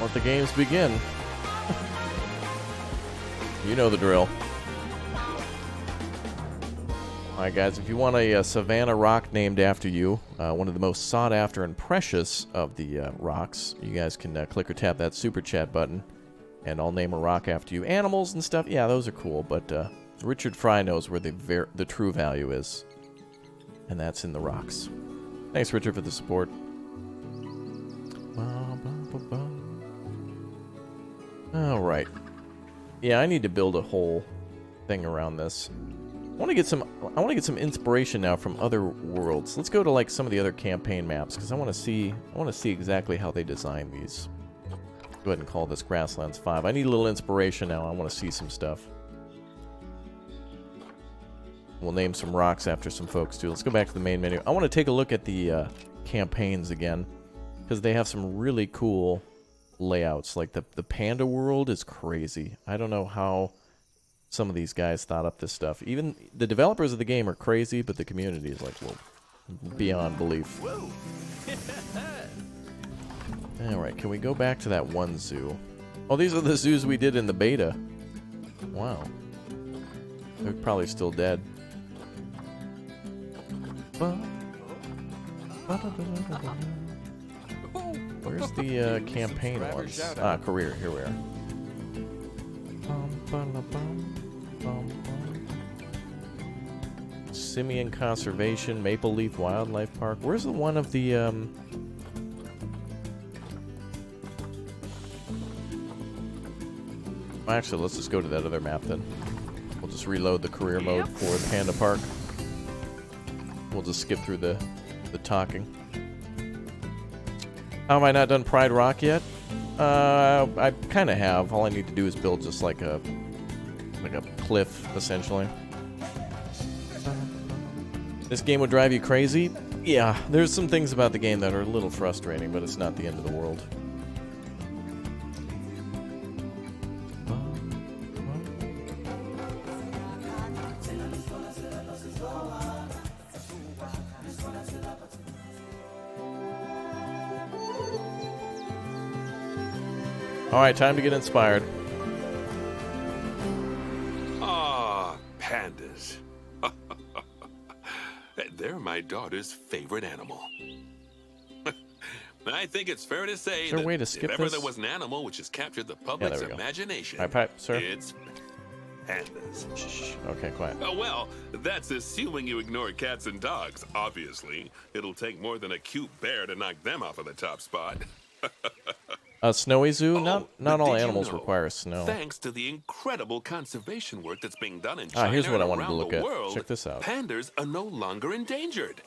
Let the games begin. You know the drill. Alright guys, if you want a Savannah rock named after you, one of the most sought after and precious of the rocks, you guys can click or tap that super chat button and I'll name a rock after you. Animals and stuff, yeah, those are cool, but Richard Fry knows where the true value is, and that's in the rocks. Thanks, Richard, for the support. Alright. Yeah, I need to build a whole thing around this. I want to get some inspiration now from other worlds. Let's go to like some of the other campaign maps because I want to see exactly how they design these. Go ahead and call this Grasslands 5. I need a little inspiration now. I want to see some stuff. We'll name some rocks after some folks too. Let's go back to the main menu. I want to take a look at the campaigns again, because they have some really cool layouts. Like the panda world is crazy. I don't know how some of these guys thought up this stuff. Even the developers of the game are crazy, but the community is like, well, beyond belief. Alright, can we go back to that one zoo? Oh, these are the zoos we did in the beta. Wow. They're probably still dead. Where's the campaign ones? Ah, career. Here we are. Simian Conservation, Maple Leaf Wildlife Park. Where's the one of the Actually, let's just go to that other map then. We'll just reload the career mode for Panda Park. We'll just skip through the talking. How have I not done Pride Rock yet? I kind of have. All I need to do is build just like a cliff, essentially. This game would drive you crazy? Yeah, there's some things about the game that are a little frustrating, but it's not the end of the world. Alright, time to get inspired. Ah, pandas. They're my daughter's favorite animal. I think it's fair to say that way to skip if ever this? there was an animal which has captured the public's there we go. imagination, Alright, pipe, sir. it's pandas. Shh. Okay, quiet. Well, that's assuming you ignore cats and dogs, obviously. It'll take more than a cute bear to knock them off of the top spot. A snowy zoo? Not but all did you animals know, require snow. Thanks to the incredible conservation work that's being done in China Here's what I and wanted to around look the at. world, Check this out. Pandas are no longer endangered.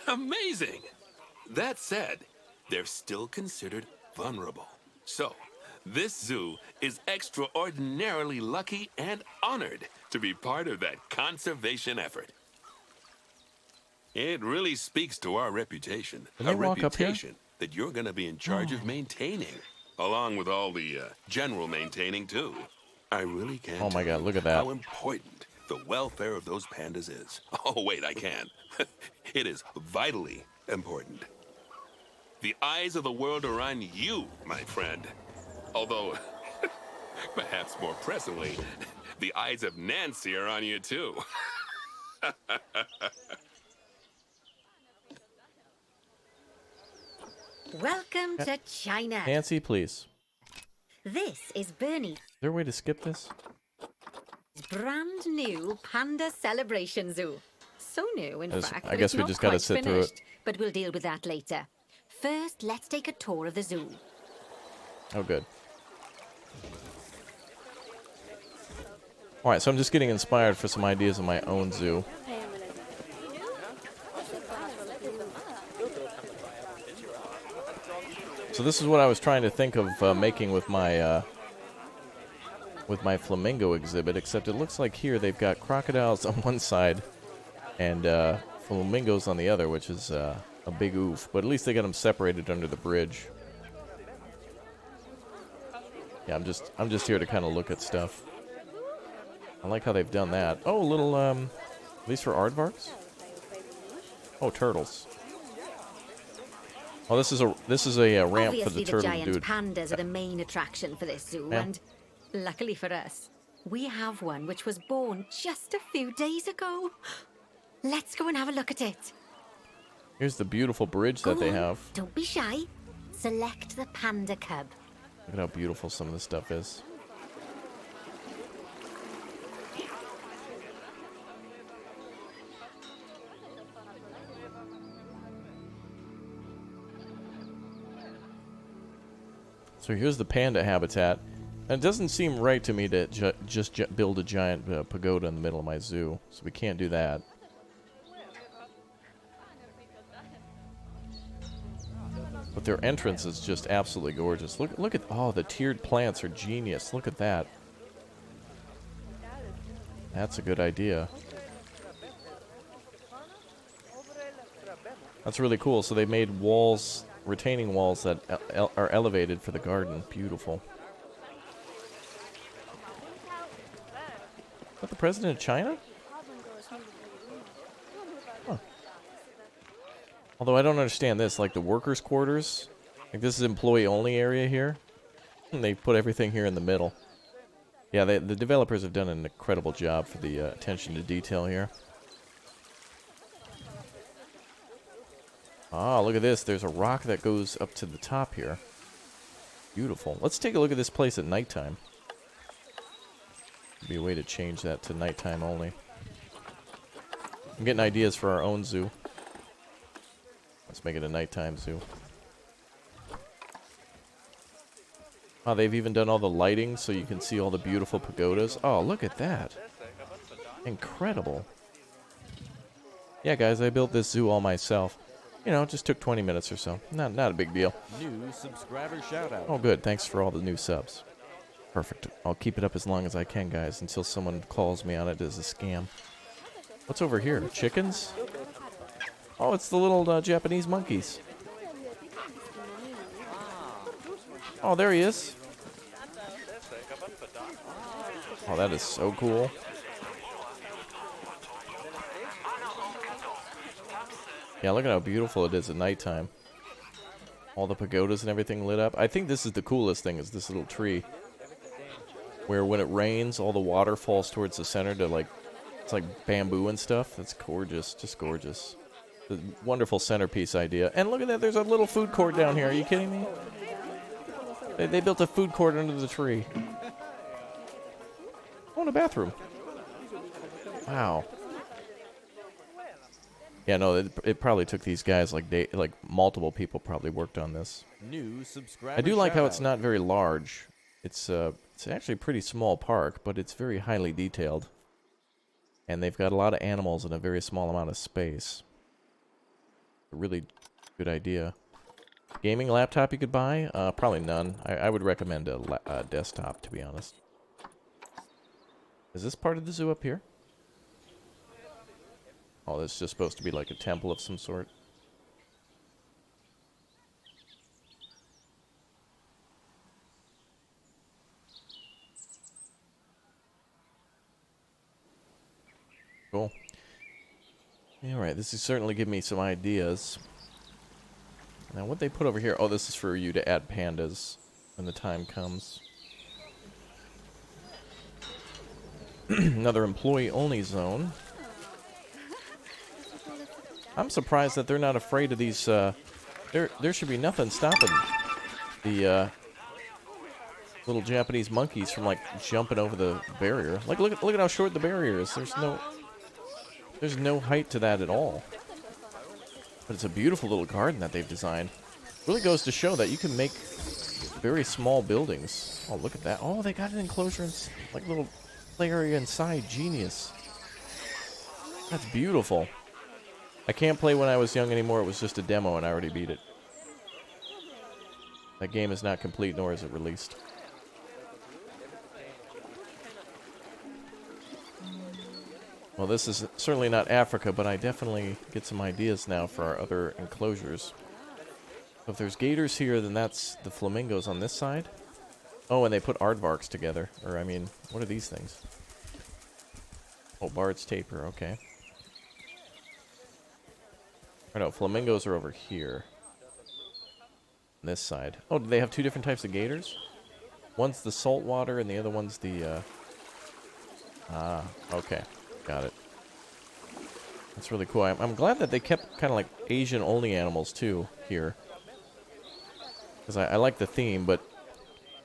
Amazing. That said, they're still considered vulnerable. So, this zoo is extraordinarily lucky and honored to be part of that conservation effort. It really speaks to our reputation. Can they walk up here? That you're going to be in charge of maintaining, along with all the general maintaining too. I really can't. Oh my tell God, you look at that. How important the welfare of those pandas is. Oh wait, I can. It is vitally important. The eyes of the world are on you, my friend. Although, perhaps more pressingly, the eyes of Nancy are on you too. Welcome to China. Nancy, please. This is Bernie. Is there a way to skip this? Brand new Panda Celebration Zoo. So new, in fact. I that guess it's we not just gotta quite sit through it. finished, but we'll deal with that later. First, let's take a tour of the zoo. Oh, good. Alright, so I'm just getting inspired for some ideas of my own zoo. So this is what I was trying to think of making with my flamingo exhibit, except it looks like here they've got crocodiles on one side and flamingos on the other, which is a big oof. But at least they got them separated under the bridge. Yeah, I'm just here to kind of look at stuff. I like how they've done that. Oh, a little at least for aardvarks. Oh, turtles. Oh, this is a ramp Obviously, for the turtle giant dude. pandas are the main attraction for this zoo, Yeah. and luckily for us, we have one which was born just a few days ago. Let's go and have a look at it. Here's the beautiful bridge that Go they on, have. Don't be shy. Select the panda cub. Look at how beautiful some of this stuff is. So here's the panda habitat. And it doesn't seem right to me to just build a giant pagoda in the middle of my zoo. So we can't do that. But their entrance is just absolutely gorgeous. Look at the tiered plants are genius. Look at that. That's a good idea. That's really cool. So they made walls, retaining walls that are elevated for the garden. Beautiful. Is that the president of China? Huh. Although I don't understand this, like the workers' quarters. Like this is employee-only area here. And they put everything here in the middle. Yeah, the developers have done an incredible job for the attention to detail here. Ah, look at this. There's a rock that goes up to the top here. Beautiful. Let's take a look at this place at nighttime. Be a way to change that to nighttime only. I'm getting ideas for our own zoo. Let's make it a nighttime zoo. Oh, they've even done all the lighting so you can see all the beautiful pagodas. Oh, look at that. Incredible. Yeah, guys, I built this zoo all myself. You know, it just took 20 minutes or so. Not a big deal. New subscriber shout out. Oh, good. Thanks for all the new subs. Perfect. I'll keep it up as long as I can, guys, until someone calls me on it as a scam. What's over here? Chickens? Oh, it's the little Japanese monkeys. Oh, there he is. Oh, that is so cool. Yeah, look at how beautiful it is at nighttime. All the pagodas and everything lit up. I think this is the coolest thing, is this little tree. Where when it rains, all the water falls towards the center to, like, it's like bamboo and stuff. That's gorgeous, just gorgeous. The wonderful centerpiece idea. And look at that, there's a little food court down here. Are you kidding me? They built a food court under the tree. Oh, and a bathroom. Wow. Yeah, no, it probably took these guys like multiple people probably worked on this. New subscriber I do like how it's shout-out. not very large. It's actually a pretty small park, but it's very highly detailed. And they've got a lot of animals in a very small amount of space. A really good idea. Gaming laptop you could buy? Probably none. I would recommend a desktop, to be honest. Is this part of the zoo up here? Oh, this is just supposed to be like a temple of some sort. Cool. Alright, this is certainly giving me some ideas. Now, what they put over here... Oh, this is for you to add pandas when the time comes. Another employee-only zone. I'm surprised that they're not afraid of these, there should be nothing stopping the, little Japanese monkeys from, like, jumping over the barrier. Like, look at how short the barrier is. There's no height to that at all. But it's a beautiful little garden that they've designed. Really goes to show that you can make very small buildings. Oh, look at that. Oh, they got an enclosure, like, little play area inside. Genius. That's beautiful. I can't play When I Was Young anymore. It was just a demo and I already beat it. That game is not complete, nor is it released. Well, this is certainly not Africa, but I definitely get some ideas now for our other enclosures. So if there's gators here, then that's the flamingos on this side. Oh, and they put aardvarks together. Or, I mean, what are these things? Oh, Bard's Taper, okay. Or no, flamingos are over here. On this side. Oh, do they have two different types of gators? One's the saltwater and the other one's the, okay. Got it. That's really cool. I'm glad that they kept kind of like Asian-only animals, too, here. Because I like the theme, but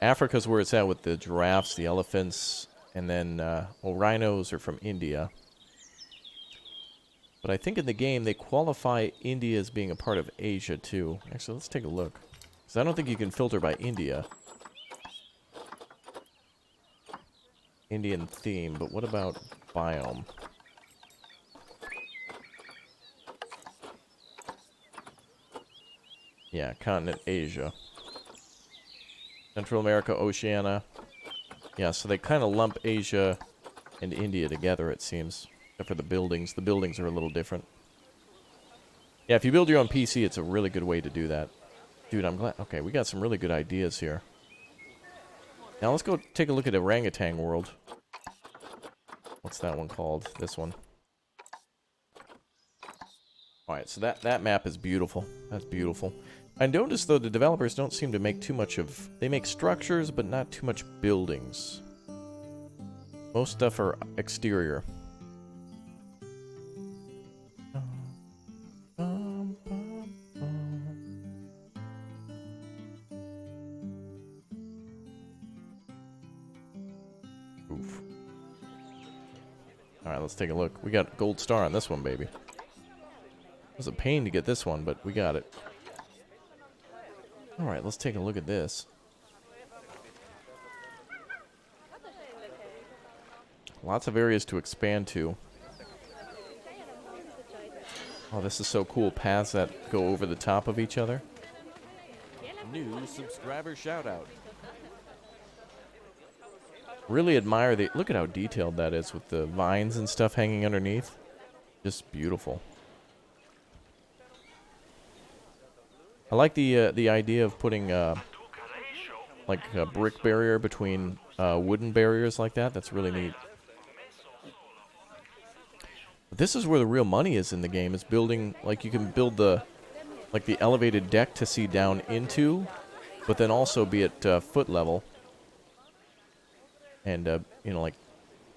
Africa's where it's at with the giraffes, the elephants, and then, well, rhinos are from India. But I think in the game, they qualify India as being a part of Asia, too. Actually, let's take a look. Because I don't think you can filter by India. Indian theme, but what about biome? Yeah, continent Asia. Central America, Oceania. Yeah, so they kind of lump Asia and India together, it seems. Except for the buildings. The buildings are a little different. Yeah, if you build your own PC, it's a really good way to do that. Dude, I'm glad. Okay, we got some really good ideas here. Now let's go take a look at Orangutan World. What's that one called? This one. Alright, so that map is beautiful. That's beautiful. I noticed, though, the developers don't seem to make too much of... They make structures, but not too much buildings. Most stuff are exterior. Oof. Alright, let's take a look. We got gold star on this one, baby. It was a pain to get this one, but we got it. Alright, let's take a look at this. Lots of areas to expand to. Oh, this is so cool. Paths that go over the top of each other. New subscriber shout out. Really admire the... Look at how detailed that is with the vines and stuff hanging underneath. Just beautiful. I like the idea of putting like a brick barrier between wooden barriers like that. That's really neat. But this is where the real money is in the game, is building, like you can build the elevated deck to see down into, but then also be at foot level. And, you know, like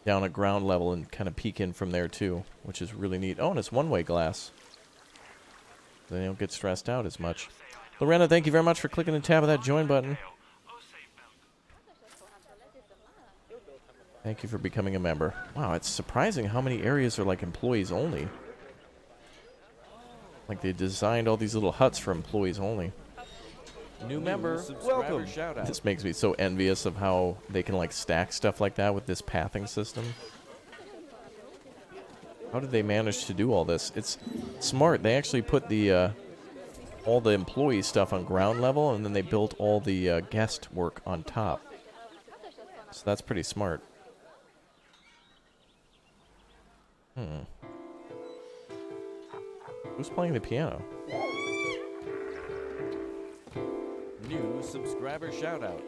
down at ground level and kind of peek in from there too, which is really neat. Oh, and it's one-way glass. Then you don't get stressed out as much. Lorena, thank you very much for clicking the tab of that join button. Thank you for becoming a member. Wow, it's surprising how many areas are like employees only. Like they designed all these little huts for employees only. New member, welcome. Shout out. This makes me so envious of how they can like stack stuff like that with this pathing system. How did they manage to do all this? It's smart. They actually put the all the employee stuff on ground level, and then they built all the guest work on top. So that's pretty smart. Who's playing the piano? New subscriber shout out.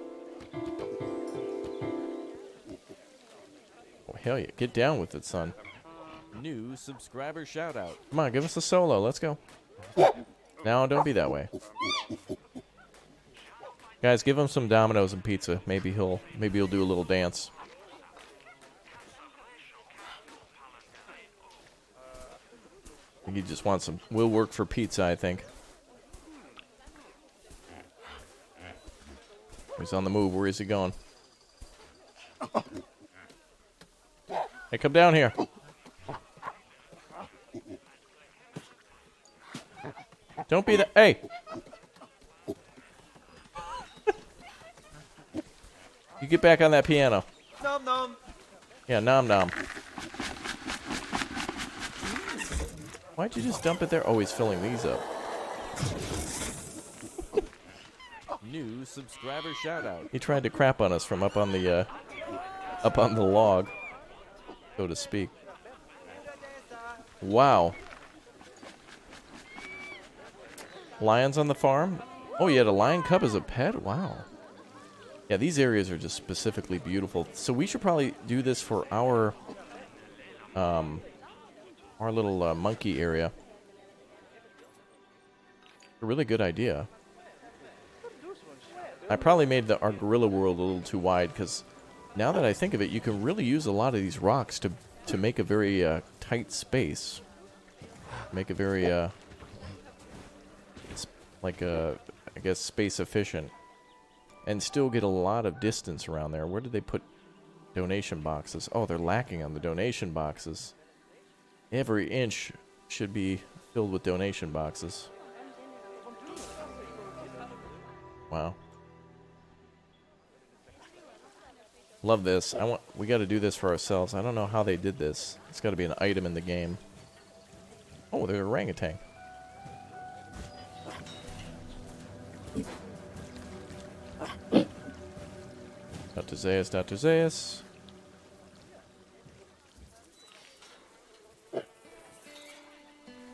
Oh, hell yeah. Get down with it, son. New subscriber shout out. Come on, give us a solo. Let's go. Now, don't be that way. Guys, give him some Dominoes and pizza. Maybe he'll do a little dance. I think he just wants some. We'll work for pizza, I think. He's on the move. Where is he going? Hey, come down here. Don't be that. Hey! You get back on that piano. Nom nom. Yeah, nom nom. Why'd you just dump it there? Oh, he's filling these up. New subscriber shout out. He tried to crap on us from up on the log, so to speak. Wow. Lions on the farm? Oh, you had a lion cub as a pet? Wow. Yeah, these areas are just specifically beautiful. So we should probably do this for our little monkey area. A really good idea. I probably made our gorilla world a little too wide, because now that I think of it, you can really use a lot of these rocks to make a very tight space. Make a very, I guess, space efficient. And still get a lot of distance around there. Where did they put donation boxes? Oh, they're lacking on the donation boxes. Every inch should be filled with donation boxes. Wow. Love this. We got to do this for ourselves. I don't know how they did this. It's got to be an item in the game. Oh, they're orangutan. Dr. Zayas, Dr. Zayas.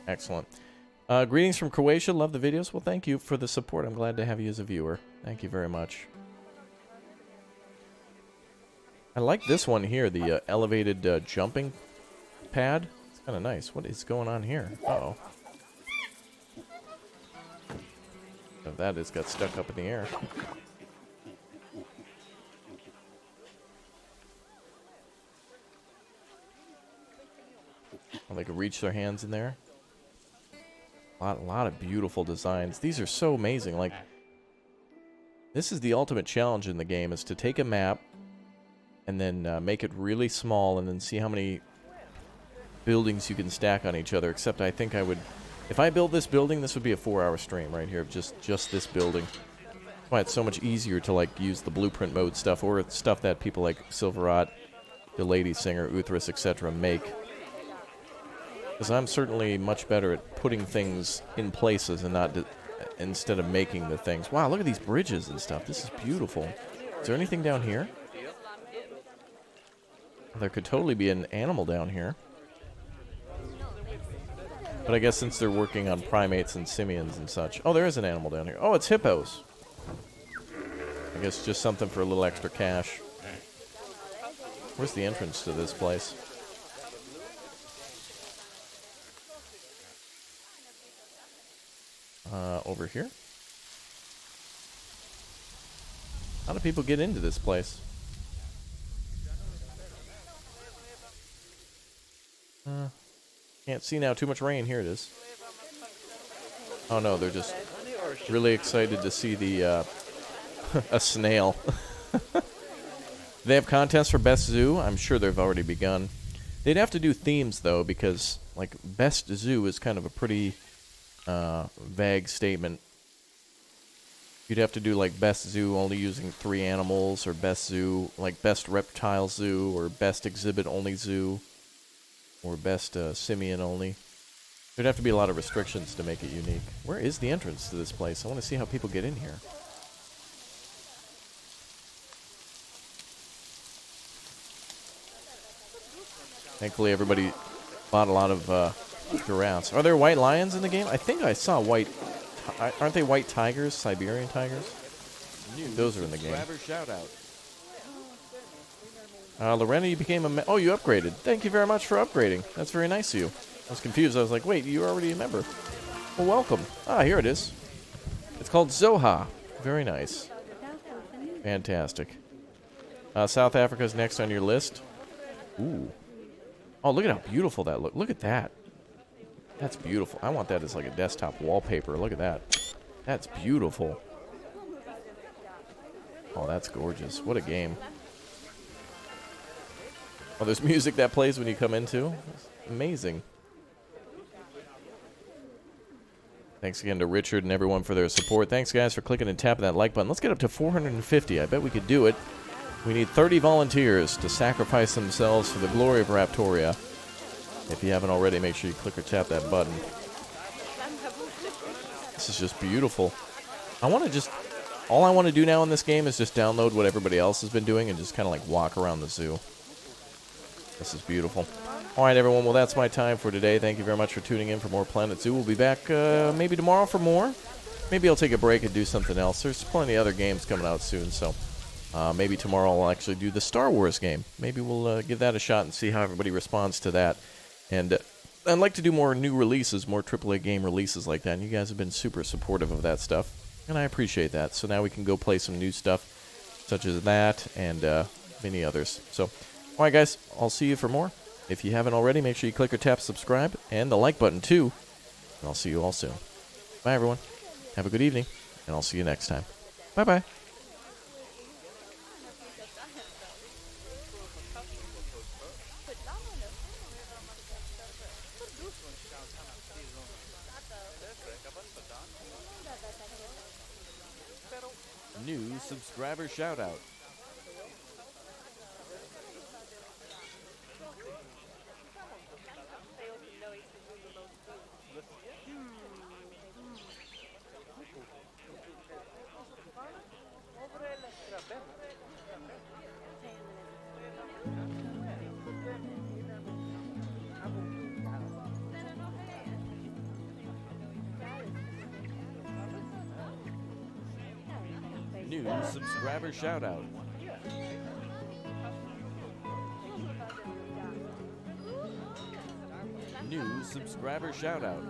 Excellent. Greetings from Croatia. Love the videos. Well, thank you for the support. I'm glad to have you as a viewer. Thank you very much. I like this one here, the elevated jumping pad. It's kind of nice. What is going on here? Uh-oh. That is got stuck up in the air. Well, they could reach their hands in there. A lot of beautiful designs. These are so amazing. Like, this is the ultimate challenge in the game, is to take a map and then make it really small and then see how many buildings you can stack on each other. Except I think I would... If I build this building, this would be a 4-hour stream right here of just this building. That's why it's so much easier to, like, use the blueprint mode stuff or stuff that people like Silverot, the Lady Singer, Uthris, etc. make. Because I'm certainly much better at putting things in places and not instead of making the things. Wow, look at these bridges and stuff. This is beautiful. Is there anything down here? There could totally be an animal down here. But I guess since they're working on primates and simians and such... Oh, there is an animal down here. Oh, it's hippos. I guess just something for a little extra cash. Where's the entrance to this place? Over here? How do people get into this place? Can't see now. Too much rain. Here it is. Oh no, they're just really excited to see the a snail. They have contests for best zoo. I'm sure they've already begun. They'd have to do themes though, because like best zoo is kind of a pretty vague statement. You'd have to do like best zoo only using 3 animals, or best zoo like best reptile zoo, or best exhibit only zoo, or best simian only. There'd have to be a lot of restrictions to make it unique. Where is the entrance to this place? I want to see how people get in here. Thankfully everybody bought a lot of giraffes. Are there white lions in the game? I think I saw white... Aren't they white tigers? Siberian tigers? Those are in the game. Lorena, you became a... Oh, you upgraded. Thank you very much for upgrading. That's very nice of you. I was confused. I was like, wait, you're already a member. Well, welcome. Ah, here it is. It's called Zoha. Very nice. Fantastic. South Africa's next on your list. Ooh. Oh, look at how beautiful that looks. Look at that. That's beautiful. I want that as like a desktop wallpaper. Look at that. That's beautiful. Oh, that's gorgeous. What a game. Oh, there's music that plays when you come in, too. Amazing. Thanks again to Richard and everyone for their support. Thanks, guys, for clicking and tapping that like button. Let's get up to 450. I bet we could do it. We need 30 volunteers to sacrifice themselves for the glory of Raptoria. If you haven't already, make sure you click or tap that button. This is just beautiful. All I want to do now in this game is just download what everybody else has been doing and just kind of like walk around the zoo. This is beautiful. All right, everyone. Well, that's my time for today. Thank you very much for tuning in for more Planet Zoo. We'll be back maybe tomorrow for more. Maybe I'll take a break and do something else. There's plenty of other games coming out soon, so maybe tomorrow I'll actually do the Star Wars game. Maybe we'll give that a shot and see how everybody responds to that. And I'd like to do more new releases, more AAA game releases like that. And you guys have been super supportive of that stuff, and I appreciate that. So now we can go play some new stuff, such as that and many others. So, all right, guys, I'll see you for more. If you haven't already, make sure you click or tap subscribe and the like button, too. And I'll see you all soon. Bye, everyone. Have a good evening, and I'll see you next time. Bye-bye. New subscriber shoutout. New subscriber shout out. New subscriber shout out.